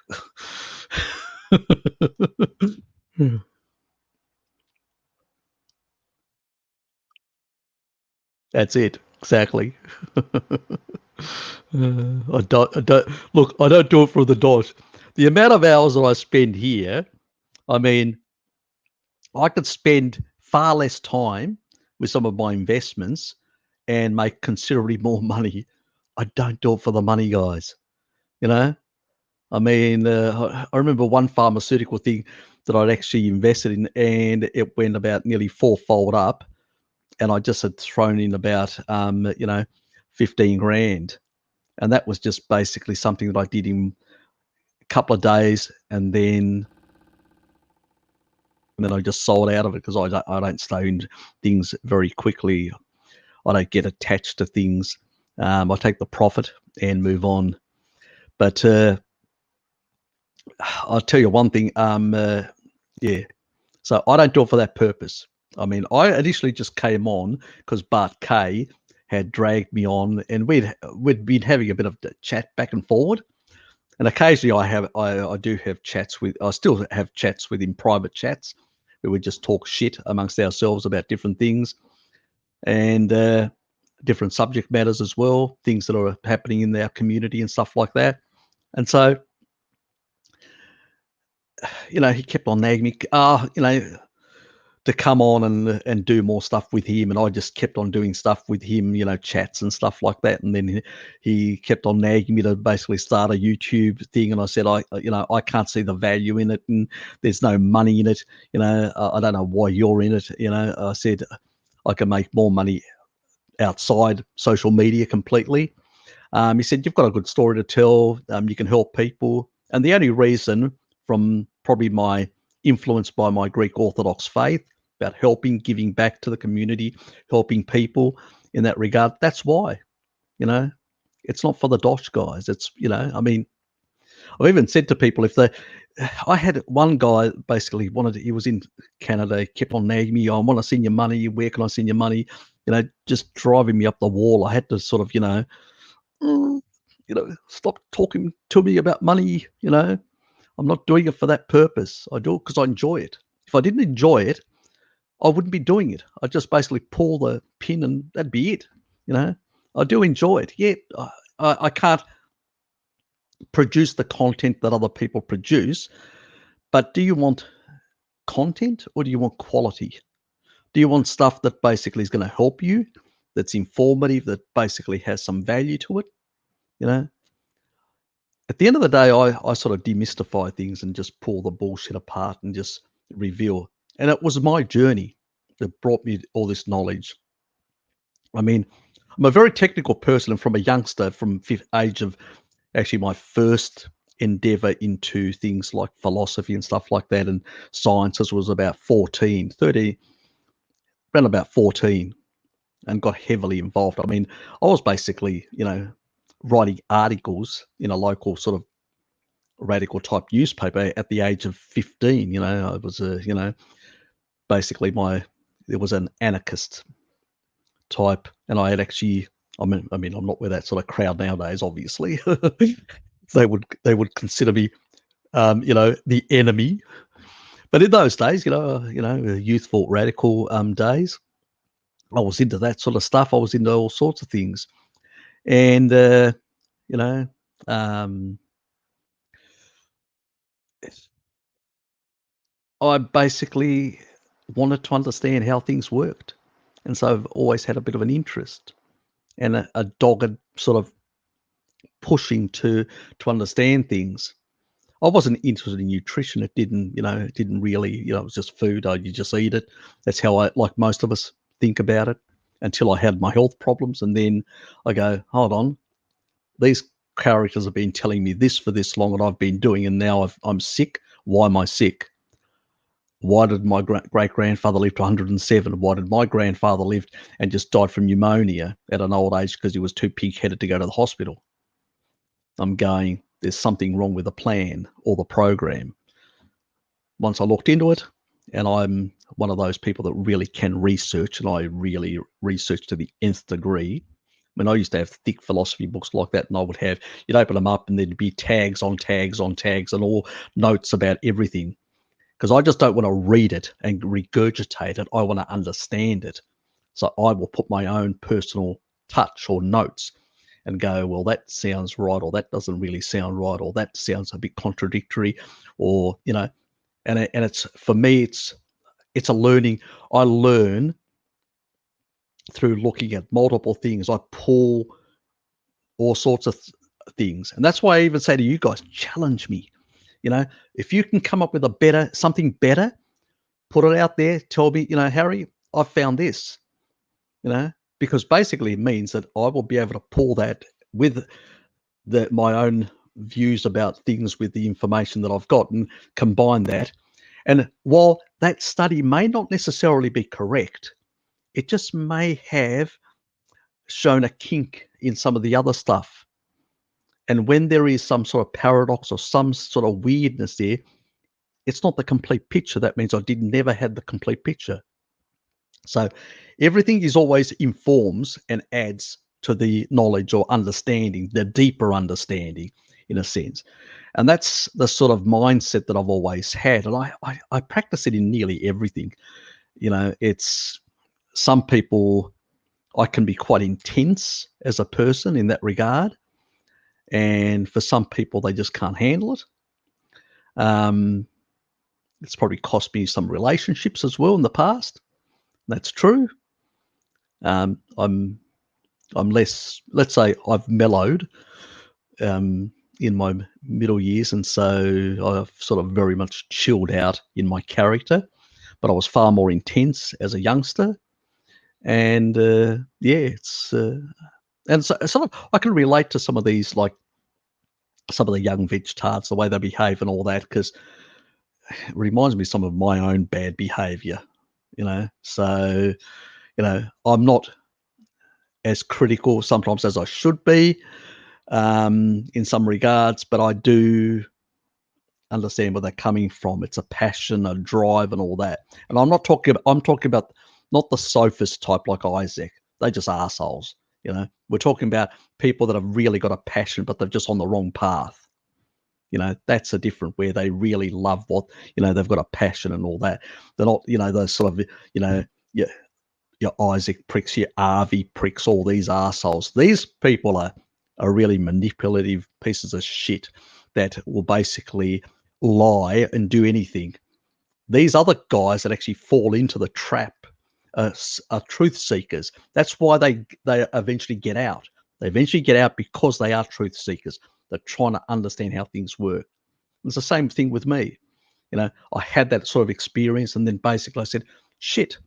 That's it. Exactly. I don't look. I don't do it for the dot. The amount of hours that I spend here, I mean, I could spend far less time with some of my investments and make considerably more money. I don't do it for the money, guys. You know, I mean, I remember one pharmaceutical thing that I'd actually invested in, and it went about nearly fourfold up, and I just had thrown in about 15 grand, and that was just basically something that I did in a couple of days, and then I just sold out of it because I don't stay in things very quickly. I don't get attached to things. I take the profit and move on. But I'll tell you one thing. Yeah. So I don't do it for that purpose. I mean, I initially just came on because Bart K had dragged me on, and we'd been having a bit of chat back and forward. And occasionally I do have chats with, I still have chats with him, private chats, where we just talk shit amongst ourselves about different things and different subject matters as well, things that are happening in our community and stuff like that. And so, he kept on nagging me, to come on and do more stuff with him, and I just kept on doing stuff with him, chats and stuff like that. And then he kept on nagging me to basically start a YouTube thing, and I said, I can't see the value in it, and there's no money in it. I don't know why you're in it. I said I can make more money outside social media completely. He said, you've got a good story to tell. You can help people. And the only reason, from probably my influence by my Greek Orthodox faith, about helping, giving back to the community, helping people in that regard, that's why. It's not for the dosh, guys. It's, I mean, I've even said to people, I had one guy basically he was in Canada, kept on nagging me, I want to send you money. Where can I send you money? Just driving me up the wall. I had to sort of, "Mm, stop talking to me about money. I'm not doing it for that purpose. I do it because I enjoy it. If I didn't enjoy it, I wouldn't be doing it. I'd just basically pull the pin and that'd be it. I do enjoy it. Yeah, I can't produce the content that other people produce, but do you want content or do you want quality? Do you want stuff that basically is going to help you, that's informative, that basically has some value to it? You know, at the end of the day, I sort of demystify things and just pull the bullshit apart and just reveal. And it was my journey that brought me all this knowledge. I mean, I'm a very technical person, and from a youngster, from age of actually my first endeavor into things like philosophy and stuff like that and sciences was about 14, 13, around about 14, and got heavily involved. I mean, I was basically, writing articles in a local sort of radical type newspaper at the age of 15. I was basically there was an anarchist type, and I had actually, I mean, I'm not with that sort of crowd nowadays, obviously. They would consider me, the enemy. But in those days, youthful radical days, I was into that sort of stuff. I was into all sorts of things, and you know, um, I basically wanted to understand how things worked, and so I've always had a bit of an interest and a dogged sort of pushing to understand things. I wasn't interested in nutrition. It didn't really, it was just food. You just eat it. That's how like most of us think about it until I had my health problems. And then I go, hold on, these characters have been telling me this for this long and I've been doing, and now I'm sick. Why am I sick? Why did my great-grandfather live to 107? Why did my grandfather live and just died from pneumonia at an old age because he was too pig-headed to go to the hospital? I'm going, there's something wrong with the plan or the program. Once I looked into it, and I'm one of those people that really can research, and I really research to the nth degree. I mean, I used to have thick philosophy books like that, and you'd open them up and there'd be tags on tags on tags and all notes about everything. Because I just don't want to read it and regurgitate it. I want to understand it. So I will put my own personal touch or notes and go, well, that sounds right, or that doesn't really sound right, or that sounds a bit contradictory, or, and it's, for me, it's a learning. I learn through looking at multiple things. I pull all sorts of things. And that's why I even say to you guys, challenge me. If you can come up with something better, put it out there. Tell me, Harry, I've found this, because basically it means that I will be able to pull that with my own views about things with the information that I've got and combine that. And while that study may not necessarily be correct, it just may have shown a kink in some of the other stuff. And when there is some sort of paradox or some sort of weirdness there, it's not the complete picture. That means I never had the complete picture. So everything is always informs and adds to the knowledge or understanding, the deeper understanding, in a sense. And that's the sort of mindset that I've always had. And I practice it in nearly everything. It's some people, I can be quite intense as a person in that regard. And for some people, they just can't handle it. It's probably cost me some relationships as well in the past. That's true. I'm less, let's say I've mellowed in my middle years, and so I've sort of very much chilled out in my character, but I was far more intense as a youngster. And it's and so sort of I can relate to some of these, like some of the young vegetards, the way they behave and all that, because it reminds me of some of my own bad behavior, so I'm not as critical sometimes as I should be in some regards, but I do understand where they're coming from. It's a passion, a drive, and all that. And I'm talking about not the sophist type like Isaac. They're just assholes. We're talking about people that have really got a passion, but they're just on the wrong path. That's a different, where they really love what, they've got a passion and all that. They're not, those sort of, your Isaac pricks, your Arvy pricks, all these arseholes. These people are really manipulative pieces of shit that will basically lie and do anything These other guys that actually fall into the trap are truth seekers. That's why they eventually get out. They eventually get out because they are truth seekers. They're trying to understand how things work. It's the same thing with me. I had that sort of experience, and then basically I said, shit,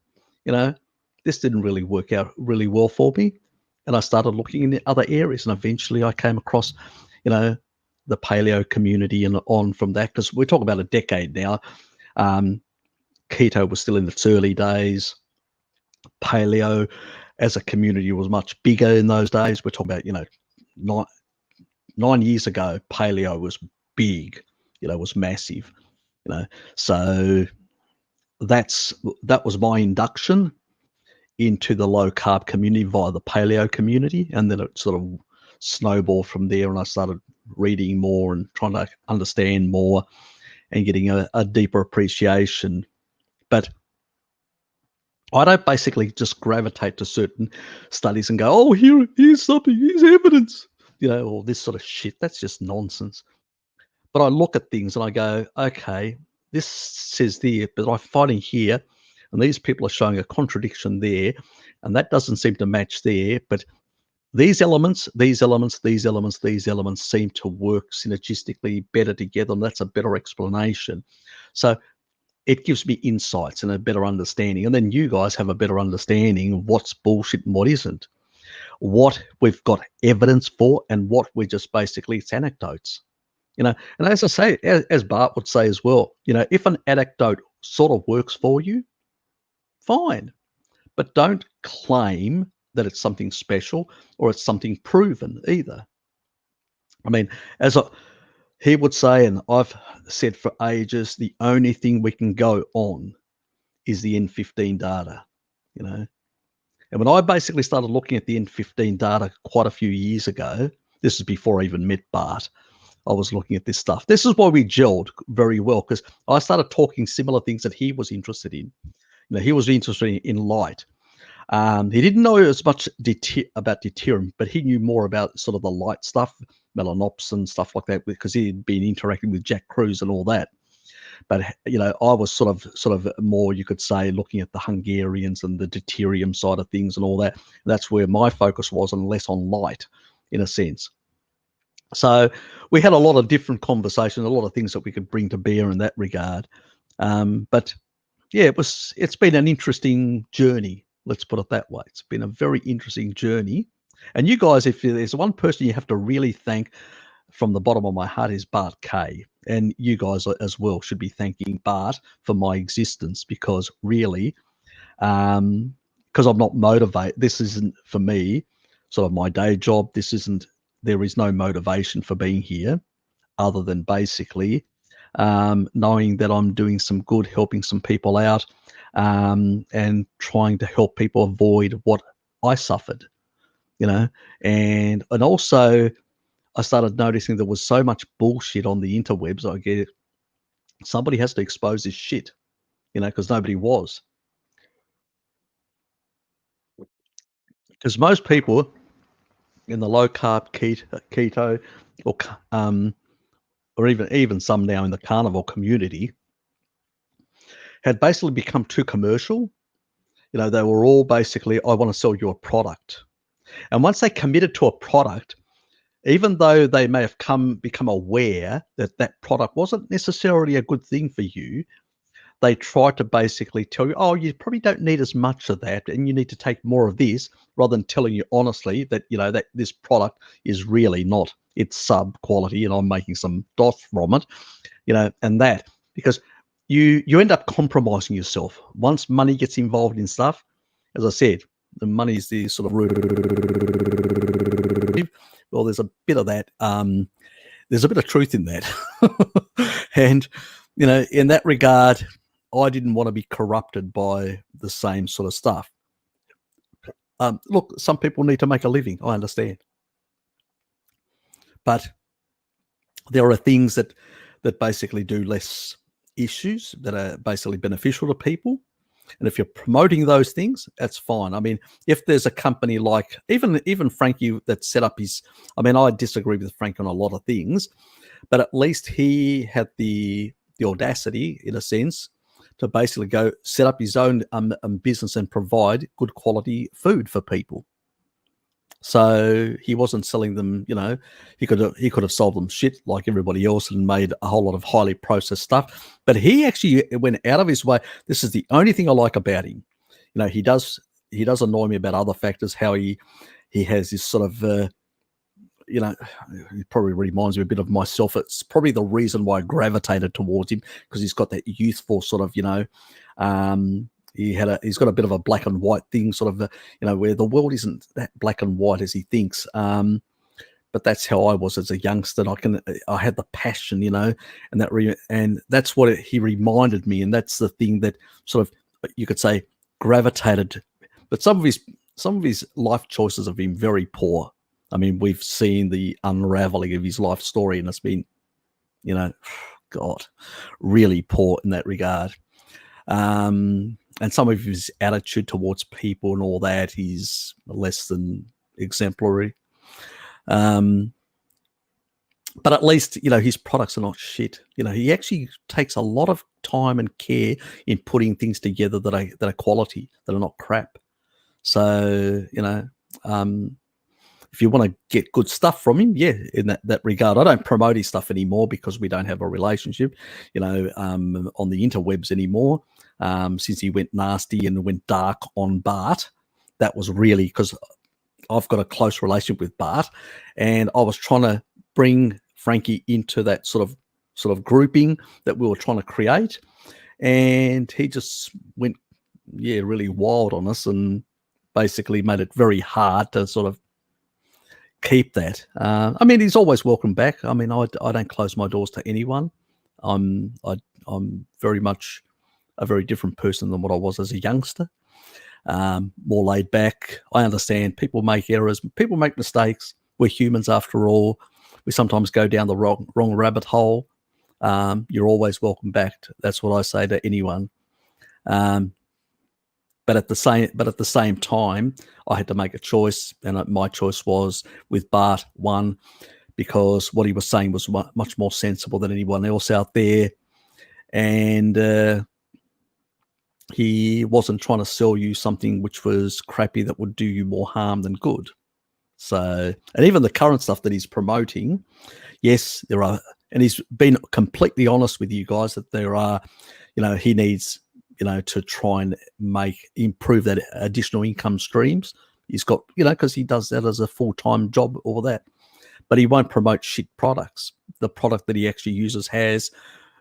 this didn't really work out really well for me. And I started looking in other areas, and eventually I came across, the paleo community and on from that, because we're talking about a decade now. Keto was still in its early days. Paleo as a community was much bigger in those days. We're talking about, 9 years ago, paleo was big, was massive, So that was my induction into the low carb community via the paleo community. And then it sort of snowballed from there, and I started reading more and trying to understand more and getting a deeper appreciation. But I don't basically just gravitate to certain studies and go, oh, here's something, here's evidence, all this sort of shit. That's just nonsense. But I look at things and I go, okay, this says there, but I find it here, and these people are showing a contradiction there, and that doesn't seem to match there. But these elements seem to work synergistically better together, and that's a better explanation. So it gives me insights and a better understanding. And then you guys have a better understanding of what's bullshit and what isn't, what we've got evidence for, and what we're just basically, it's anecdotes. And as I say, as Bart would say as well, if an anecdote sort of works for you, fine. But don't claim that it's something special or it's something proven either. I mean, he would say, and I've said for ages, the only thing we can go on is the N15 data, And when I basically started looking at the N15 data quite a few years ago, this is before I even met Bart, I was looking at this stuff. This is why we gelled very well, because I started talking similar things that he was interested in. He was interested in light. He didn't know as much about deuterium, but he knew more about sort of the light stuff, melanopsin and stuff like that, because he had been interacting with Jack Kruse and all that. But I was sort of more, you could say, looking at the Hungarians and the deuterium side of things and all that. And that's where my focus was, and less on light, in a sense. So we had a lot of different conversations, a lot of things that we could bring to bear in that regard. But yeah, it's been an interesting journey. Let's put it that way. It's been a very interesting journey. And you guys, if there's one person you have to really thank from the bottom of my heart, is Bart K. And you guys as well should be thanking Bart for my existence, because really, because I'm not motivated. This isn't for me, sort of my day job. There is no motivation for being here other than basically knowing that I'm doing some good, helping some people out, and trying to help people avoid what I suffered, and also I started noticing there was so much bullshit on the interwebs. I get it. Somebody has to expose this shit, because nobody was. Because most people in the low carb keto or even some now in the carnivore community had basically become too commercial. They were all basically, I want to sell you a product. And once they committed to a product, even though they may have become aware that that product wasn't necessarily a good thing for you, they tried to basically tell you, oh, you probably don't need as much of that, and you need to take more of this, rather than telling you honestly that, that this product is really not, it's sub quality, and I'm making some doth from it, and that, because you end up compromising yourself. Once money gets involved in stuff, as I said, the money is the sort of root. Well, there's a bit of that. There's a bit of truth in that. And, in that regard, I didn't want to be corrupted by the same sort of stuff. Look, some people need to make a living. I understand. But there are things that basically do less issues that are basically beneficial to people. And if you're promoting those things, that's fine. I mean, if there's a company like even Frankie that set up I disagree with Frank on a lot of things, but at least he had the audacity, in a sense, to basically go set up his own business and provide good quality food for people. So he wasn't selling them, he could have sold them shit like everybody else and made a whole lot of highly processed stuff. But he actually went out of his way. This is the only thing I like about him. He does annoy me about other factors, how he has this sort of it probably reminds me a bit of myself. It's probably the reason why I gravitated towards him, because he's got that youthful sort of, he's got a bit of a black and white thing, sort of, where the world isn't that black and white as he thinks. But that's how I was as a youngster. I had the passion, and that's what he reminded me. And that's the thing that sort of, you could say, gravitated. But some of his life choices have been very poor. I mean, we've seen the unraveling of his life story, and it's been, God, really poor in that regard. And some of his attitude towards people and all that is less than exemplary. But at least, his products are not shit. He actually takes a lot of time and care in putting things together that are quality, that are not crap. So, if you want to get good stuff from him, yeah, in that regard. I don't promote his stuff anymore because we don't have a relationship, on the interwebs anymore. Since he went nasty and went dark on Bart, that was really because I've got a close relationship with Bart, and I was trying to bring Frankie into that sort of grouping that we were trying to create, and he just went, really wild on us, and basically made it very hard to sort of keep that. I mean, he's always welcome back. I mean, I don't close my doors to anyone. I'm very much a very different person than what I was as a youngster. More laid back. I understand people make errors. People make mistakes. We're humans after all. We sometimes go down the wrong rabbit hole. You're always welcome back. That's what I say to anyone. But at the same time, I had to make a choice, and my choice was with Bart. One, because what he was saying was much more sensible than anyone else out there, and he wasn't trying to sell you something which was crappy that would do you more harm than good. So, and even the current stuff that he's promoting, yes, there are, and he's been completely honest with you guys that there are, he needs, to try and improve that additional income streams. He's got, because he does that as a full-time job, all that. But he won't promote shit products. The product that he actually uses has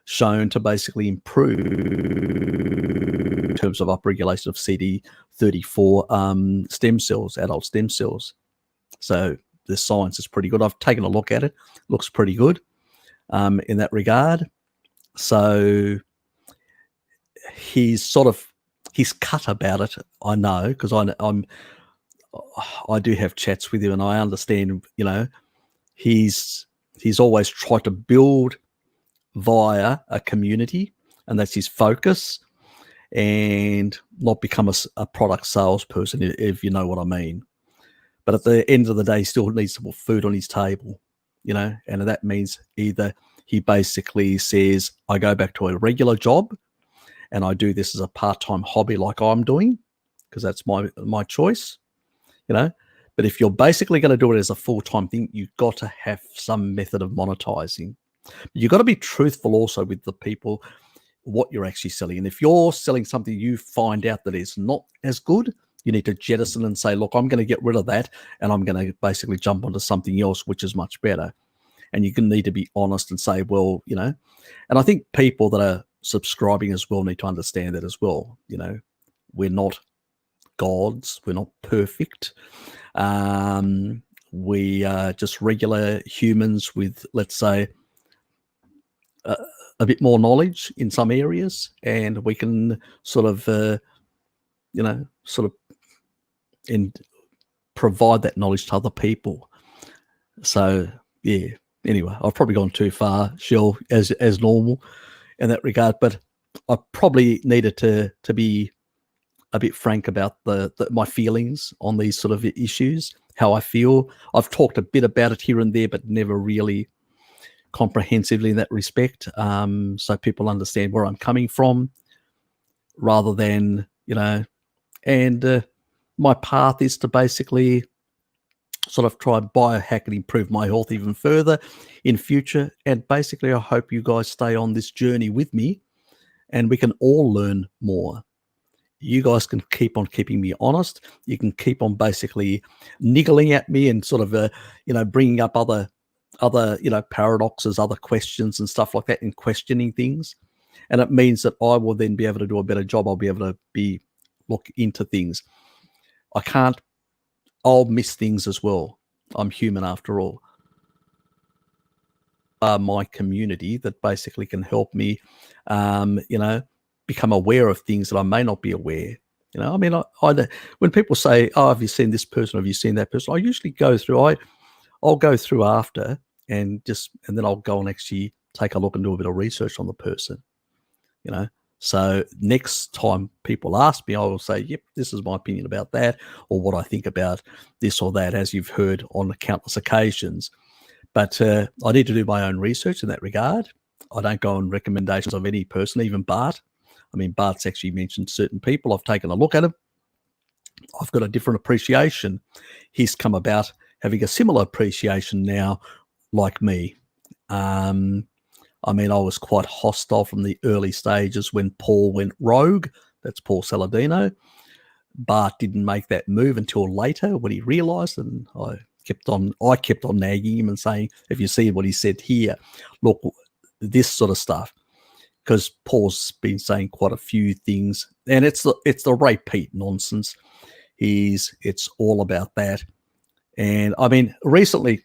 shown to basically improve in terms of upregulation of CD34 stem cells, adult stem cells. So the science is pretty good. I've taken a look at it. Looks pretty good in that regard. So he's cut about it. I know, because I do have chats with him, and I understand. He's always tried to build via a community, and that's his focus, and not become a product salesperson, if you know what I mean. But at the end of the day, he still needs to put food on his table, and that means either he basically says, I go back to a regular job and I do this as a part-time hobby like I'm doing, because that's my choice, But if you're basically going to do it as a full-time thing, you've got to have some method of monetizing. You've got to be truthful also with the people, what you're actually selling. And if you're selling something you find out that is not as good, you need to jettison and say, look, I'm going to get rid of that, and I'm going to basically jump onto something else which is much better. And you need to be honest and say, well, and I think people that are subscribing as well need to understand that as well. We're not gods. We're not perfect. We are just regular humans with, let's say, a bit more knowledge in some areas, and we can sort of and provide that knowledge to other people. So yeah, anyway, I've probably gone too far, Shell, as normal in that regard, but I probably needed to be a bit frank about my feelings on these sort of issues, how I feel. I've talked a bit about it here and there, but never really comprehensively in that respect, so people understand where I'm coming from. rather than, and my path is to basically sort of try and biohack and improve my health even further in future. And basically, I hope you guys stay on this journey with me and we can all learn more. You guys can keep on keeping me honest. You can keep on basically niggling at me and sort of, bringing up other, paradoxes, other questions and stuff like that, and questioning things. And it means that I will then be able to do a better job. I'll be able to look into things. I'll miss things as well. I'm human after all. My community that basically can help me, become aware of things that I may not be aware. When people say, "Oh, have you seen this person? Have you seen that person?" I usually go through. I'll go through after and then I'll go and actually take a look and do a bit of research on the person. So next time people ask me, I will say, "Yep, this is my opinion about that, or what I think about this or that," as you've heard on countless occasions. But I need to do my own research in that regard. I don't go on recommendations of any person, even Bart. I mean, Bart's actually mentioned certain people. I've taken a look at them. I've got a different appreciation. He's come about having a similar appreciation now, like me. I was quite hostile from the early stages when Paul went rogue. That's Paul Saladino. Bart didn't make that move until later when he realised, and I kept on nagging him and saying, "If you see what he said here, look, this sort of stuff," because Paul's been saying quite a few things, and it's the Ray Pete nonsense. It's all about that. And recently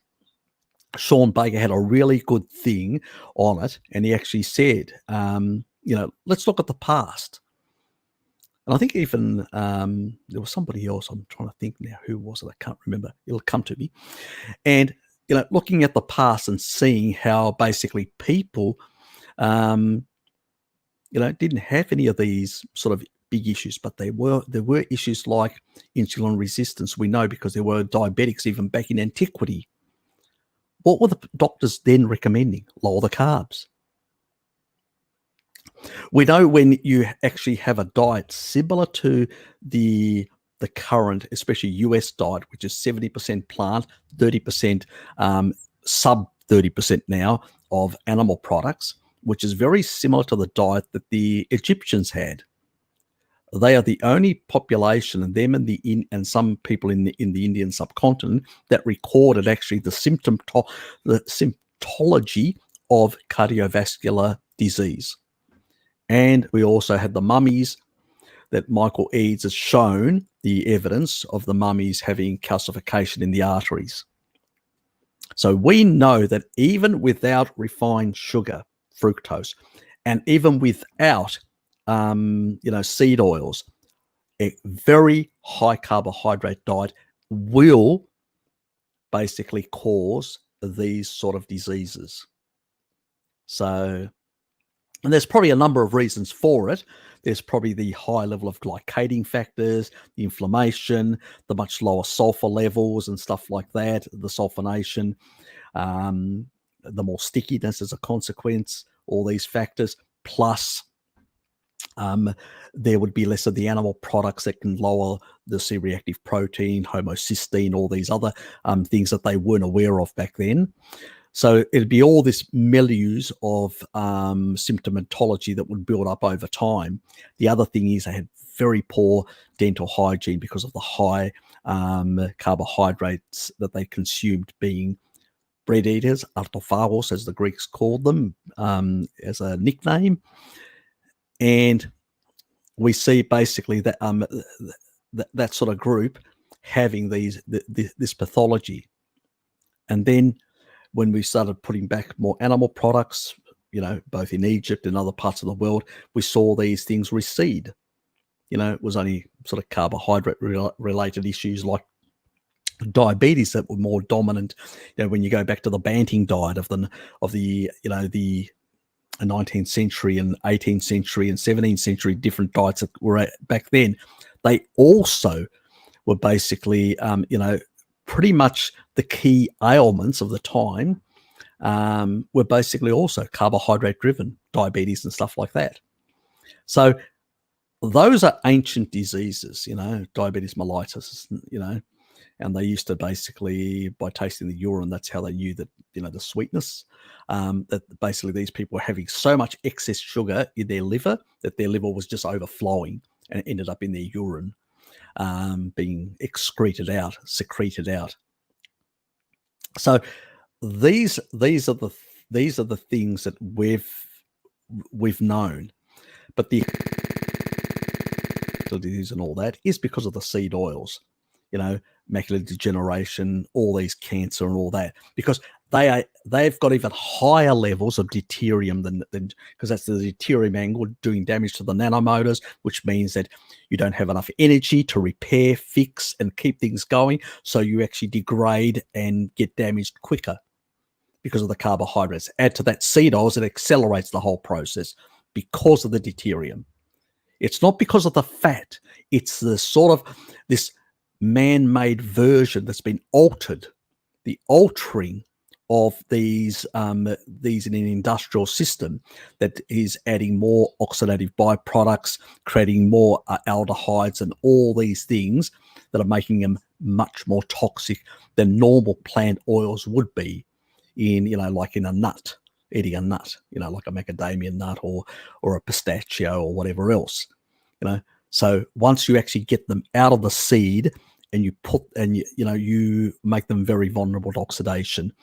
Sean Baker had a really good thing on it, and he actually said, let's look at the past. And I think even there was somebody else. I'm trying to think now. Who was it? I can't remember. It'll come to me. And, looking at the past and seeing how basically people, didn't have any of these sort of big issues, but there were issues like insulin resistance. We know because there were diabetics even back in antiquity. What were the doctors then recommending? Lower the carbs. We know when you actually have a diet similar to the current, especially US diet, which is 70% plant, 30%, sub 30% now of animal products, which is very similar to the diet that the Egyptians had. They are the only population, and them and some people in the Indian subcontinent, that recorded actually the symptology of cardiovascular disease. And we also had the mummies that Michael Eads has shown the evidence of the mummies having calcification in the arteries. So we know that even without refined sugar, fructose, and even without seed oils, a very high carbohydrate diet will basically cause these sort of diseases. So, and there's probably a number of reasons for it. There's probably the high level of glycating factors, the inflammation, the much lower sulfur levels and stuff like that, the sulfonation, the more stickiness as a consequence, all these factors, plus there would be less of the animal products that can lower the C-reactive protein, homocysteine, all these other things that they weren't aware of back then. So it'd be all this milieu of symptomatology that would build up over time. The other thing is they had very poor dental hygiene because of the high carbohydrates that they consumed, being bread eaters, artophagos as the Greeks called them as a nickname. And we see basically that that sort of group having this pathology. And then when we started putting back more animal products, both in Egypt and other parts of the world, we saw these things recede. It was only sort of carbohydrate related issues like diabetes that were more dominant. When you go back to the Banting diet of the 19th century and 18th century and 17th century, different diets that were back then, they also were basically, pretty much the key ailments of the time were basically also carbohydrate driven, diabetes and stuff like that. So those are ancient diseases, diabetes mellitus, and they used to basically, by tasting the urine, that's how they knew that, the sweetness, that basically these people were having so much excess sugar in their liver that their liver was just overflowing and it ended up in their urine, being secreted out. So these are the things that we've known, but the disease and all that is because of the seed oils, macular degeneration, all these cancer and all that, because they've got even higher levels of deuterium than because that's the deuterium angle doing damage to the nanomotors, which means that you don't have enough energy to repair, fix, and keep things going. So you actually degrade and get damaged quicker because of the carbohydrates. Add to that seed oils, it accelerates the whole process because of the deuterium. It's not because of the fat. It's the sort of this man-made version that's been altered, the altering of these in an industrial system that is adding more oxidative byproducts, creating more aldehydes and all these things that are making them much more toxic than normal plant oils would be in, like in a nut. Eating a nut, like a macadamia nut or a pistachio or whatever else, So once you actually get them out of the seed and you make them very vulnerable to oxidation,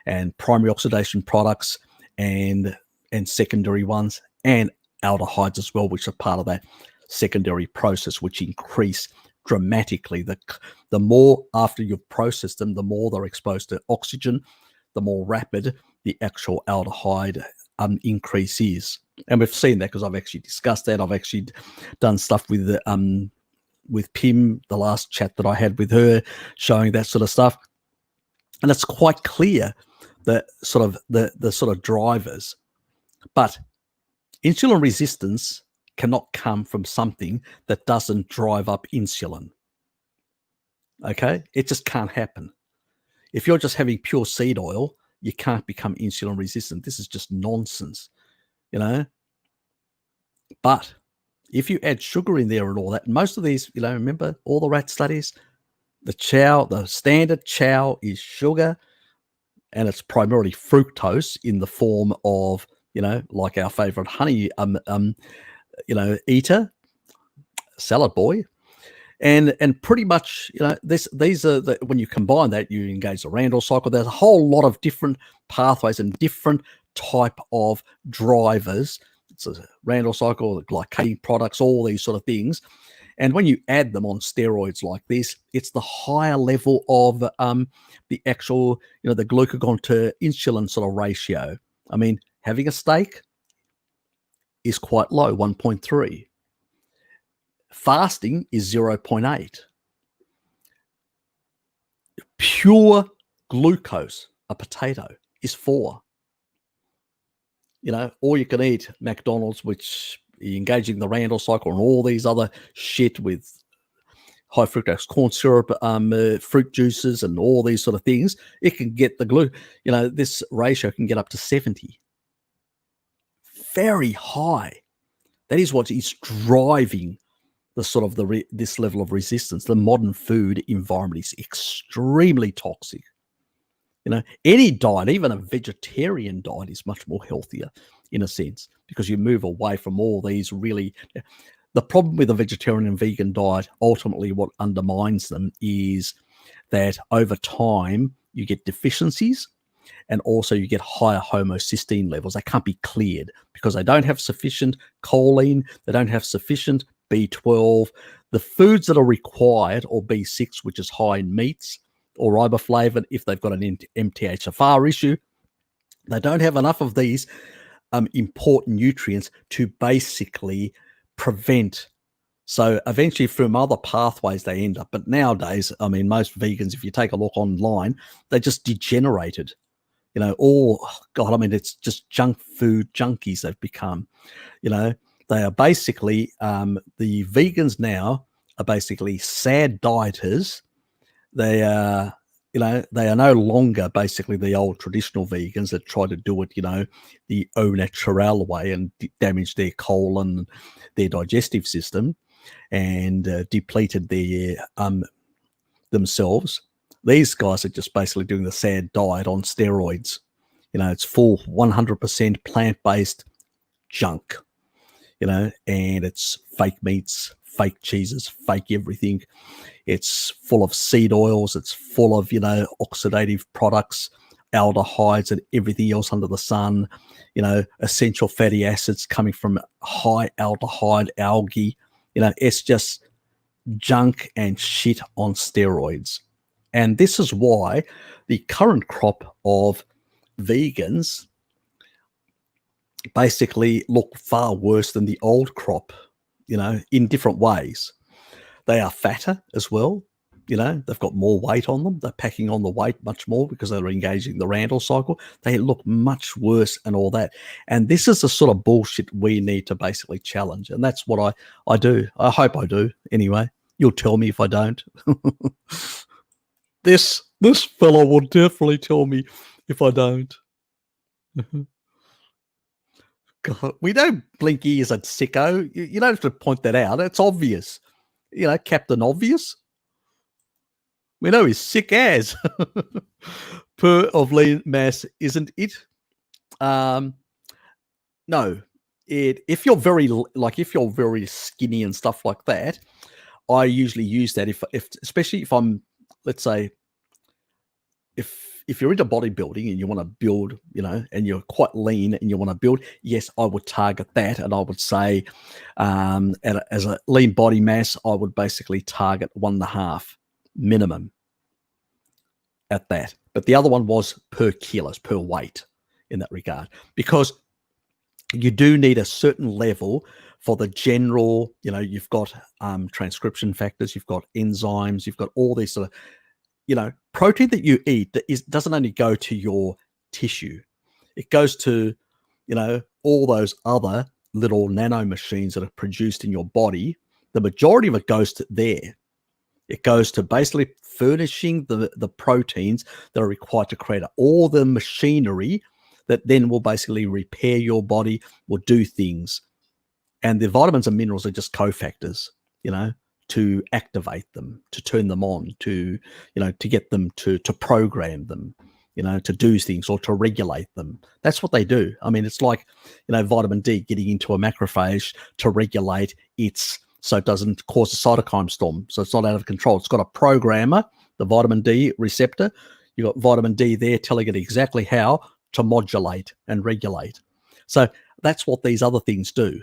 and primary oxidation products and secondary ones and aldehydes as well, which are part of that secondary process, which increase dramatically. The more after you've processed them, the more they're exposed to oxygen, the more rapid the actual aldehyde increase is. And we've seen that because I've actually discussed that. I've actually done stuff with Pim, the last chat that I had with her, showing that sort of stuff. And it's quite clear that the sort of drivers. But insulin resistance cannot come from something that doesn't drive up insulin. Okay? It just can't happen. If you're just having pure seed oil, you can't become insulin resistant. This is just nonsense, But if you add sugar in there and all that, most of these, remember all the rat studies, the standard chow is sugar, and it's primarily fructose in the form of, like our favorite honey, eater, salad boy. And pretty much, these are when you combine that, you engage the Randall cycle. There's a whole lot of different pathways and different type of drivers. It's a Randall cycle, glycating products, all these sort of things. And when you add them on steroids like this, it's the higher level of the actual, the glucagon to insulin sort of ratio. I mean, having a steak is quite low, 1.3. Fasting is 0.8. Pure glucose, a potato, is 4. Or you can eat McDonald's, which you're engaging the Randall cycle and all these other shit with high fructose corn syrup, fruit juices and all these sort of things. It can get this ratio can get up to 70. Very high. That is what is driving the sort of this level of resistance. The modern food environment is extremely toxic. Any diet, even a vegetarian diet, is much more healthier in a sense, because you move away from all these really. The problem with a vegetarian and vegan diet, ultimately what undermines them, is that over time you get deficiencies, and also you get higher homocysteine levels. They can't be cleared because they don't have sufficient choline, they don't have sufficient B12, the foods that are required, or B6, which is high in meats, or riboflavin if they've got an MTHFR issue. They don't have enough of these important nutrients to basically prevent. So eventually from other pathways they end up. But nowadays, I mean, most vegans, if you take a look online, they just degenerated. God, I mean, it's just junk food junkies they've become. They are basically, the vegans now are basically sad dieters. They are, they are no longer basically the old traditional vegans that try to do it, the au naturel way and damage their colon, their digestive system, and depleted their themselves. These guys are just basically doing the sad diet on steroids. It's full 100% plant-based junk, and it's fake meats, fake cheeses, fake everything. It's full of seed oils. It's full of, oxidative products, aldehydes, and everything else under the sun. Essential fatty acids coming from high aldehyde algae. It's just junk and shit on steroids. And this is why the current crop of vegans basically look far worse than the old crop, in different ways. They are fatter as well. They've got more weight on them. They're packing on the weight much more because they're engaging the Randall cycle. They look much worse and all that. And this is the sort of bullshit we need to basically challenge. And that's what I do. I hope I do anyway. You'll tell me if I don't. This fellow will definitely tell me if I don't. God, we don't blink ears at sicko. You don't have to point that out. It's obvious. Captain Obvious. We know he's sick as. Per of lean mass, isn't it? No. If you're very skinny and stuff like that, I usually use that if especially if I'm, let's say, if you're into bodybuilding and you want to build, and you're quite lean and you want to build, yes, I would target that. And I would say, as a lean body mass, I would basically target 1.5 minimum at that. But the other one was per kilos, per weight in that regard, because you do need a certain level for the general, you've got transcription factors, you've got enzymes, you've got all these sort of, protein that you eat that doesn't only go to your tissue. It goes to, all those other little nano machines that are produced in your body. The majority of it goes to there. It goes to basically furnishing the proteins that are required to create all the machinery that then will basically repair your body, will do things. And the vitamins and minerals are just cofactors, to activate them, to turn them on, to get them to program them, to do things or to regulate them. That's what they do. I mean, it's like, vitamin D getting into a macrophage to regulate its, so it doesn't cause a cytokine storm. So it's not out of control. It's got a programmer, the vitamin D receptor. You've got vitamin D there telling it exactly how to modulate and regulate. So that's what these other things do.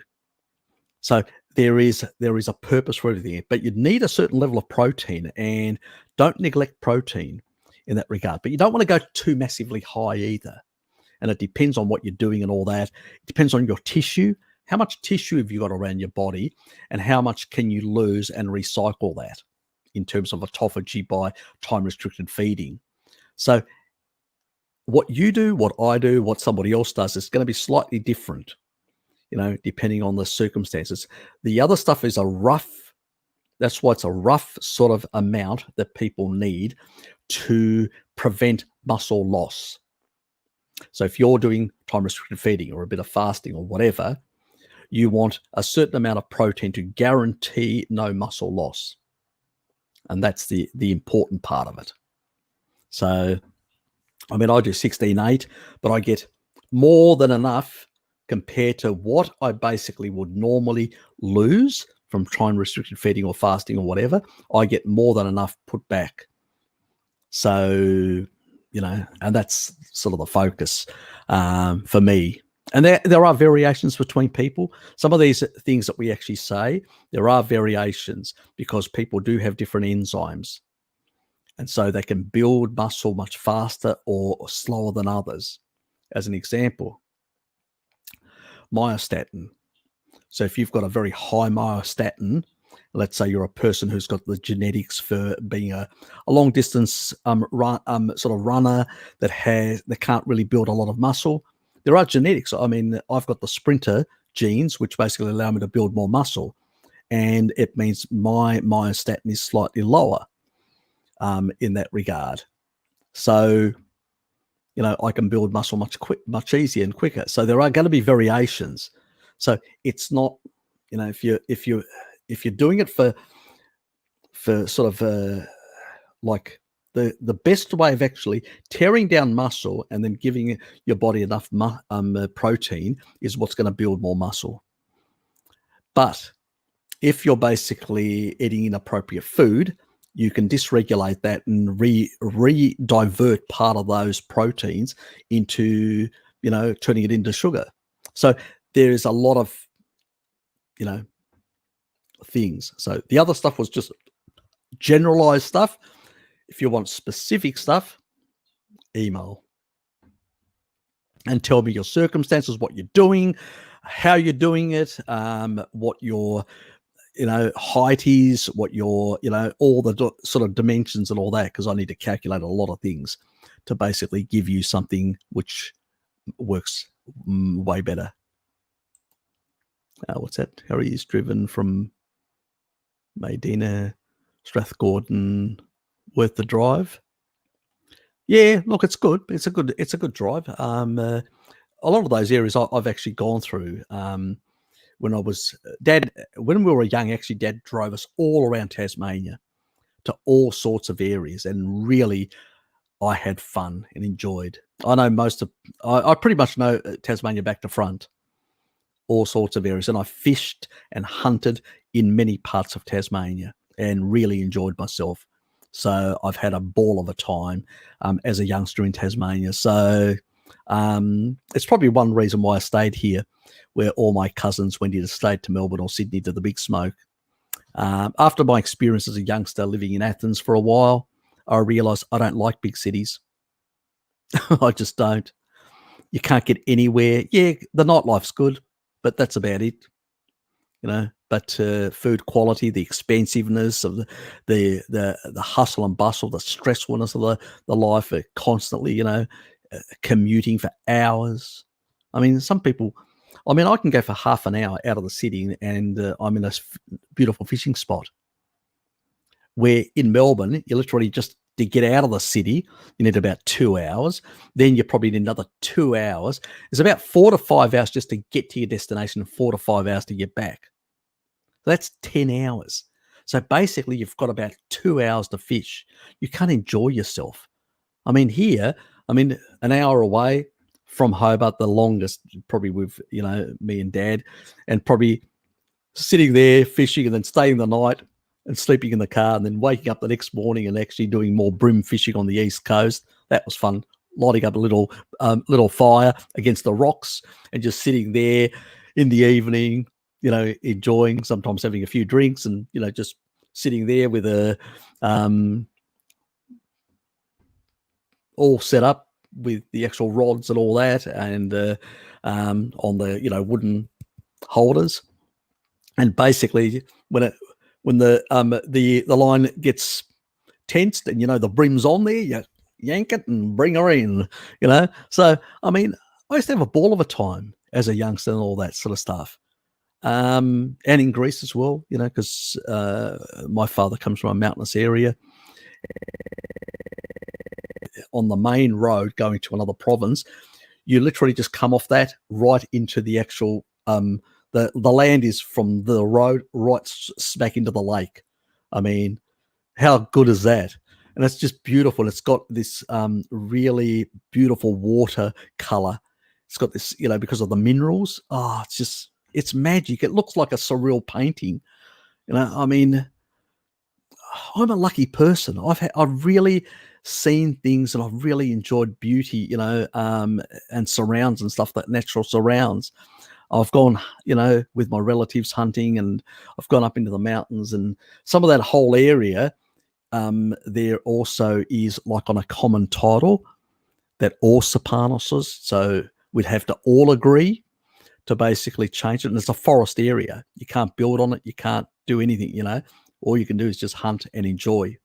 So there is a purpose for everything, but you need a certain level of protein, and don't neglect protein in that regard. But you don't want to go too massively high either. And it depends on what you're doing and all that. It depends on your tissue. How much tissue have you got around your body, and how much can you lose and recycle that in terms of autophagy by time-restricted feeding? So what you do, what I do, what somebody else does is going to be slightly different, depending on the circumstances. The other stuff is that's why it's a rough sort of amount that people need to prevent muscle loss. So if you're doing time-restricted feeding or a bit of fasting or whatever, you want a certain amount of protein to guarantee no muscle loss. And that's the important part of it. So, I mean, I do 16/8, but I get more than enough compared to what I basically would normally lose from time-restricted feeding or fasting or whatever. I get more than enough put back. So, and that's sort of the focus for me. And there are variations between people. Some of these things that we actually say, there are variations because people do have different enzymes. And so they can build muscle much faster or slower than others. As an example, myostatin. So if you've got a very high myostatin, let's say you're a person who's got the genetics for being a long distance sort of runner that can't really build a lot of muscle. There are genetics. I mean, I've got the sprinter genes, which basically allow me to build more muscle. And it means my myostatin is slightly lower in that regard. So, I can build muscle much easier and quicker. So there are going to be variations. So it's not, if you're doing it for sort of like the best way of actually tearing down muscle and then giving your body enough protein is what's going to build more muscle. But if you're basically eating inappropriate food, you can dysregulate that and re-divert part of those proteins into, turning it into sugar. So there is a lot of, things. So the other stuff was just generalized stuff. If you want specific stuff, email and tell me your circumstances, what you're doing, how you're doing it, what your height is, what your all the sort of dimensions and all that, because I need to calculate a lot of things to basically give you something which works way better. What's that? Harry is driven from Medina, Strathgordon, worth the drive. Yeah, look, it's good. It's a good drive. A lot of those areas I've actually gone through. When we were young, actually, Dad drove us all around Tasmania to all sorts of areas, and really, I had fun and enjoyed. I know I pretty much know Tasmania back to front, all sorts of areas, and I fished and hunted in many parts of Tasmania and really enjoyed myself. So I've had a ball of a time as a youngster in Tasmania. So it's probably one reason why I stayed here, where all my cousins went either stayed to Melbourne or Sydney to the big smoke. After my experience as a youngster living in Athens for a while, I realised I don't like big cities. I just don't. You can't get anywhere. Yeah, the nightlife's good, but that's about it. But food quality, the expensiveness of the hustle and bustle, the stressfulness of the life, constantly, commuting for hours. I mean, some people, I can go for half an hour out of the city and I'm in a beautiful fishing spot. Where in Melbourne, you literally just, to get out of the city, you need about 2 hours. Then you probably need another 2 hours. It's about 4 to 5 hours just to get to your destination and 4 to 5 hours to get back. That's 10 hours. So basically, you've got about 2 hours to fish. You can't enjoy yourself. Here, an hour away from Hobart, the longest, probably with, me and Dad, and probably sitting there fishing and then staying the night and sleeping in the car and then waking up the next morning and actually doing more bream fishing on the East Coast. That was fun. Lighting up a little fire against the rocks and just sitting there in the evening, enjoying, sometimes having a few drinks and, just sitting there with all set up with the actual rods and all that, and on the, wooden holders. And basically when the line gets tensed and, the brim's on there, you yank it and bring her in, So, I used to have a ball of a time as a youngster and all that sort of stuff. And in Greece as well, because my father comes from a mountainous area. On the main road going to another province, you literally just come off that right into the actual the land is from the road right smack into the lake. How good is that? And it's just beautiful. It's got this really beautiful water color. It's got this, because of the minerals. Oh, it's magic. It looks like a surreal painting. I'm a lucky person. I've really seen things and I've really enjoyed beauty, and surrounds and stuff, that natural surrounds. I've gone, with my relatives hunting, and I've gone up into the mountains, and some of that whole area, there also is like on a common title that all Serpanos, so we'd have to all agree to basically change it. And it's a forest area. You can't build on it. You can't do anything, all you can do is just hunt and enjoy,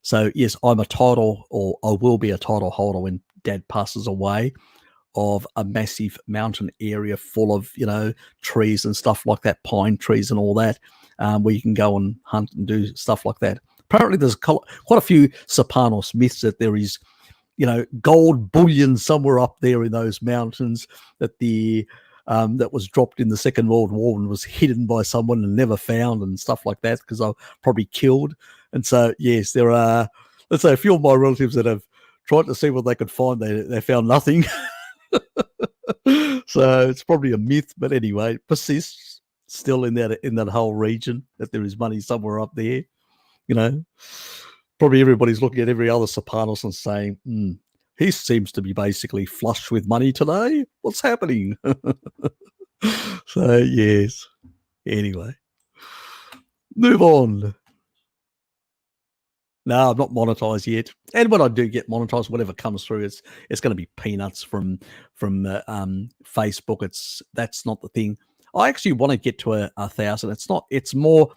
so yes, I'm a title, or I will be a title holder when Dad passes away, of a massive mountain area full of, trees and stuff like that, pine trees and all that, where you can go and hunt and do stuff like that. apparently there's quite a few Serpanos myths that there is, gold bullion somewhere up there in those mountains that that was dropped in the Second World War and was hidden by someone and never found and stuff like that because they were probably killed. And so, yes, there are, let's say, a few of my relatives that have tried to see what they could find. They found nothing. So it's probably a myth, but anyway, it persists still in that whole region that there is money somewhere up there. Probably everybody's looking at every other Serpanos and saying, he seems to be basically flush with money today. What's happening? So, yes. Anyway, move on. No, I'm not monetized yet. And when I do get monetized, whatever comes through, it's going to be peanuts from Facebook. That's not the thing. I actually want to get to 1,000. It's more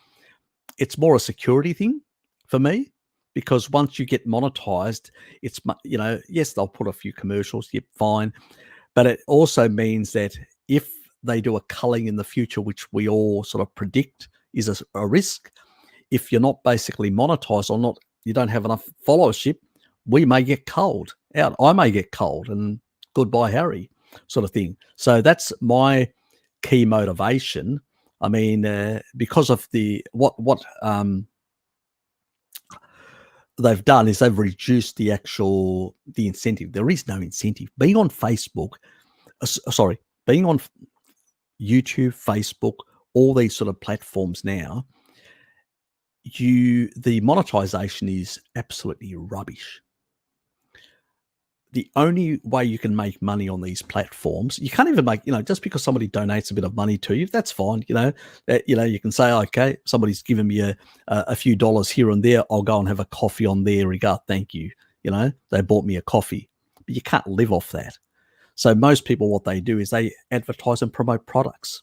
a security thing for me, because once you get monetized, it's, yes, they'll put a few commercials. Yep, fine. But it also means that if they do a culling in the future, which we all sort of predict is a risk, if you're not basically monetized or not, you don't have enough followership, we may get culled out. I may get culled and goodbye, Harry, sort of thing. So that's my key motivation. I mean, because of what they've done is they've reduced the incentive. There is no incentive. Being on Facebook, being on YouTube, Facebook, all these sort of platforms now, the monetization is absolutely rubbish. The only way you can make money on these platforms, you can't even make, just because somebody donates a bit of money to you, that's fine. You can say, okay, somebody's given me a few dollars here and there. I'll go and have a coffee on their regard. Thank you. They bought me a coffee, but you can't live off that. So most people, what they do is they advertise and promote products,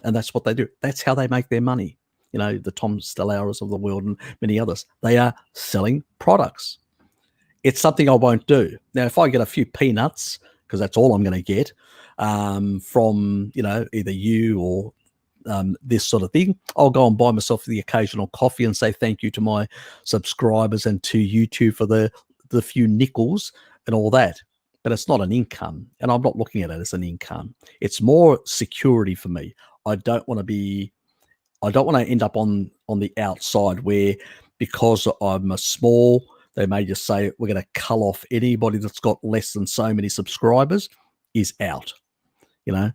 and that's what they do. That's how they make their money. The Tom Stellaras of the world and many others, they are selling products. It's something I won't do. Now, if I get a few peanuts, because that's all I'm going to get from, either you or this sort of thing, I'll go and buy myself the occasional coffee and say thank you to my subscribers and to YouTube for the few nickels and all that. But it's not an income, and I'm not looking at it as an income. It's more security for me. I don't want to end up on the outside where, because I'm a small, they may just say, we're going to cull off anybody that's got less than so many subscribers is out, and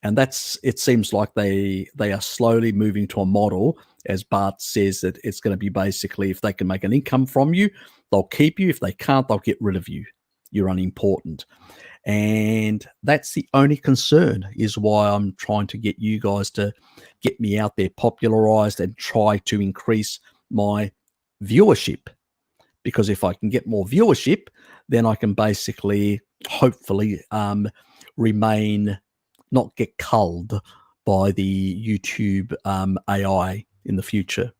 it seems like they are slowly moving to a model, as Bart says, that it's going to be basically, if they can make an income from you, they'll keep you. If they can't, they'll get rid of you. You're unimportant. And that's the only concern, is why I'm trying to get you guys to get me out there, popularized, and try to increase my viewership. Because if I can get more viewership, then I can basically, hopefully, not get culled by the YouTube AI in the future.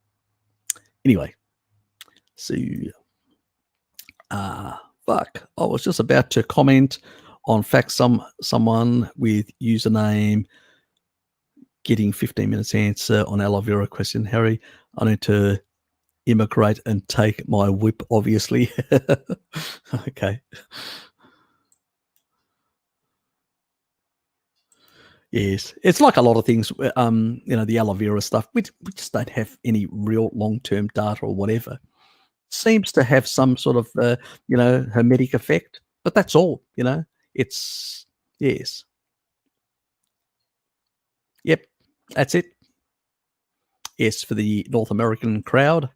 Anyway, so I was just about to comment on fact someone with username getting 15 minutes answer on aloe vera question. Harry, I need to immigrate and take my whip, obviously. Okay. Yes, it's like a lot of things, the aloe vera stuff. We just don't have any real long-term data or whatever. Seems to have some sort of, hermetic effect, but that's all, it's, yes. Yep, that's it. Yes, for the North American crowd,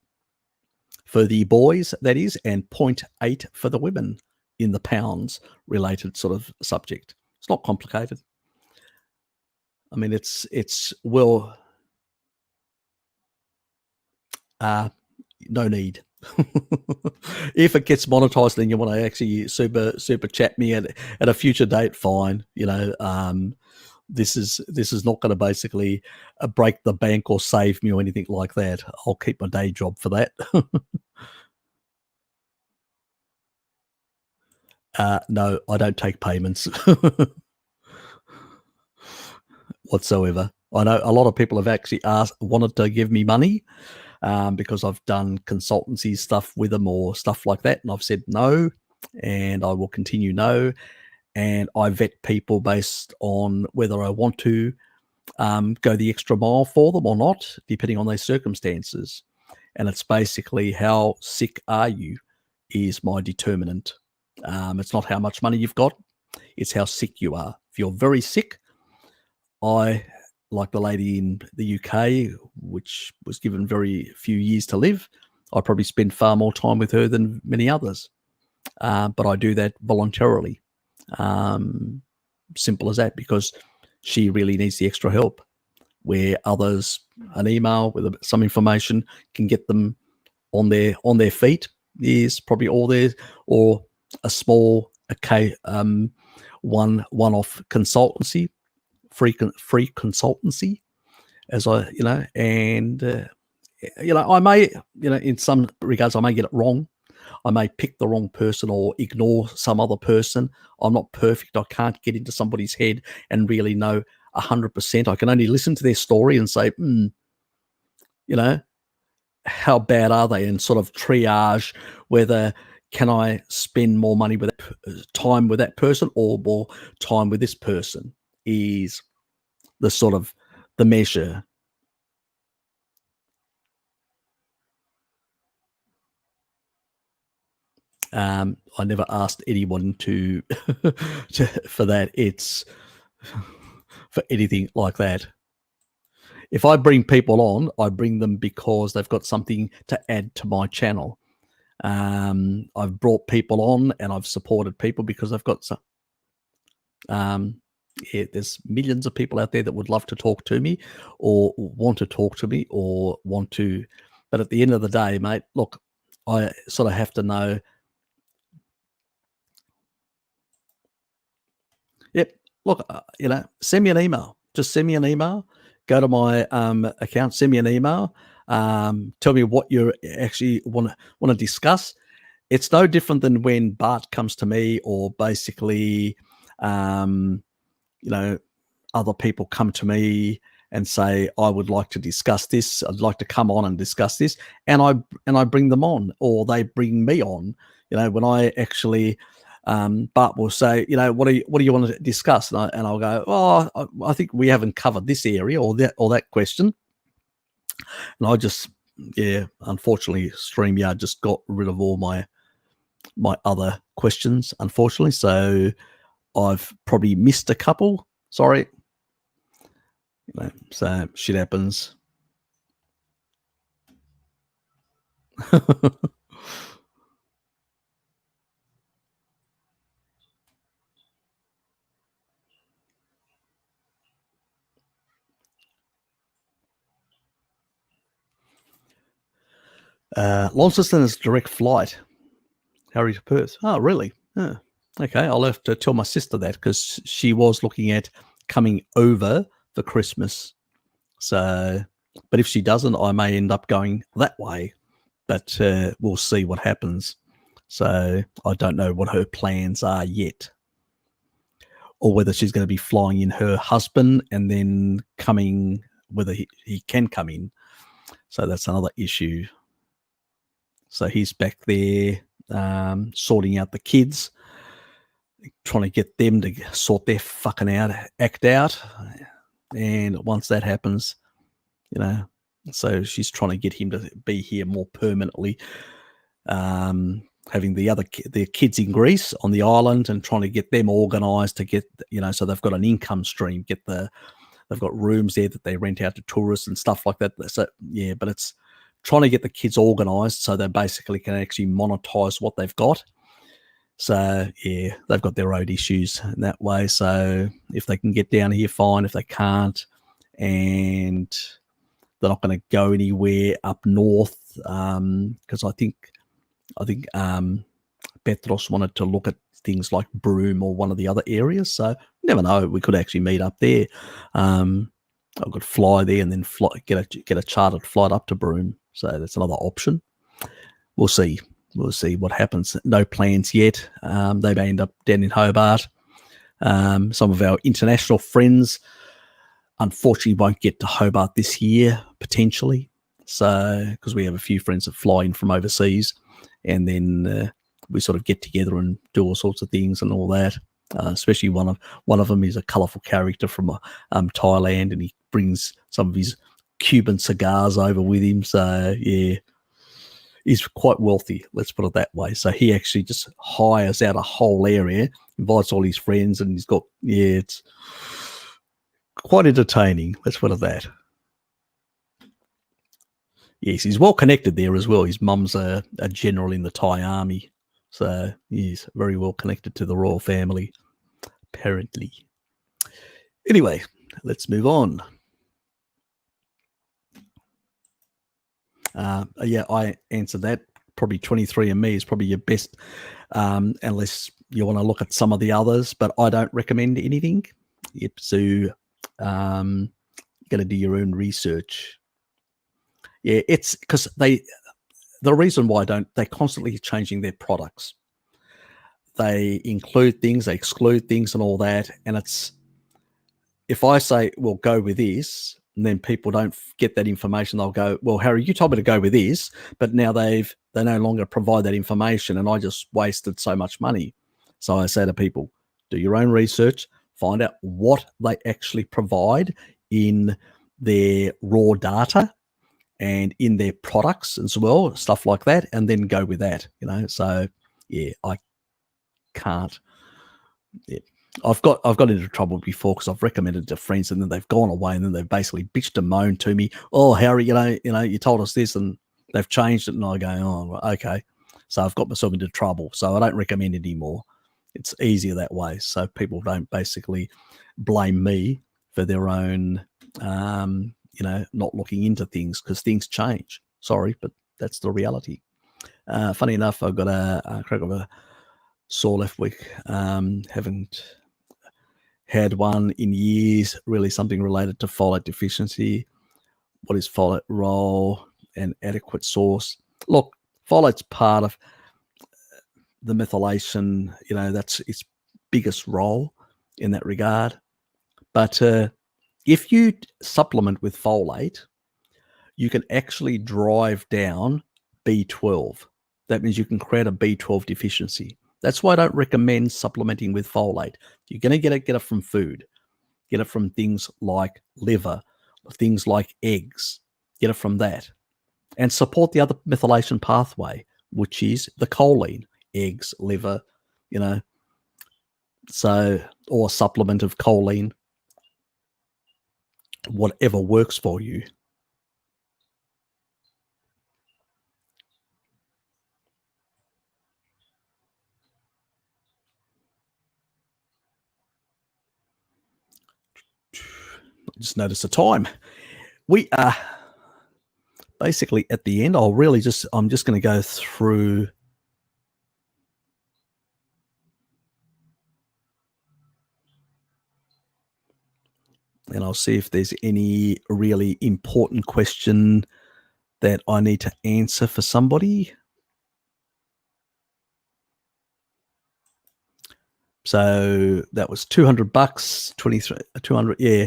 for the boys, that is, and 0.8 for the women in the pounds related sort of subject. It's not complicated. I mean, it's well, no need. If it gets monetized and you want to actually super chat me at a future date, fine. This is not going to basically break the bank or save me or anything like that. I'll keep my day job for that. No, I don't take payments whatsoever. I know a lot of people have actually wanted to give me money, because I've done consultancy stuff with them or stuff like that, and I've said no, and I will continue no. And I vet people based on whether I want to go the extra mile for them or not, depending on their circumstances. And it's basically how sick are you is my determinant. It's not how much money you've got, it's how sick you are. If you're very sick, I, like the lady in the UK, which was given very few years to live, I probably spend far more time with her than many others. But I do that voluntarily. Simple as that, because she really needs the extra help, where others, an email with some information can get them on their feet is probably all there, or a small one-off consultancy, free consultancy, as I, and I may, in some regards I may get it wrong. I may pick the wrong person or ignore some other person. I'm not perfect. I can't get into somebody's head and really know 100%. I can only listen to their story and say, how bad are they, and sort of triage whether can I spend more money with time with that person or more time with this person is the sort of the measure. I never asked anyone to for that. It's for anything like that. If I bring people on, I bring them because they've got something to add to my channel. I've brought people on and I've supported people because they've got some. There's millions of people out there that would love to talk to me or want to talk to me or want to, but at the end of the day, mate, look, I sort of have to know. Yep. Look, send me an email. Just send me an email. Go to my account. Send me an email. Tell me what you actually want to discuss. It's no different than when Bart comes to me, or basically, other people come to me and say, "I would like to discuss this. I'd like to come on and discuss this," and I bring them on, or they bring me on. When I actually. Bart will say, what do you want to discuss? And I'll go, I think we haven't covered this area or that question. And I just, unfortunately, StreamYard just got rid of all my other questions, unfortunately. So I've probably missed a couple. Sorry. So shit happens. Launceston is direct flight. Harry to Perth. Oh, really? Oh, okay, I'll have to tell my sister that, because she was looking at coming over for Christmas. So, but if she doesn't, I may end up going that way. But we'll see what happens. So I don't know what her plans are yet, or whether she's going to be flying in her husband and then coming, whether he can come in. So that's another issue. So he's back there sorting out the kids, trying to get them to sort their fucking act out. And once that happens, so she's trying to get him to be here more permanently, having their kids in Greece on the island and trying to get them organised to get, so they've got an income stream, they've got rooms there that they rent out to tourists and stuff like that. So, yeah, but it's trying to get the kids organised so they basically can actually monetize what they've got. So, yeah, they've got their own issues in that way. So if they can get down here, fine. If they can't, and they're not going to go anywhere up north, because I think Petros wanted to look at things like Broome or one of the other areas. So you never know, we could actually meet up there. I could fly there and then get a chartered flight up to Broome. So that's another option. We'll see. We'll see what happens. No plans yet. They may end up down in Hobart. Some of our international friends, unfortunately, won't get to Hobart this year, potentially. So, because we have a few friends that fly in from overseas, and then we sort of get together and do all sorts of things and all that. Especially one of them is a colourful character from Thailand, and he brings some of his Cuban cigars over with him. So yeah, he's quite wealthy, let's put it that way. So he actually just hires out a whole area, invites all his friends, and he's got, it's quite entertaining, let's put it that. Yes, he's well connected there as well. His mum's a general in the Thai army. So he's very well connected to the royal family, apparently. Anyway, let's move on. Yeah, I answered that. Probably 23andMe is probably your best, unless you want to look at some of the others, but I don't recommend anything. Yep, so you got to do your own research. Yeah, it's because the reason why they're constantly changing their products. They include things, they exclude things and all that. And it's, if I say, well, go with this, and then people don't get that information, they'll go, well, Harry, you told me to go with this, but now they no longer provide that information, and I just wasted so much money. So I say to people, do your own research, find out what they actually provide in their raw data and in their products as well, stuff like that, and then go with that, So yeah, I can't. Yeah. I've got into trouble before because I've recommended it to friends, and then they've gone away, and then they've basically bitched and moaned to me. Oh, Harry, you told us this, and they've changed it, and I go, oh, okay. So I've got myself into trouble. So I don't recommend it anymore. It's easier that way, so people don't basically blame me for their own, not looking into things, because things change. Sorry, but that's the reality. Funny enough, I've got a crack of a sore left week. Haven't had one in years, really something related to folate deficiency. What is folate role and adequate source? Look, folate's part of the methylation, that's its biggest role in that regard. But if you supplement with folate, you can actually drive down B12. That means you can create a B12 deficiency. That's why I don't recommend supplementing with folate. You're going to get it from food. Get it from things like liver, things like eggs. Get it from that. And support the other methylation pathway, which is the choline, eggs, liver, so, or supplement of choline, whatever works for you. Just notice the time. We are basically at the end. I'm just going to go through and I'll see if there's any really important question that I need to answer for somebody. So that was $200, 200, yeah.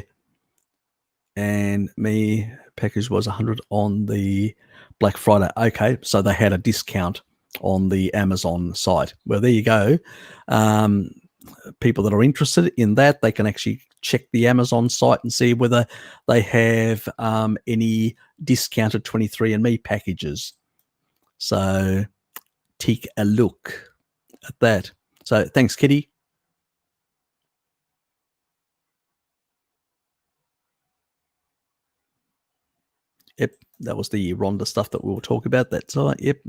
And me package was 100 on the Black Friday. Okay, so they had a discount on the Amazon site. Well, there you go. People that are interested in that, they can actually check the Amazon site and see whether they have any discounted 23andMe packages. So take a look at that. So thanks, Kitty. Yep, that was the Rhonda stuff that we will talk about. That's all right. Yep.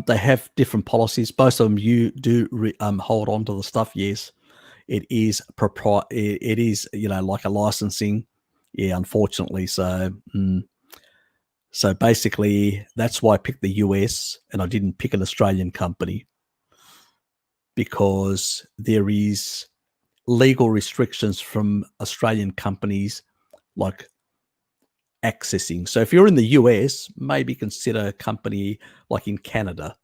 They have different policies. Both of them, you do hold on to the stuff. Yes, it is It is, like a licensing. Yeah, unfortunately. So, so basically, that's why I picked the US and I didn't pick an Australian company, because there is legal restrictions from Australian companies like accessing. So if you're in the US, maybe consider a company like in Canada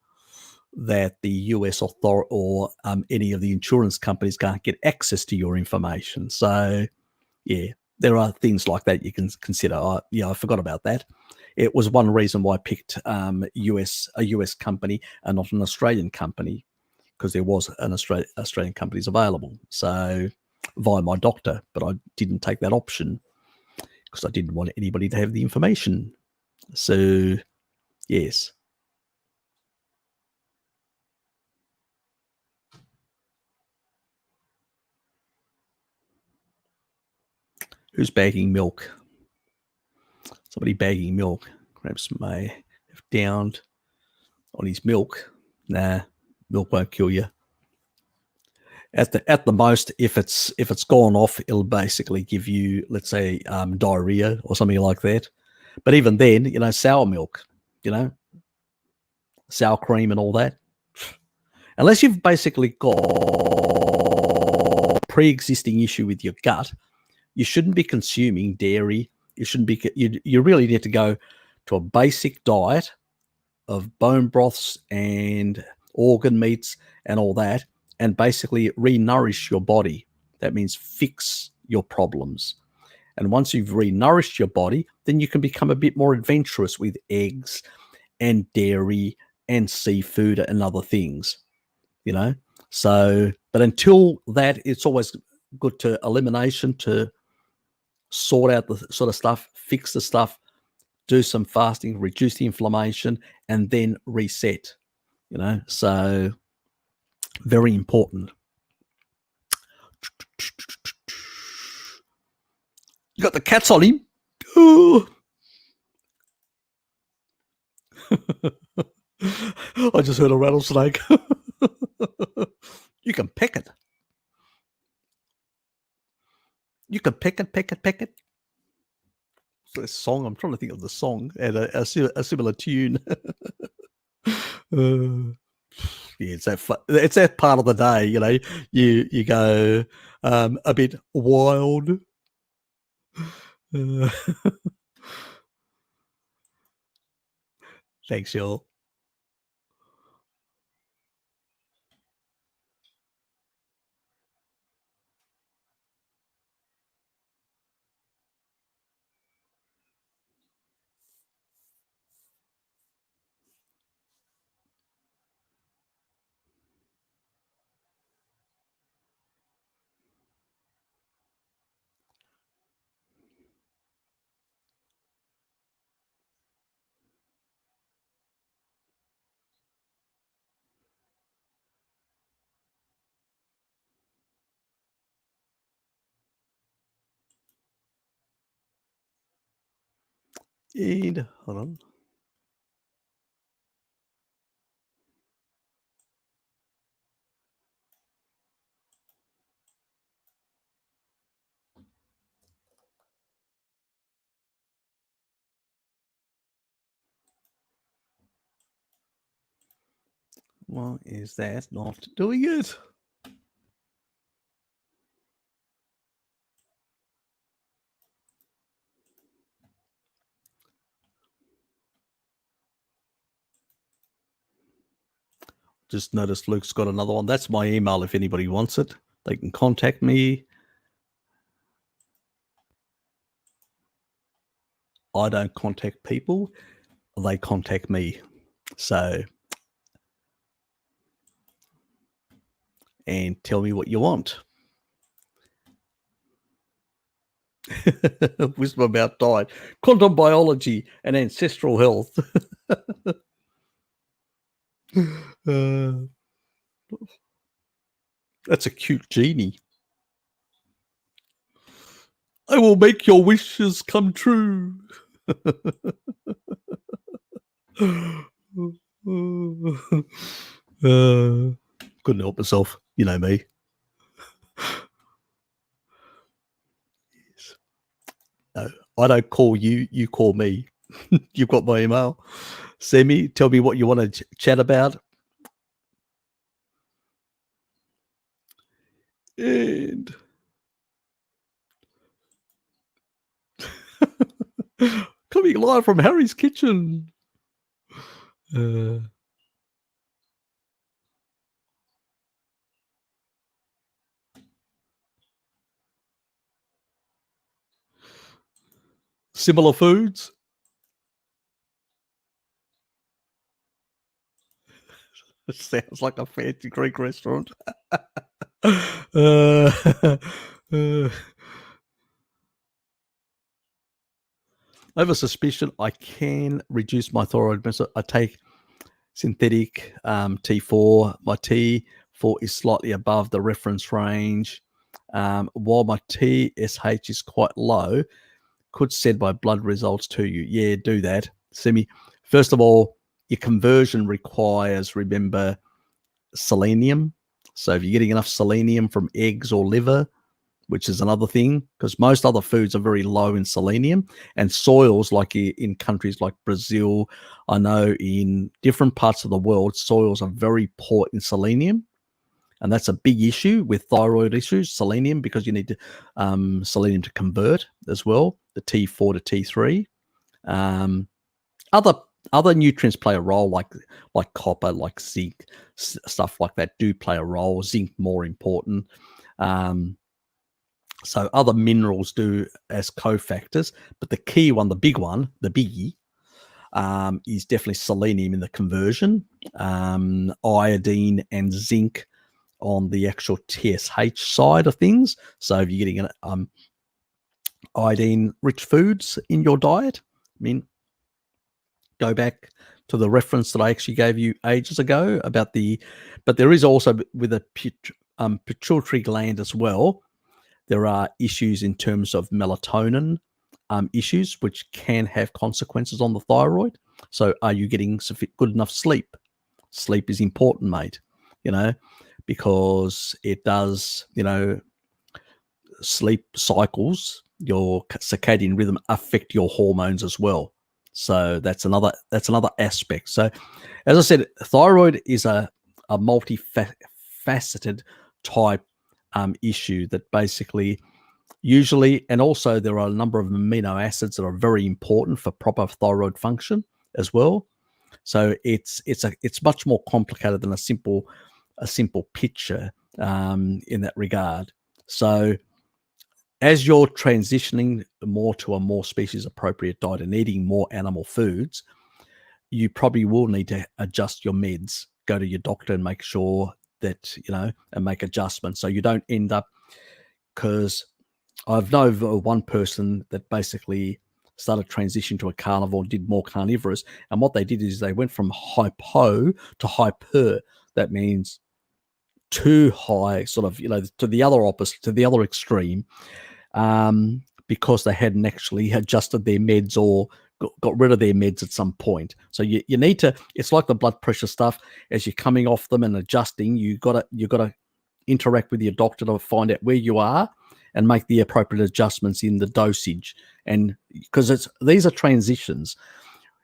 that the US authority or any of the insurance companies can't get access to your information. So Yeah, there are things like that you can consider. I forgot about that. It was one reason why I picked a US company and not an Australian company, because there was an Australian companies available. So via my doctor, but I didn't take that option because I didn't want anybody to have the information. So yes. Who's bagging milk? Somebody bagging milk. Perhaps may have downed on his milk. Nah, milk won't kill you. At the most, if it's gone off, it'll basically give you, let's say, diarrhea or something like that. But even then, sour milk, sour cream and all that. Unless you've basically got pre-existing issue with your gut, you shouldn't be consuming dairy. You shouldn't be. You really need to go to a basic diet of bone broths and organ meats and all that, and basically re-nourish your body. That means fix your problems. And once you've re-nourished your body, then you can become a bit more adventurous with eggs and dairy and seafood and other things, So, but until that, it's always good to elimination, to sort out the sort of stuff, fix the stuff, do some fasting, reduce the inflammation, and then reset. So very important. You got the cats on him. Oh. I just heard a rattlesnake. You can peck it. You can peck it, peck it, peck it. It's a song. I'm trying to think of the song and a similar tune. Yeah, it's that part of the day, you go a bit wild. Thanks, y'all. And hold on. Why is that not doing it? Just noticed Luke's got another one. That's my email. If anybody wants it, they can contact me. I don't contact people. They contact me. So, and tell me what you want. Wisdom about diet, quantum biology, and ancestral health. That's a cute genie. I will make your wishes come true. Couldn't help myself. You know me. Yes. No, I don't call you. You call me. You've got my email. Send me. Tell me what you want to chat about. And coming live from Harry's kitchen. Similar foods. It sounds like a fancy Greek restaurant. uh, I have a suspicion I can reduce my thyroid. I take synthetic T4. My T4 is slightly above the reference range. While my TSH is quite low, could send my blood results to you. Yeah, do that. Send me. First of all, your conversion requires, remember, selenium. So if you're getting enough selenium from eggs or liver, which is another thing, because most other foods are very low in selenium, and soils, like in countries like Brazil, I know in different parts of the world, soils are very poor in selenium. And that's a big issue with thyroid issues, selenium, because you need to, selenium to convert as well, the T4 to T3. Other nutrients play a role, like copper, like zinc, stuff like that do play a role. Zinc more important. So other minerals do as cofactors, but the key one, the big one, the biggie, is definitely selenium in the conversion, iodine and zinc on the actual TSH side of things. So if you're getting iodine-rich foods in your diet, I mean, go back to the reference that I actually gave you ages ago about but there is also with a pituitary gland as well, there are issues in terms of melatonin issues, which can have consequences on the thyroid. So are you getting good enough sleep? Sleep is important, mate, because it does, sleep cycles, your circadian rhythm affect your hormones as well. So that's another aspect. So as I said, thyroid is a multifaceted type issue that basically usually, and also there are a number of amino acids that are very important for proper thyroid function as well. So it's much more complicated than a simple picture in that regard. So as you're transitioning more to a more species appropriate diet and eating more animal foods, you probably will need to adjust your meds, go to your doctor and make sure that, and make adjustments. So you don't end up, because I've known one person that basically started transitioning to a carnivore, did more carnivorous. And what they did is they went from hypo to hyper. That means too high, sort of, to the other opposite, to the other extreme, because they hadn't actually adjusted their meds or got rid of their meds at some point. So you need to, it's like the blood pressure stuff. As you're coming off them and adjusting, you got to interact with your doctor to find out where you are and make the appropriate adjustments in the dosage. And because these are transitions,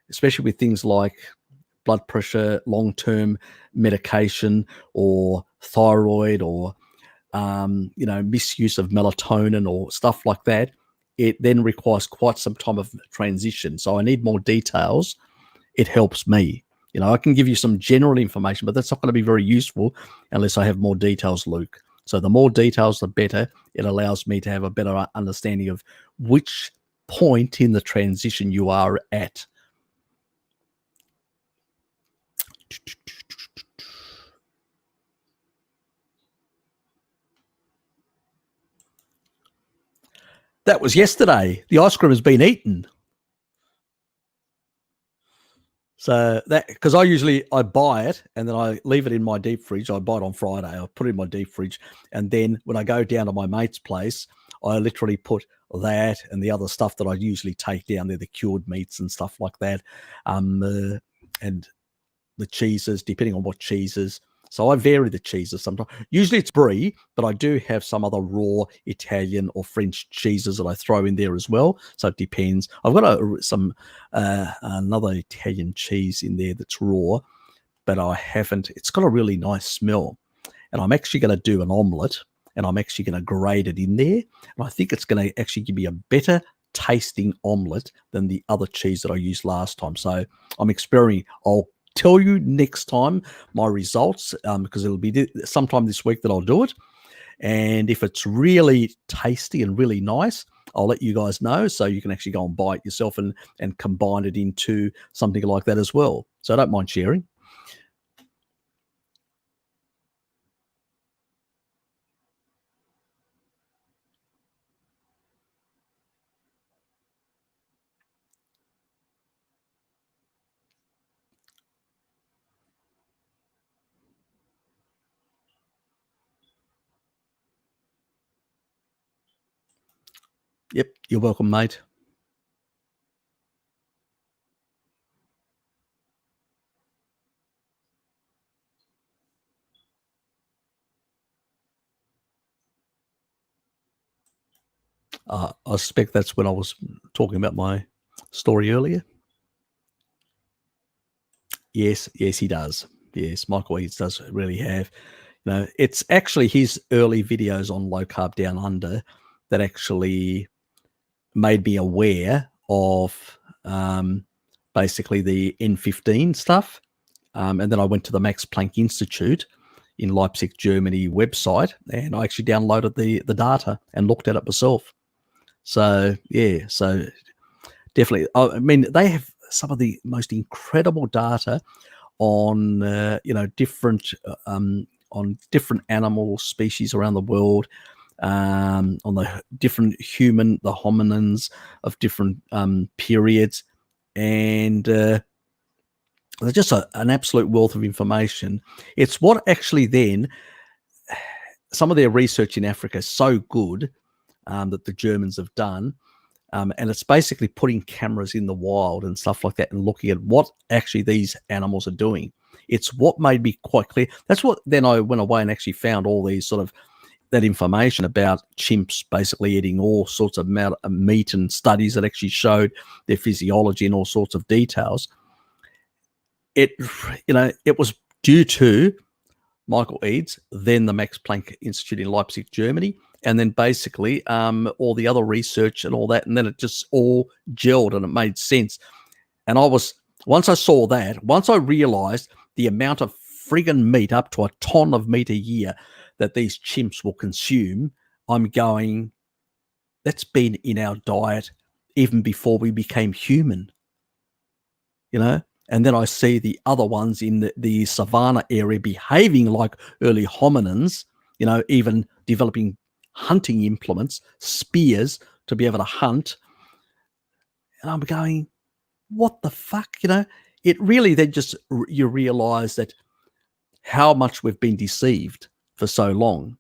especially with things like blood pressure, long-term medication, or thyroid, or misuse of melatonin or stuff like that. It then requires quite some time of transition. So I need more details. It helps me. I can give you some general information, but that's not going to be very useful unless I have more details, Luke. So the more details, the better. It allows me to have a better understanding of which point in the transition you are at. That was yesterday. The ice cream has been eaten. So that, because I buy it and then I leave it in my deep fridge. I buy it on Friday. I put it in my deep fridge. And then when I go down to my mate's place, I literally put that and the other stuff that I usually take down there, the cured meats and stuff like that. And the cheeses, depending on what cheeses. So I vary the cheeses sometimes. Usually it's brie, but I do have some other raw Italian or French cheeses that I throw in there as well. So it depends. I've got another Italian cheese in there that's raw, but I haven't. It's got a really nice smell. And I'm actually going to do an omelette, and I'm actually going to grate it in there. And I think it's going to actually give me a better tasting omelette than the other cheese that I used last time. So I'm experimenting. I'll tell you next time my results, because it'll be sometime this week that I'll do it. And if it's really tasty and really nice, I'll let you guys know, so you can actually go and buy it yourself and combine it into something like that as well. So I don't mind sharing. Yep, you're welcome, mate. I suspect that's when I was talking about my story earlier. Yes, he does. Yes, Michael Eads does really have. You know, it's actually his early videos on Low Carb Down Under that actually made me aware of basically the N15 stuff. And then I went to the Max Planck Institute in Leipzig, Germany website, and I actually downloaded the data and looked at it myself. So, yeah, so definitely. I mean, they have some of the most incredible data on, different on different animal species around the world, on the different the hominins of different periods, and they're just an absolute wealth of information. It's what actually then some of their research in Africa is so good that the Germans have done. And it's basically putting cameras in the wild and stuff like that and looking at what actually these animals are doing. It's what made me quite clear. That's what then I went away and actually found all these sort of that information about chimps basically eating all sorts of meat and studies that actually showed their physiology and all sorts of details. It was due to Michael Eads, then the Max Planck Institute in Leipzig, Germany, and then basically all the other research and all that, and then it just all gelled and it made sense. And once I realized the amount of friggin' meat, up to a ton of meat a year, that these chimps will consume, I'm going, that's been in our diet even before we became human, And then I see the other ones in the savannah area behaving like early hominins, even developing hunting implements, spears to be able to hunt. And I'm going, what the fuck? It really then just, you realize that how much we've been deceived for so long.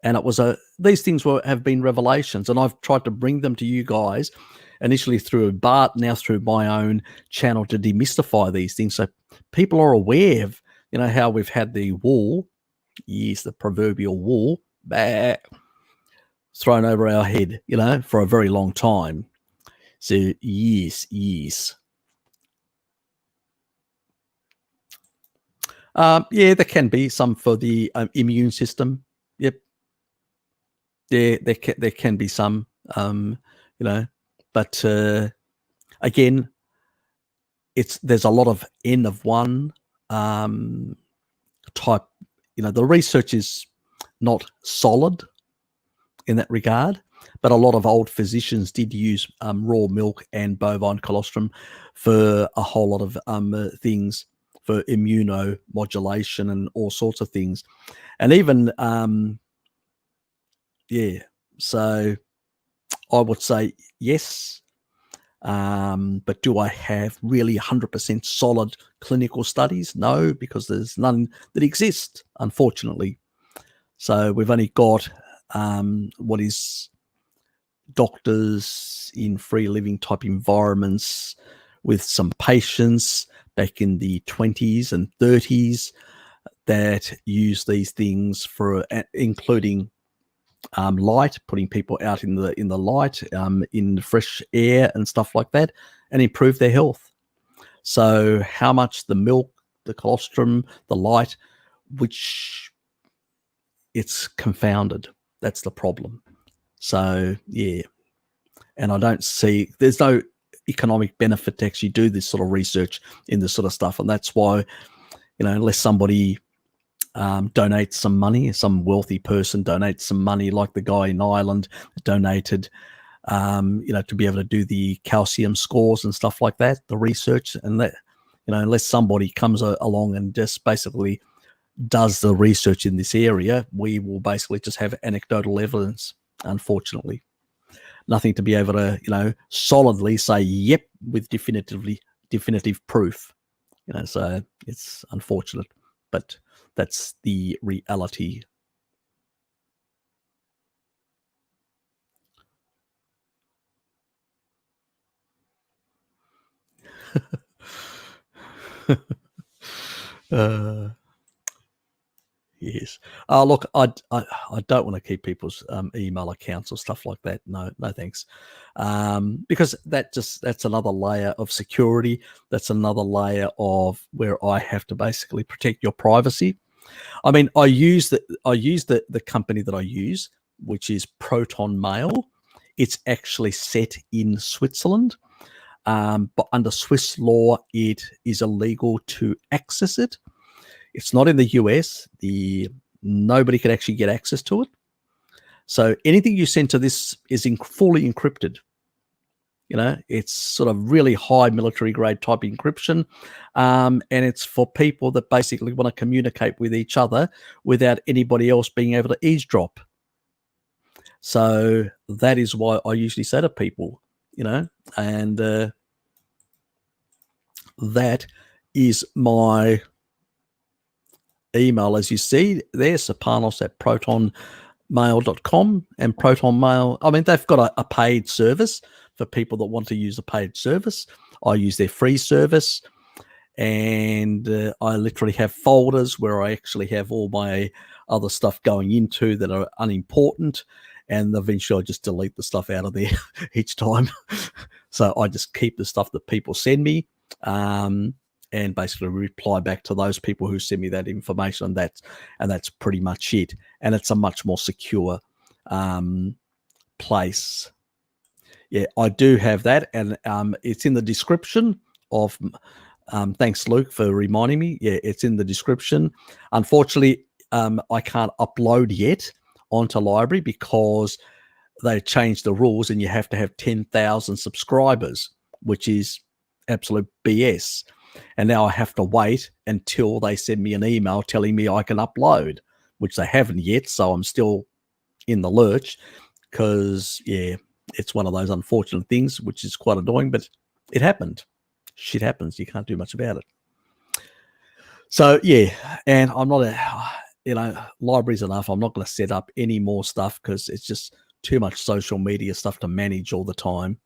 And it was these things have been revelations, and I've tried to bring them to you guys initially through Bart, now through my own channel, to demystify these things so people are aware of, how we've had the wool, yes, the proverbial wool, thrown over our head, for a very long time. So, yes. Yeah, there can be some for the immune system. Yep. There can be some, but again, there's a lot of N of one type. The research is not solid in that regard, but a lot of old physicians did use raw milk and bovine colostrum for a whole lot of things, for immunomodulation and all sorts of things, and even so I would say yes. But do I have really 100% solid clinical studies? No, because there's none that exist, unfortunately. So we've only got what is doctors in free living type environments with some patients back in the 20s and 30s that use these things for including light, putting people out in the light, in fresh air and stuff like that, and improve their health. So how much the milk, the colostrum, the light, which it's confounded. That's the problem. So yeah, and I don't see, there's no economic benefit to actually do this sort of research in this sort of stuff, and that's why, unless somebody donate some money, some wealthy person donates some money, like the guy in Ireland donated to be able to do the calcium scores and stuff like that, the research, and that, unless somebody comes along and just basically does the research in this area, we will basically just have anecdotal evidence, unfortunately. Nothing to be able to, solidly say, yep, with definitive proof. So it's unfortunate, but that's the reality. Yes. Look, I don't want to keep people's email accounts or stuff like that. No thanks. Because that's another layer of security. That's another layer of where I have to basically protect your privacy. I mean, I use the company that I use, which is Proton Mail. It's actually set in Switzerland. But under Swiss law, it is illegal to access it. It's not in the US. Nobody can actually get access to it. So anything you send to this is fully encrypted. It's sort of really high military grade type encryption. And it's for people that basically want to communicate with each other without anybody else being able to eavesdrop. So that is why I usually say to people, and that is my email, as you see there, serpanos@protonmail.com. And Proton Mail, I mean, they've got a paid service for people that want to use a paid service. I use their free service, and I literally have folders where I actually have all my other stuff going into that are unimportant, and eventually I just delete the stuff out of there each time. So I just keep the stuff that people send me, and basically reply back to those people who send me that information. And that's pretty much it. And it's a much more secure place. Yeah, I do have that, and it's in the description of. Thanks, Luke, for reminding me. Yeah, it's in the description. Unfortunately, I can't upload yet onto Library because they changed the rules, and you have to have 10,000 subscribers, which is absolute BS. And now I have to wait until they send me an email telling me I can upload, which they haven't yet. So I'm still in the lurch because, yeah, it's one of those unfortunate things, which is quite annoying, but it happened. Shit happens. You can't do much about it. So, yeah, and I'm not library's enough. I'm not going to set up any more stuff because it's just too much social media stuff to manage all the time.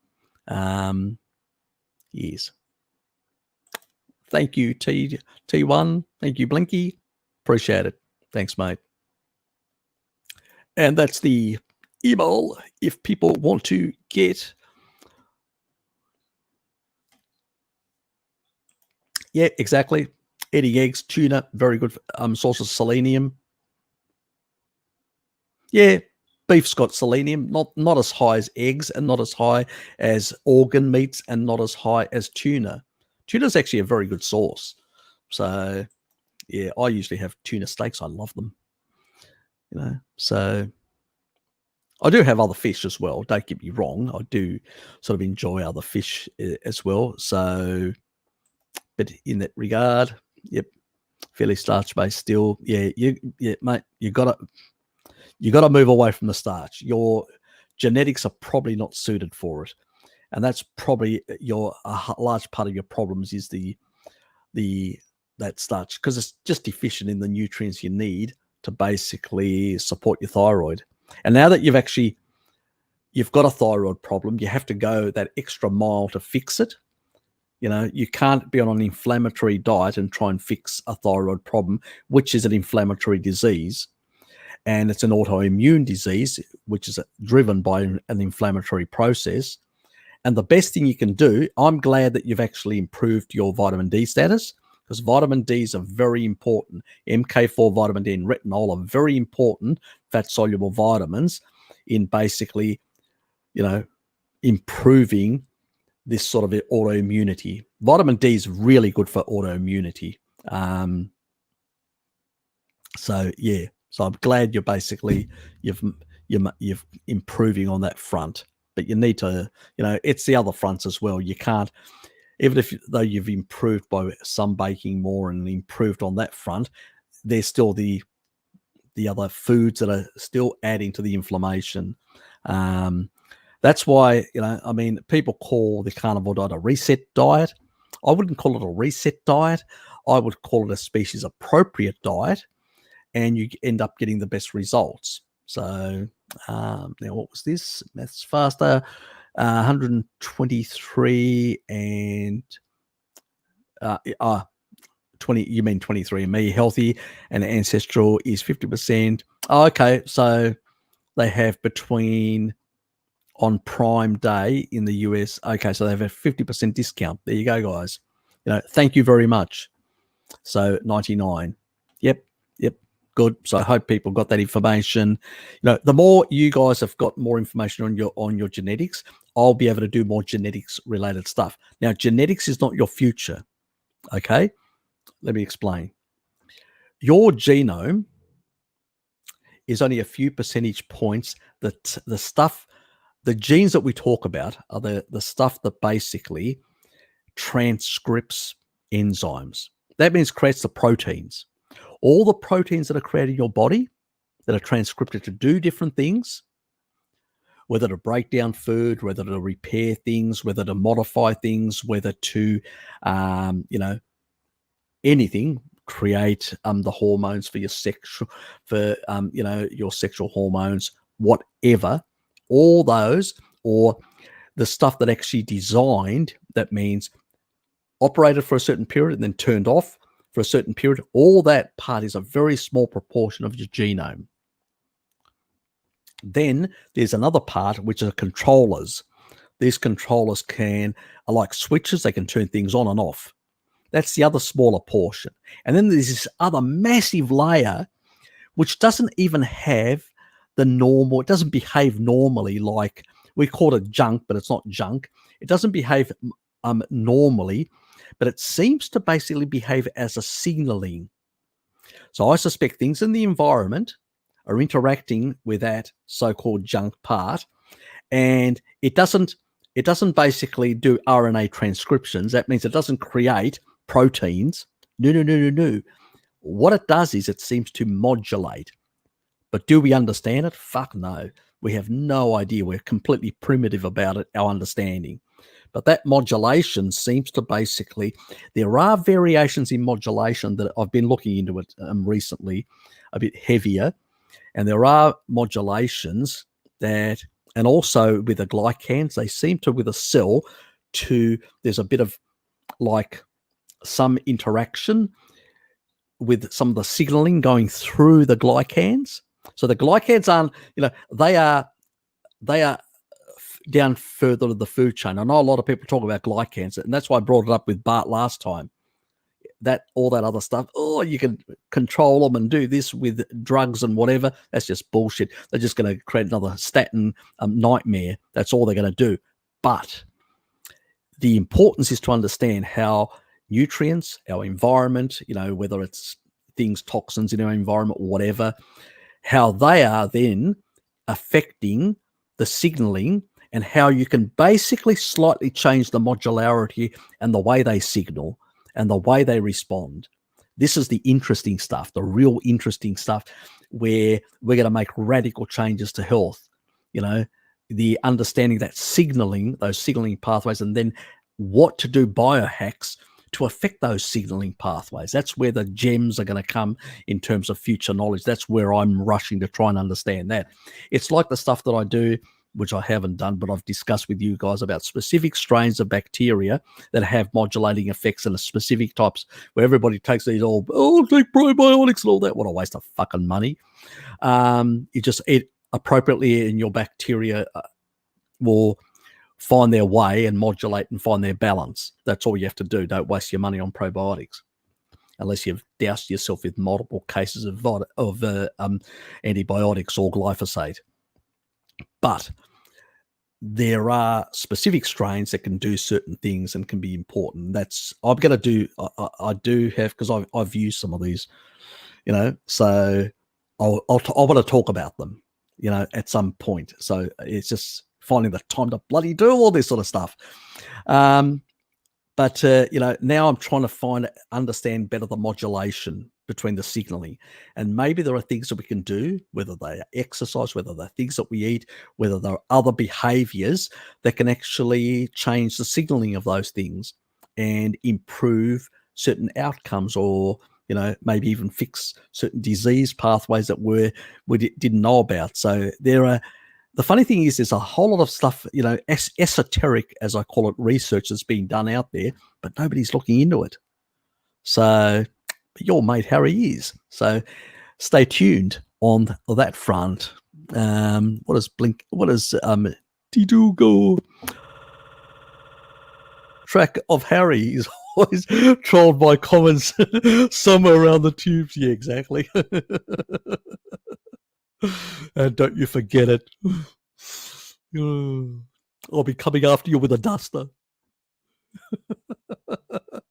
Yes. Thank you, T1. Thank you, Blinky. Appreciate it. Thanks, mate. And that's the email if people want to get. Yeah, exactly. Eating eggs, tuna, very good source of selenium. Yeah, beef's got selenium, not as high as eggs and not as high as organ meats and not as high as tuna. Tuna's actually a very good source. So, yeah, I usually have tuna steaks. I love them. So I do have other fish as well. Don't get me wrong. I do sort of enjoy other fish as well. So, but in that regard, yep, fairly starch-based still. Yeah, mate, you got to move away from the starch. Your genetics are probably not suited for it. And that's probably a large part of your problems is that starch, because it's just deficient in the nutrients you need to basically support your thyroid. And now that you've got a thyroid problem, you have to go that extra mile to fix it. You can't be on an inflammatory diet and try and fix a thyroid problem, which is an inflammatory disease. And it's an autoimmune disease, which is driven by an inflammatory process. And the best thing you can do, I'm glad that you've actually improved your vitamin D status, because vitamin Ds are very important. MK4, vitamin D, and retinol are very important fat-soluble vitamins in basically, improving this sort of autoimmunity. Vitamin D is really good for autoimmunity. So, yeah. So I'm glad you're basically, you've improving on that front. but you need to, it's the other fronts as well. You can't, even though you've improved by some baking more and improved on that front, there's still the other foods that are still adding to the inflammation. That's why, people call the carnivore diet a reset diet. I wouldn't call it a reset diet. I would call it a species appropriate diet, and you end up getting the best results. So now what was this? Maths faster, 123 and 20. You mean 23andMe healthy, and ancestral is 50%. Oh, okay, so they have between on Prime Day in the US. Okay, so they have a 50% discount. There you go, guys. Thank you very much. So 99. Yep. Good. So I hope people got that information. The more you guys have got more information on your genetics, I'll be able to do more genetics related stuff. Now, genetics is not your future. Okay. Let me explain. Your genome is only a few percentage points. That the genes that we talk about are the stuff that basically transcripts enzymes. That means creates the proteins. All the proteins that are created in your body that are transcripted to do different things, whether to break down food, whether to repair things, whether to modify things, whether to, anything, create the hormones for your your sexual hormones, whatever, all those, or the stuff that actually designed, that means operated for a certain period and then turned off for a certain period, all that part is a very small proportion of your genome. Then there's another part, which are controllers. These controllers are like switches. They can turn things on and off. That's the other smaller portion. And then there's this other massive layer, which doesn't even have the normal, it doesn't behave normally. Like, we call it junk, but it's not junk. It doesn't behave normally, but it seems to basically behave as a signaling. So I suspect things in the environment are interacting with that so-called junk part, and it doesn't basically do RNA transcriptions. That means it doesn't create proteins. No. What it does is it seems to modulate. But do we understand it? Fuck no. We have no idea. We're completely primitive about it, our understanding. But that modulation seems to basically, there are variations in modulation that I've been looking into it recently, a bit heavier. And there are modulations that, and also with the glycans, they seem to, with a cell, there's a bit of like some interaction with some of the signaling going through the glycans. So the glycans aren't, they are down further to the food chain. I know a lot of people talk about glycans, and that's why I brought it up with Bart last time. All that other stuff, you can control them and do this with drugs and whatever. That's just bullshit. They're just going to create another statin nightmare. That's all they're going to do. But the importance is to understand how nutrients, our environment, whether it's things, toxins in our environment, or whatever, how they are then affecting the signaling, and how you can basically slightly change the modularity and the way they signal and the way they respond. This is the interesting stuff, the real interesting stuff, where we're going to make radical changes to health. The understanding that signaling, those signaling pathways, and then what to do, biohacks to affect those signaling pathways. That's where the gems are going to come in terms of future knowledge. That's where I'm rushing to try and understand that. It's like the stuff that I do, which I haven't done, but I've discussed with you guys about specific strains of bacteria that have modulating effects and specific types, where everybody takes these take probiotics and all that. What a waste of fucking money. You just eat appropriately and your bacteria will find their way and modulate and find their balance. That's all you have to do. Don't waste your money on probiotics unless you've doused yourself with multiple cases of antibiotics or glyphosate. But there are specific strains that can do certain things and can be important. I'm going to do, I do have, because I've used some of these, so I want to talk about them, at some point. So it's just finding the time to bloody do all this sort of stuff. But now I'm trying to understand better the modulation between the signaling. And maybe there are things that we can do, whether they are exercise, whether they're things that we eat, whether there are other behaviors that can actually change the signaling of those things and improve certain outcomes, or maybe even fix certain disease pathways that we didn't know about. So the funny thing is, there's a whole lot of stuff, esoteric, as I call it, research that's being done out there, but nobody's looking into it. So your mate Harry is. So stay tuned on that front. What does Didugo? Track of Harry is always trolled by comments somewhere around the tubes. Yeah, exactly. And don't you forget it. I'll be coming after you with a duster.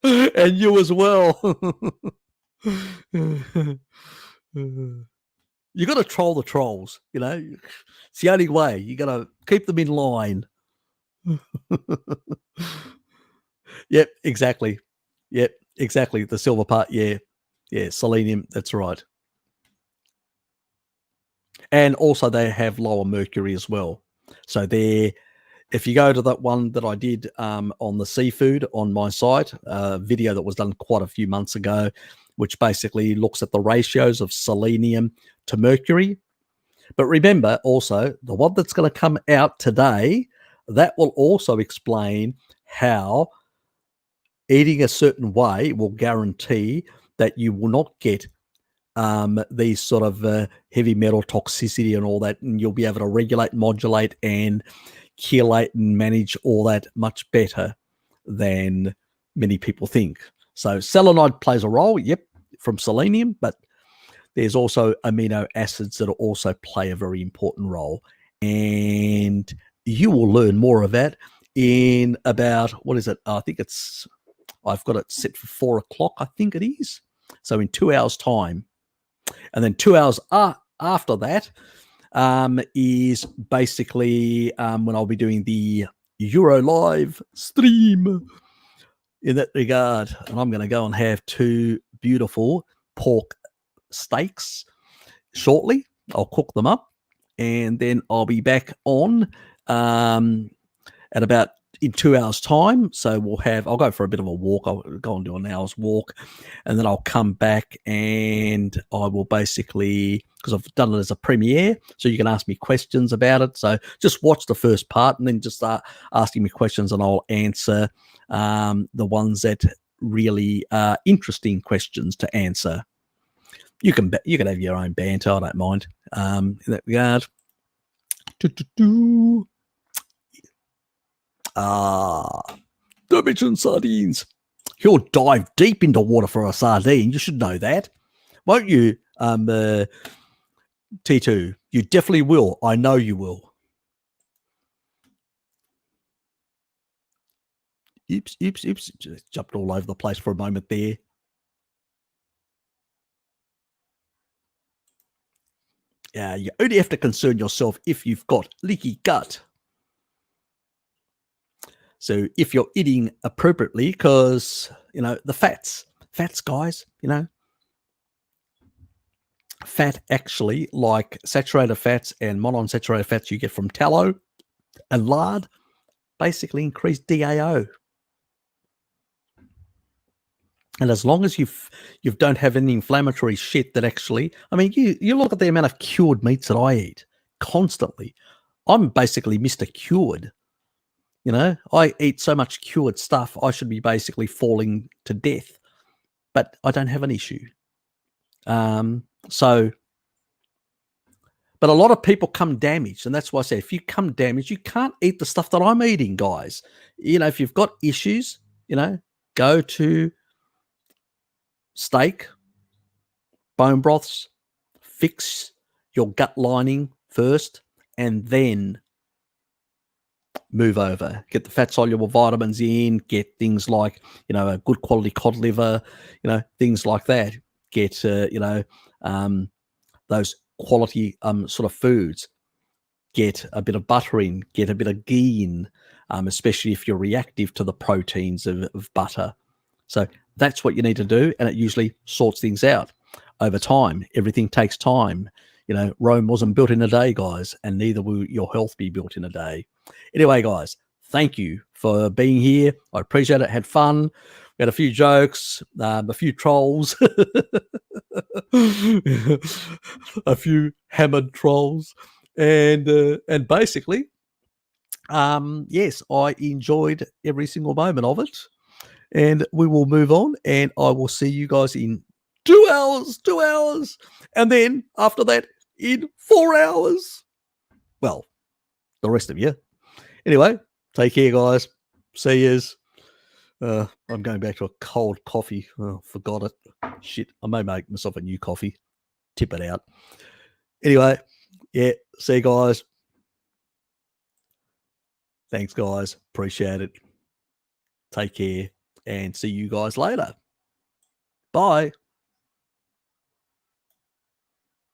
And you as well. You got to troll the trolls, It's the only way. You got to keep them in line. Yep, exactly. The silver part, yeah, selenium, that's right. And also they have lower mercury as well. So if you go to that one that I did on the seafood on my site, a video that was done quite a few months ago, which basically looks at the ratios of selenium to mercury. But remember also, the one that's going to come out today, that will also explain how eating a certain way will guarantee that you will not get these sort of heavy metal toxicity and all that, and you'll be able to regulate, modulate, and chelate and manage all that much better than many people think. So selenide plays a role, from selenium, but there's also amino acids that also play a very important role. And you will learn more of that in about, what is it? I think I've got it set for 4 o'clock, I think it is. So in 2 hours' time. And then 2 hours after that is basically when I'll be doing the Euro Live stream in that regard. And I'm going to go and have 2 beautiful pork steaks shortly. I'll cook them up, and then I'll be back on at about in 2 hours' time. So I'll go for a bit of a walk. I'll go and do an hour's walk, and then I'll come back and I will basically, because I've done it as a premiere, so you can ask me questions about it. So just watch the first part and then just start asking me questions, and I'll answer the ones that really are interesting questions to answer. You can have your own banter. I don't mind in that regard. Dimension sardines. He'll dive deep into water for a sardine. You should know that, won't you, T2? You definitely will. I know you will. Oops. Just jumped all over the place for a moment there. You only have to concern yourself if you've got leaky gut. So if you're eating appropriately, because, the fats, guys, fat actually, like saturated fats and monounsaturated fats you get from tallow and lard, basically increase DAO. And as long as you don't have any inflammatory shit that actually, you look at the amount of cured meats that I eat constantly. I'm basically Mr. Cured. I eat so much cured stuff, I should be basically falling to death, but I don't have an issue. But a lot of people come damaged, and that's why I say, if you come damaged, you can't eat the stuff that I'm eating, guys. If you've got issues, go to steak, bone broths, fix your gut lining first, and then move over. Get the fat soluble vitamins in, get things like, a good quality cod liver, things like that. Get, those quality sort of foods. get a bit of butter in, get a bit of ghee in, especially if you're reactive to the proteins of butter. So that's what you need to do, and it usually sorts things out over time. Everything takes time. You know, Rome wasn't built in a day, guys, and neither will your health be built in a day. Anyway, guys, thank you for being here. I appreciate it. Had fun. We had a few jokes, a few trolls, a few hammered trolls, and basically, yes, I enjoyed every single moment of it. And we will move on, and I will see you guys in 2 hours, 2 hours, and then after that in 4 hours. Well, the rest of you. Anyway, take care, guys. See yous. I'm going back to a cold coffee. Oh, forgot it. Shit, I may make myself a new coffee. Tip it out. Anyway, yeah, see you guys. Thanks, guys. Appreciate it. Take care, and see you guys later. Bye.